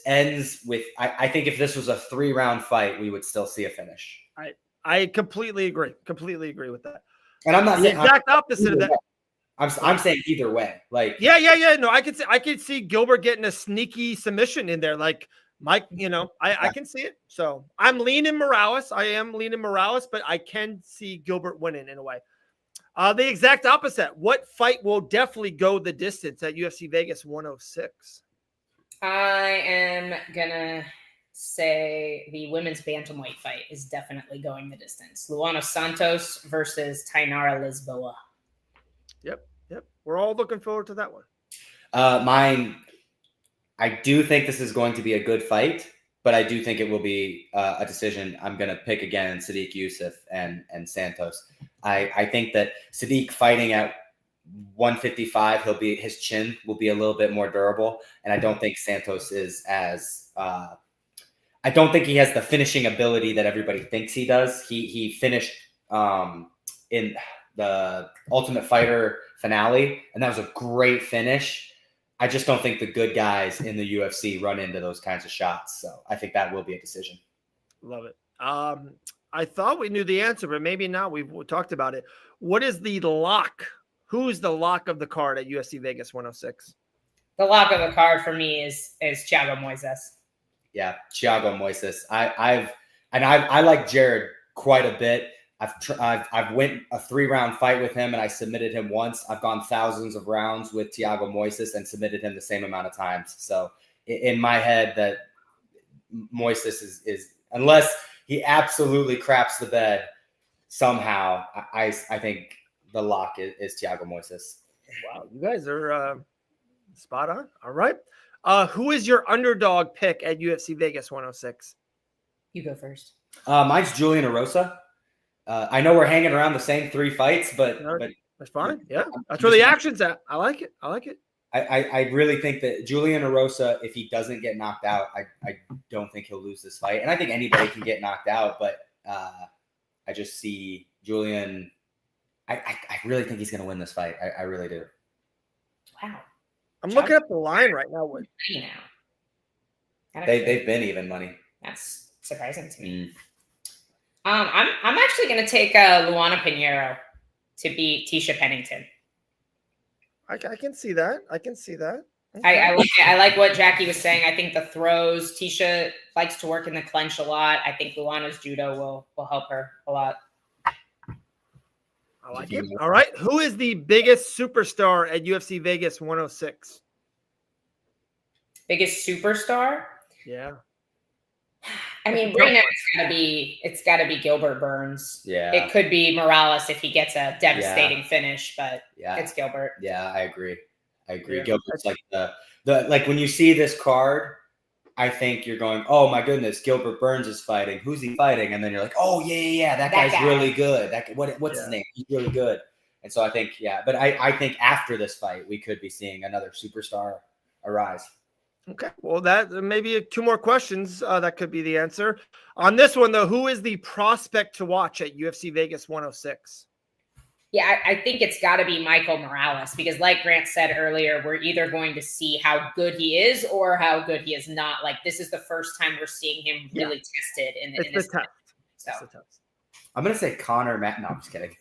S6: ends with I think if this was a 3-round fight, we would still see a finish.
S1: I completely agree. Completely agree with that.
S6: And I'm not
S1: the
S6: saying
S1: exact opposite of that.
S6: I'm saying either way. Like
S1: yeah. No, I could see Gilbert getting a sneaky submission in there. Like Mike, you know, I can see it. So I'm leaning Morales. I am leaning Morales, but I can see Gilbert winning in a way. The exact opposite. What fight will definitely go the distance at UFC Vegas 106?
S2: I am gonna say the women's bantamweight fight is definitely going the distance. Luana Santos versus Tainara Lisboa.
S1: Yep. We're all looking forward to that one.
S6: Mine, I do think this is going to be a good fight, but I do think it will be a decision. I'm going to pick again Sadiq Youssef and Santos. I think that Sadiq fighting at 155, his chin will be a little bit more durable, and I don't think Santos is as I don't think he has the finishing ability that everybody thinks he does. He finished in the Ultimate Fighter finale, and that was a great finish. I just don't think the good guys in the UFC run into those kinds of shots. So I think that will be a decision.
S1: Love it. I thought we knew the answer, but maybe not. We've talked about it. What is the lock? Who's the lock of the card at UFC Vegas 106?
S2: The lock of the card for me is Thiago Moises.
S6: Yeah, Thiago Moises. I like Jared quite a bit. I've went a 3-round fight with him and I submitted him once. I've gone thousands of rounds with Thiago Moises and submitted him the same amount of times. So in my head, that Moises is unless he absolutely craps the bed somehow, I think the lock is Thiago Moises.
S1: Wow, you guys are spot on. All right. Who is your underdog pick at UFC Vegas 106?
S2: You go first.
S6: Mine's Julian Erosa. I know we're hanging around the same 3 fights, but
S1: that's fine. Yeah, that's where the action's at. I like it.
S6: I really think that Julian Erosa, if he doesn't get knocked out, I don't think he'll lose this fight. And I think anybody can get knocked out, but I just see Julian. I really think he's going to win this fight. I really do.
S2: Wow.
S1: I'm looking up the line right now.
S6: They've been even money.
S2: That's surprising to me. I'm actually going to take Luana Pinheiro to beat Tisha Pennington.
S1: I can see that.
S2: Okay. I like what Jackie was saying. I think the throws, Tisha likes to work in the clinch a lot. I think Luana's judo will help her a lot.
S1: I like it. All right. Who is the biggest superstar at UFC Vegas 106?
S2: Biggest superstar?
S1: Yeah.
S2: I mean, right now it's gotta be Gilbert Burns.
S6: Yeah.
S2: It could be Morales if he gets a devastating finish, but it's Gilbert.
S6: Yeah, I agree. Yeah. Gilbert's like the like when you see this card, I think you're going, oh my goodness, Gilbert Burns is fighting. Who's he fighting? And then you're like, oh yeah, that guy's really good. What's his name? He's really good. And so I think, but I think after this fight, we could be seeing another superstar arise.
S1: Okay, well, that maybe 2 more questions. That could be the answer. On this one, though, who is the prospect to watch at UFC Vegas 106?
S2: Yeah, I think it's got to be Michael Morales because, like Grant said earlier, we're either going to see how good he is or how good he is not. Like, this is the first time we're seeing him really tested in this
S1: test.
S2: So.
S1: It's the test.
S6: I'm going to say Connor Matt. No, I'm just kidding.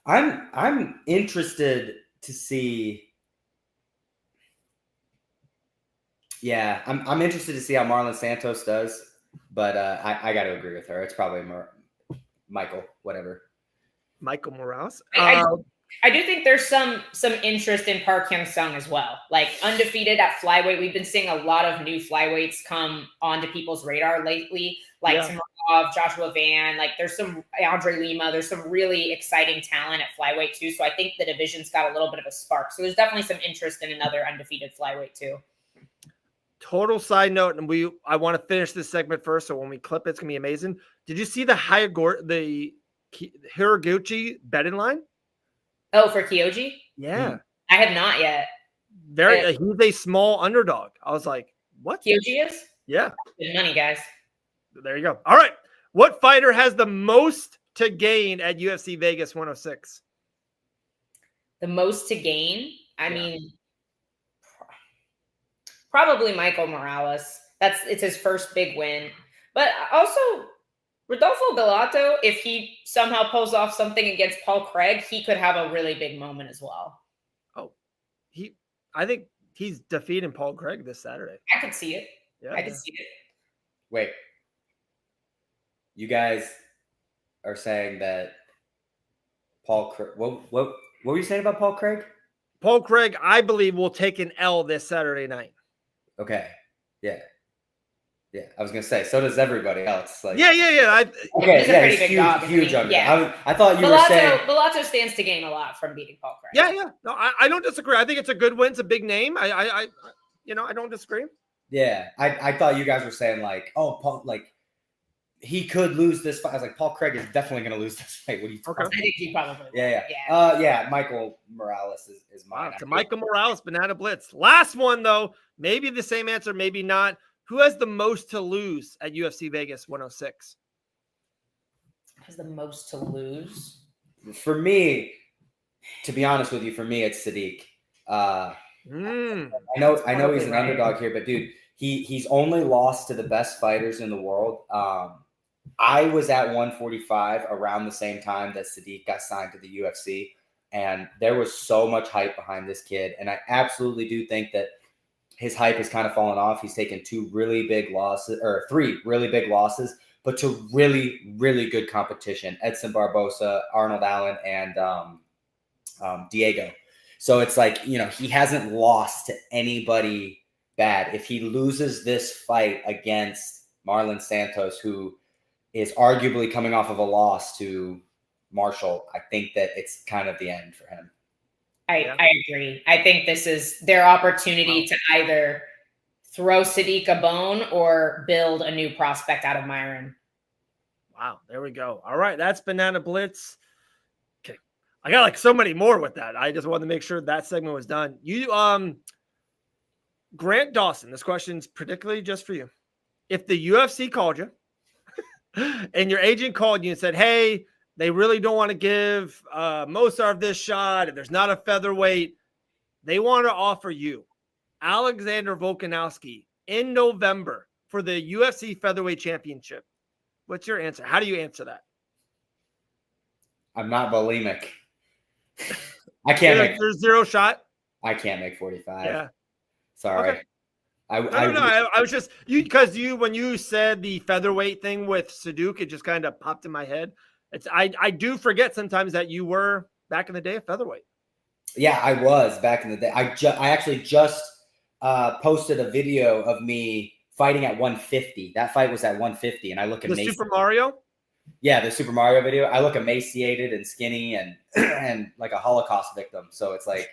S6: I'm interested to see. Yeah, I'm interested to see how Marlon Santos does, but I got to agree with her. It's probably Michael
S1: Morales.
S2: I do think there's some interest in Park Hyung-sung as well. Like undefeated at flyweight, we've been seeing a lot of new flyweights come onto people's radar lately, like Samarov, Joshua Van. Like there's some Andre Lima. There's some really exciting talent at flyweight too. So I think the division's got a little bit of a spark. So there's definitely some interest in another undefeated flyweight too.
S1: Total side note, and I want to finish this segment first, so when we clip it, it's gonna be amazing. Did you see the Hiraguchi betting line?
S2: Oh, for Kyoji?
S1: Yeah.
S2: I have not yet.
S1: He's a small underdog. I was like, what?
S2: Kyoji is?
S1: Yeah.
S2: Good money, guys.
S1: There you go. All right. What fighter has the most to gain at UFC Vegas 106?
S2: The most to gain? I mean, probably Michael Morales. It's his first big win. But also Rodolfo Bellato, if he somehow pulls off something against Paul Craig, he could have a really big moment as well.
S1: Oh, I think he's defeating Paul Craig this Saturday.
S2: I could see it. I could see it.
S6: Wait. You guys are saying that Paul Craig, what were you saying about Paul Craig?
S1: Paul Craig, I believe, will take an L this Saturday night.
S6: Okay. Yeah. Yeah, I was gonna say, so does everybody else. Like,
S1: yeah.
S2: He's a pretty big dog.
S6: Huge under.
S2: Yeah.
S6: I thought you were saying
S2: Bellato stands to gain a lot from beating Paul Craig.
S1: Yeah. No, I don't disagree. I think it's a good win. It's a big name. I don't disagree.
S6: Yeah, I thought you guys were saying like, oh, Paul, like he could lose this fight. I was like, Paul Craig is definitely gonna lose this fight. What are you talking about?
S2: I think he probably will.
S6: Yeah. Michael Morales is mine.
S1: Wow, Michael Morales, Banana Blitz. Last one though, maybe the same answer, maybe not. Who has the most to lose at UFC Vegas 106?
S2: Has the most to lose?
S6: For me, to be honest with you, it's Sadiq. I know he's an underdog here, but dude, he's only lost to the best fighters in the world. I was at 145 around the same time that Sadiq got signed to the UFC, and there was so much hype behind this kid, and I absolutely do think that his hype has kind of fallen off. He's taken 3 really big losses, but to really, really good competition. Edson Barbosa, Arnold Allen, and Diego. So it's like, he hasn't lost to anybody bad. If he loses this fight against Marlon Santos, who is arguably coming off of a loss to Marshall, I think that it's kind of the end for him.
S2: I agree. I think this is their opportunity to either throw Sadiq a bone or build a new prospect out of Myron.
S1: Wow, there we go. All right, that's Banana Blitz. Okay, I got like so many more with that. I just wanted to make sure that segment was done. You, Grant Dawson, this question's particularly just for you. If the UFC called you and your agent called you and said, hey, they really don't want to give Mosarv this shot, and there's not a featherweight, they want to offer you Alexander Volkanovski in November for the UFC Featherweight Championship. What's your answer? How do you answer that?
S6: I'm not bulimic. I can't make.
S1: There's zero shot.
S6: I can't make 45.
S1: Yeah.
S6: Sorry.
S1: Okay. I was just because when you said the featherweight thing with Sadiq, it just kind of popped in my head. I do forget sometimes that you were back in the day a featherweight.
S6: Yeah, I was back in the day. I actually just posted a video of me fighting at 150. That fight was at 150, and I look emaciated.
S1: The Super Mario?
S6: Yeah, the Super Mario video. I look emaciated and skinny and and like a Holocaust victim. So it's like,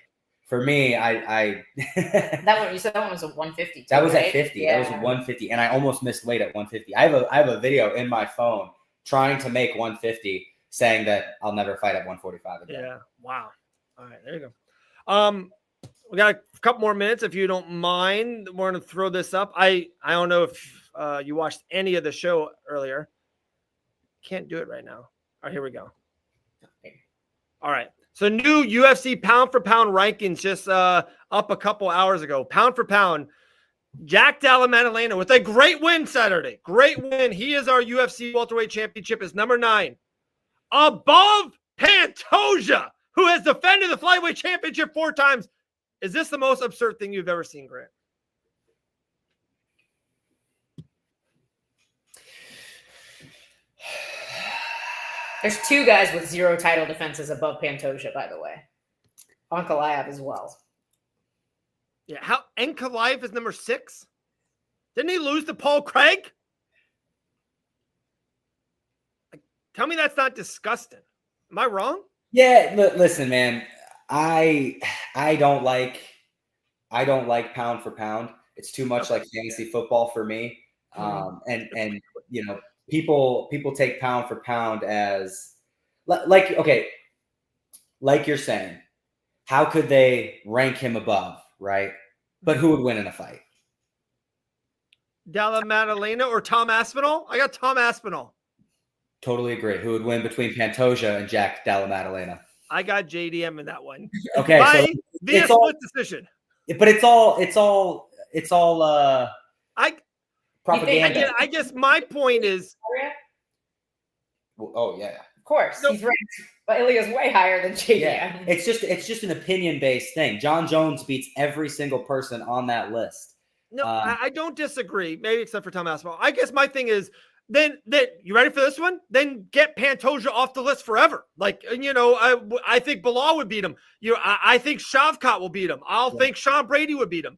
S6: for me, I
S2: that one, you said that one was a 150.
S6: That was
S2: right?
S6: at 50.
S2: Yeah.
S6: That was 150, and I almost missed weight at 150. I have a video in my phone trying to make 150, saying that I'll never fight at 145 again.
S1: Yeah. Wow. All right, there you go. We got a couple more minutes, if you don't mind. We're going to throw this up. I don't know if you watched any of the show earlier. Can't do it right now. All right, here we go. All right. So new UFC pound for pound rankings just up a couple hours ago. Pound for pound, Jack Della Maddalena with a great win Saturday. Great win. He is our UFC welterweight championship is number 9. Above Pantoja, who has defended the flyweight championship 4 times. Is this the most absurd thing you've ever seen, Grant?
S2: There's 2 guys with 0 title defenses above Pantoja, by the way. Ankalaev as well.
S1: Yeah, Ankalaev is number 6? Didn't he lose to Paul Craig? Tell me that's not disgusting. Am I wrong?
S6: Yeah, listen, man. I don't like pound for pound. It's too much like fantasy football for me. And people take pound for pound as like you're saying, how could they rank him above, right? But who would win in a fight?
S1: Della Maddalena or Tom Aspinall? I got Tom Aspinall. Totally
S6: agree. Who would win between Pantoja and Jack Della Maddalena?
S1: I got JDM in that one.
S6: Okay,
S1: via split decision.
S6: But it's all propaganda.
S1: I guess my point is.
S6: Oh yeah,
S2: of course. He's ranked, but Ilya's way higher than JDM.
S6: Yeah. It's just an opinion-based thing. John Jones beats every single person on that list.
S1: No, I don't disagree. Maybe except for Tom Aspinall. I guess my thing is. Then you ready for this one? Then get Pantoja off the list forever. Like, I think Bilal would beat him. I think Shavkat will beat him. I'll think Sean Brady would beat him.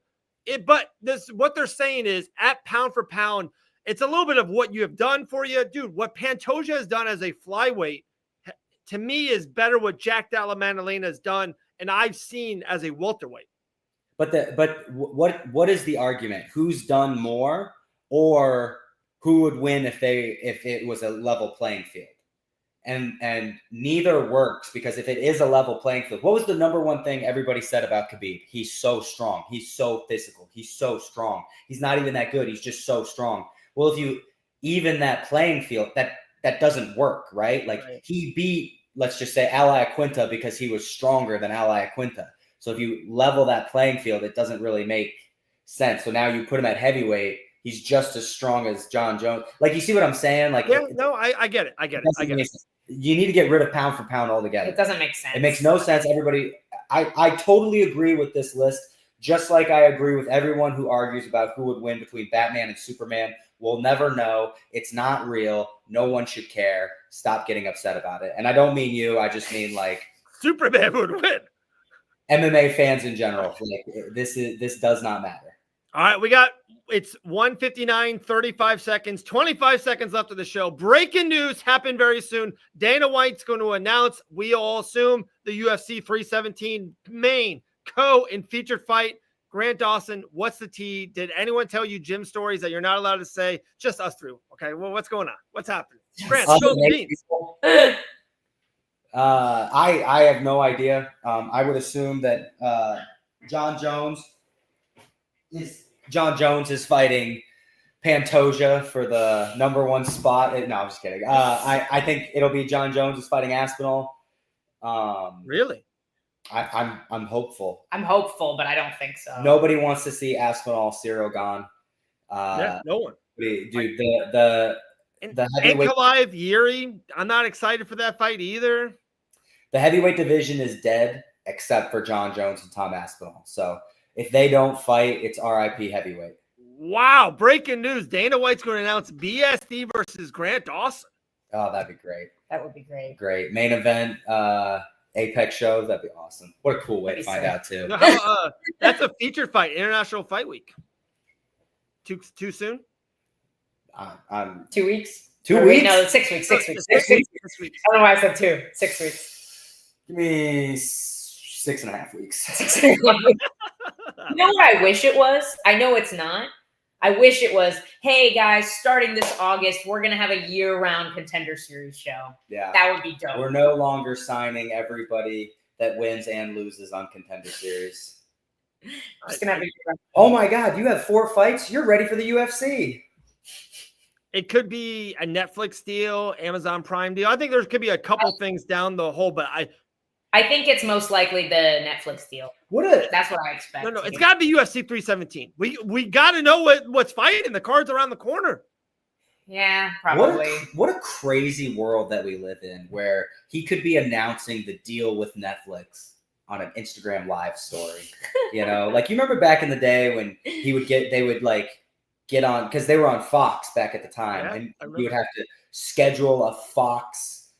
S1: But what they're saying is at pound for pound, it's a little bit of what you have done for you. Dude, what Pantoja has done as a flyweight, to me, is better what Jack Della Maddalena has done, and I've seen as a welterweight.
S6: But what is the argument? Who's done more, or who would win if it was a level playing field? And neither works, because if it is a level playing field, what was the number one thing everybody said about Khabib? He's so strong. He's so physical. He's so strong. He's not even that good. He's just so strong. Well, if you even that playing field, that doesn't work, right? Like he beat, let's just say, Ally Quinta because he was stronger than Ally Quinta. So if you level that playing field, it doesn't really make sense. So now you put him at heavyweight. He's just as strong as John Jones. Like, you see what I'm saying? Like,
S1: I get it. I get it.
S6: You need to get rid of pound for pound altogether.
S2: It doesn't make sense.
S6: It makes no sense. Everybody, I totally agree with this list. just like I agree with everyone who argues about who would win between Batman and Superman. We'll never know. It's not real. No one should care. Stop getting upset about it. And I don't mean you. I just mean like
S1: Superman would win.
S6: MMA fans in general. Like this does not matter.
S1: All right, it's 1:59, 35 seconds, 25 seconds left of the show. Breaking news happened very soon. Dana White's going to announce, we all assume, the UFC 317 main and featured fight. Grant Dawson, what's the tea? Did anyone tell you gym stories that you're not allowed to say? Just us through. Okay, well, what's going on? What's happening? Grant, spill the beans.
S6: I have no idea. I would assume that John Jones is fighting Pantoja for the #1 spot. No, I'm just kidding. I think it'll be John Jones is fighting Aspinall.
S1: Really?
S6: I'm hopeful.
S2: I'm hopeful, but I don't think so.
S6: Nobody wants to see Aspinall Cyril gone.
S1: Yeah, no one.
S6: Dude, the heavyweight
S1: Ankalaev, Yuri, I'm not excited for that fight either.
S6: The heavyweight division is dead except for John Jones and Tom Aspinall. So if they don't fight, it's RIP heavyweight.
S1: Wow, breaking news. Dana White's going to announce BSD versus Grant Dawson.
S6: Oh, that'd be great.
S2: That would be great.
S6: Great. Main event, Apex show. That'd be awesome. What a cool way to find out, too.
S1: No, that's a featured fight, International Fight Week. Too soon?
S2: 2 weeks?
S6: 2 weeks?
S2: No, 6 weeks. 6 weeks. 6 weeks. I don't know why I said 2. 6 weeks.
S6: Give me 6.5 weeks.
S2: You know what I wish it was? I know it's not. I wish it was, hey, guys, starting this August, we're going to have a year-round Contender Series show.
S6: Yeah.
S2: That would be dope.
S6: We're no longer signing everybody that wins and loses on Contender Series.
S2: Just gonna have
S6: Oh, my God. You have 4 fights? You're ready for the UFC.
S1: It could be a Netflix deal, Amazon Prime deal. I think there could be a couple things down the hole, but
S2: I think it's most likely the Netflix deal. That's what I expect.
S1: No, it's got to be UFC 317. We got to know what's fighting. The card's around the corner.
S2: Yeah, probably.
S6: What a crazy world that we live in, where he could be announcing the deal with Netflix on an Instagram live story. You know, like you remember back in the day when they would get on, because they were on Fox back at the time, and you would have to schedule a Fox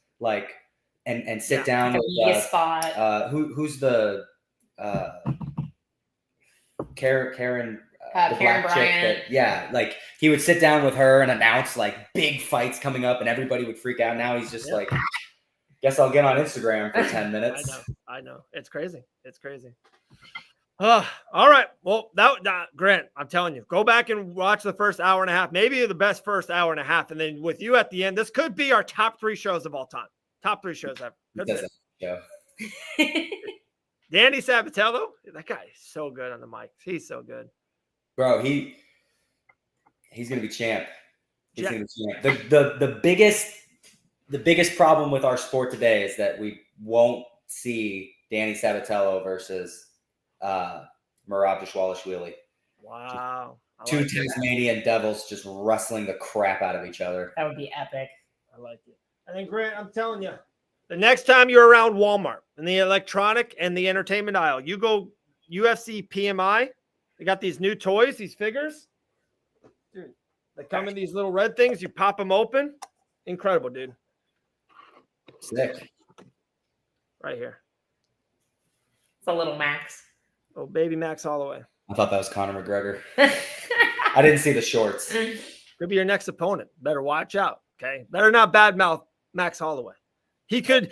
S6: and sit down with
S2: spot.
S6: Who's the Karen the
S2: Karen
S6: black chick that he would sit down with her and announce like big fights coming up and everybody would freak out. Now he's just like, guess I'll get on Instagram for 10 minutes.
S1: I know. It's crazy. All right. Well, that Grant, I'm telling you, go back and watch the first hour and a half, maybe the best first hour and a half. And then with you at the end, this could be our top 3 shows of all time. Top 3 shows ever. Danny Sabatello, that guy is so good on the mic. He's so good.
S6: Bro, he's gonna be champ. He's gonna be champ. The biggest problem with our sport today is that we won't see Danny Sabatello versus Merab Dvalishvili.
S1: Wow.
S6: Two Tasmanian devils just wrestling the crap out of each other.
S2: That would be epic.
S1: I like it. And then Grant, I'm telling you, the next time you're around Walmart in the electronic and the entertainment aisle, you go UFC PMI. They got these new toys, these figures. Dude, they come in these little red things. You pop them open. Incredible, dude.
S6: Sick.
S1: Right here.
S2: It's a little Max.
S1: Oh, baby Max Holloway.
S6: I thought that was Conor McGregor. I didn't see the shorts.
S1: Could be your next opponent. Better watch out. Okay. Better not badmouth Max Holloway. He could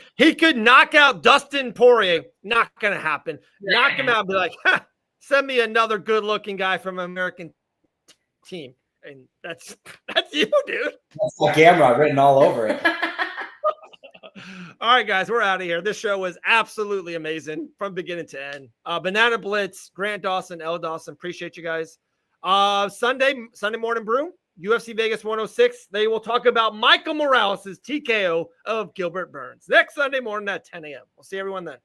S1: knock out Dustin Poirier. Not gonna happen. Knock him out and be like, send me another good-looking guy from an American team. And that's you, dude.
S6: That's the camera written all over it.
S1: All right, guys, we're out of here. This show was absolutely amazing from beginning to end. Banana Blitz, Grant Dawson, L. Dawson. Appreciate you guys. Sunday Morning Brew, UFC Vegas 106. They will talk about Michael Morales' TKO of Gilbert Burns next Sunday morning at 10 a.m. We'll see everyone then.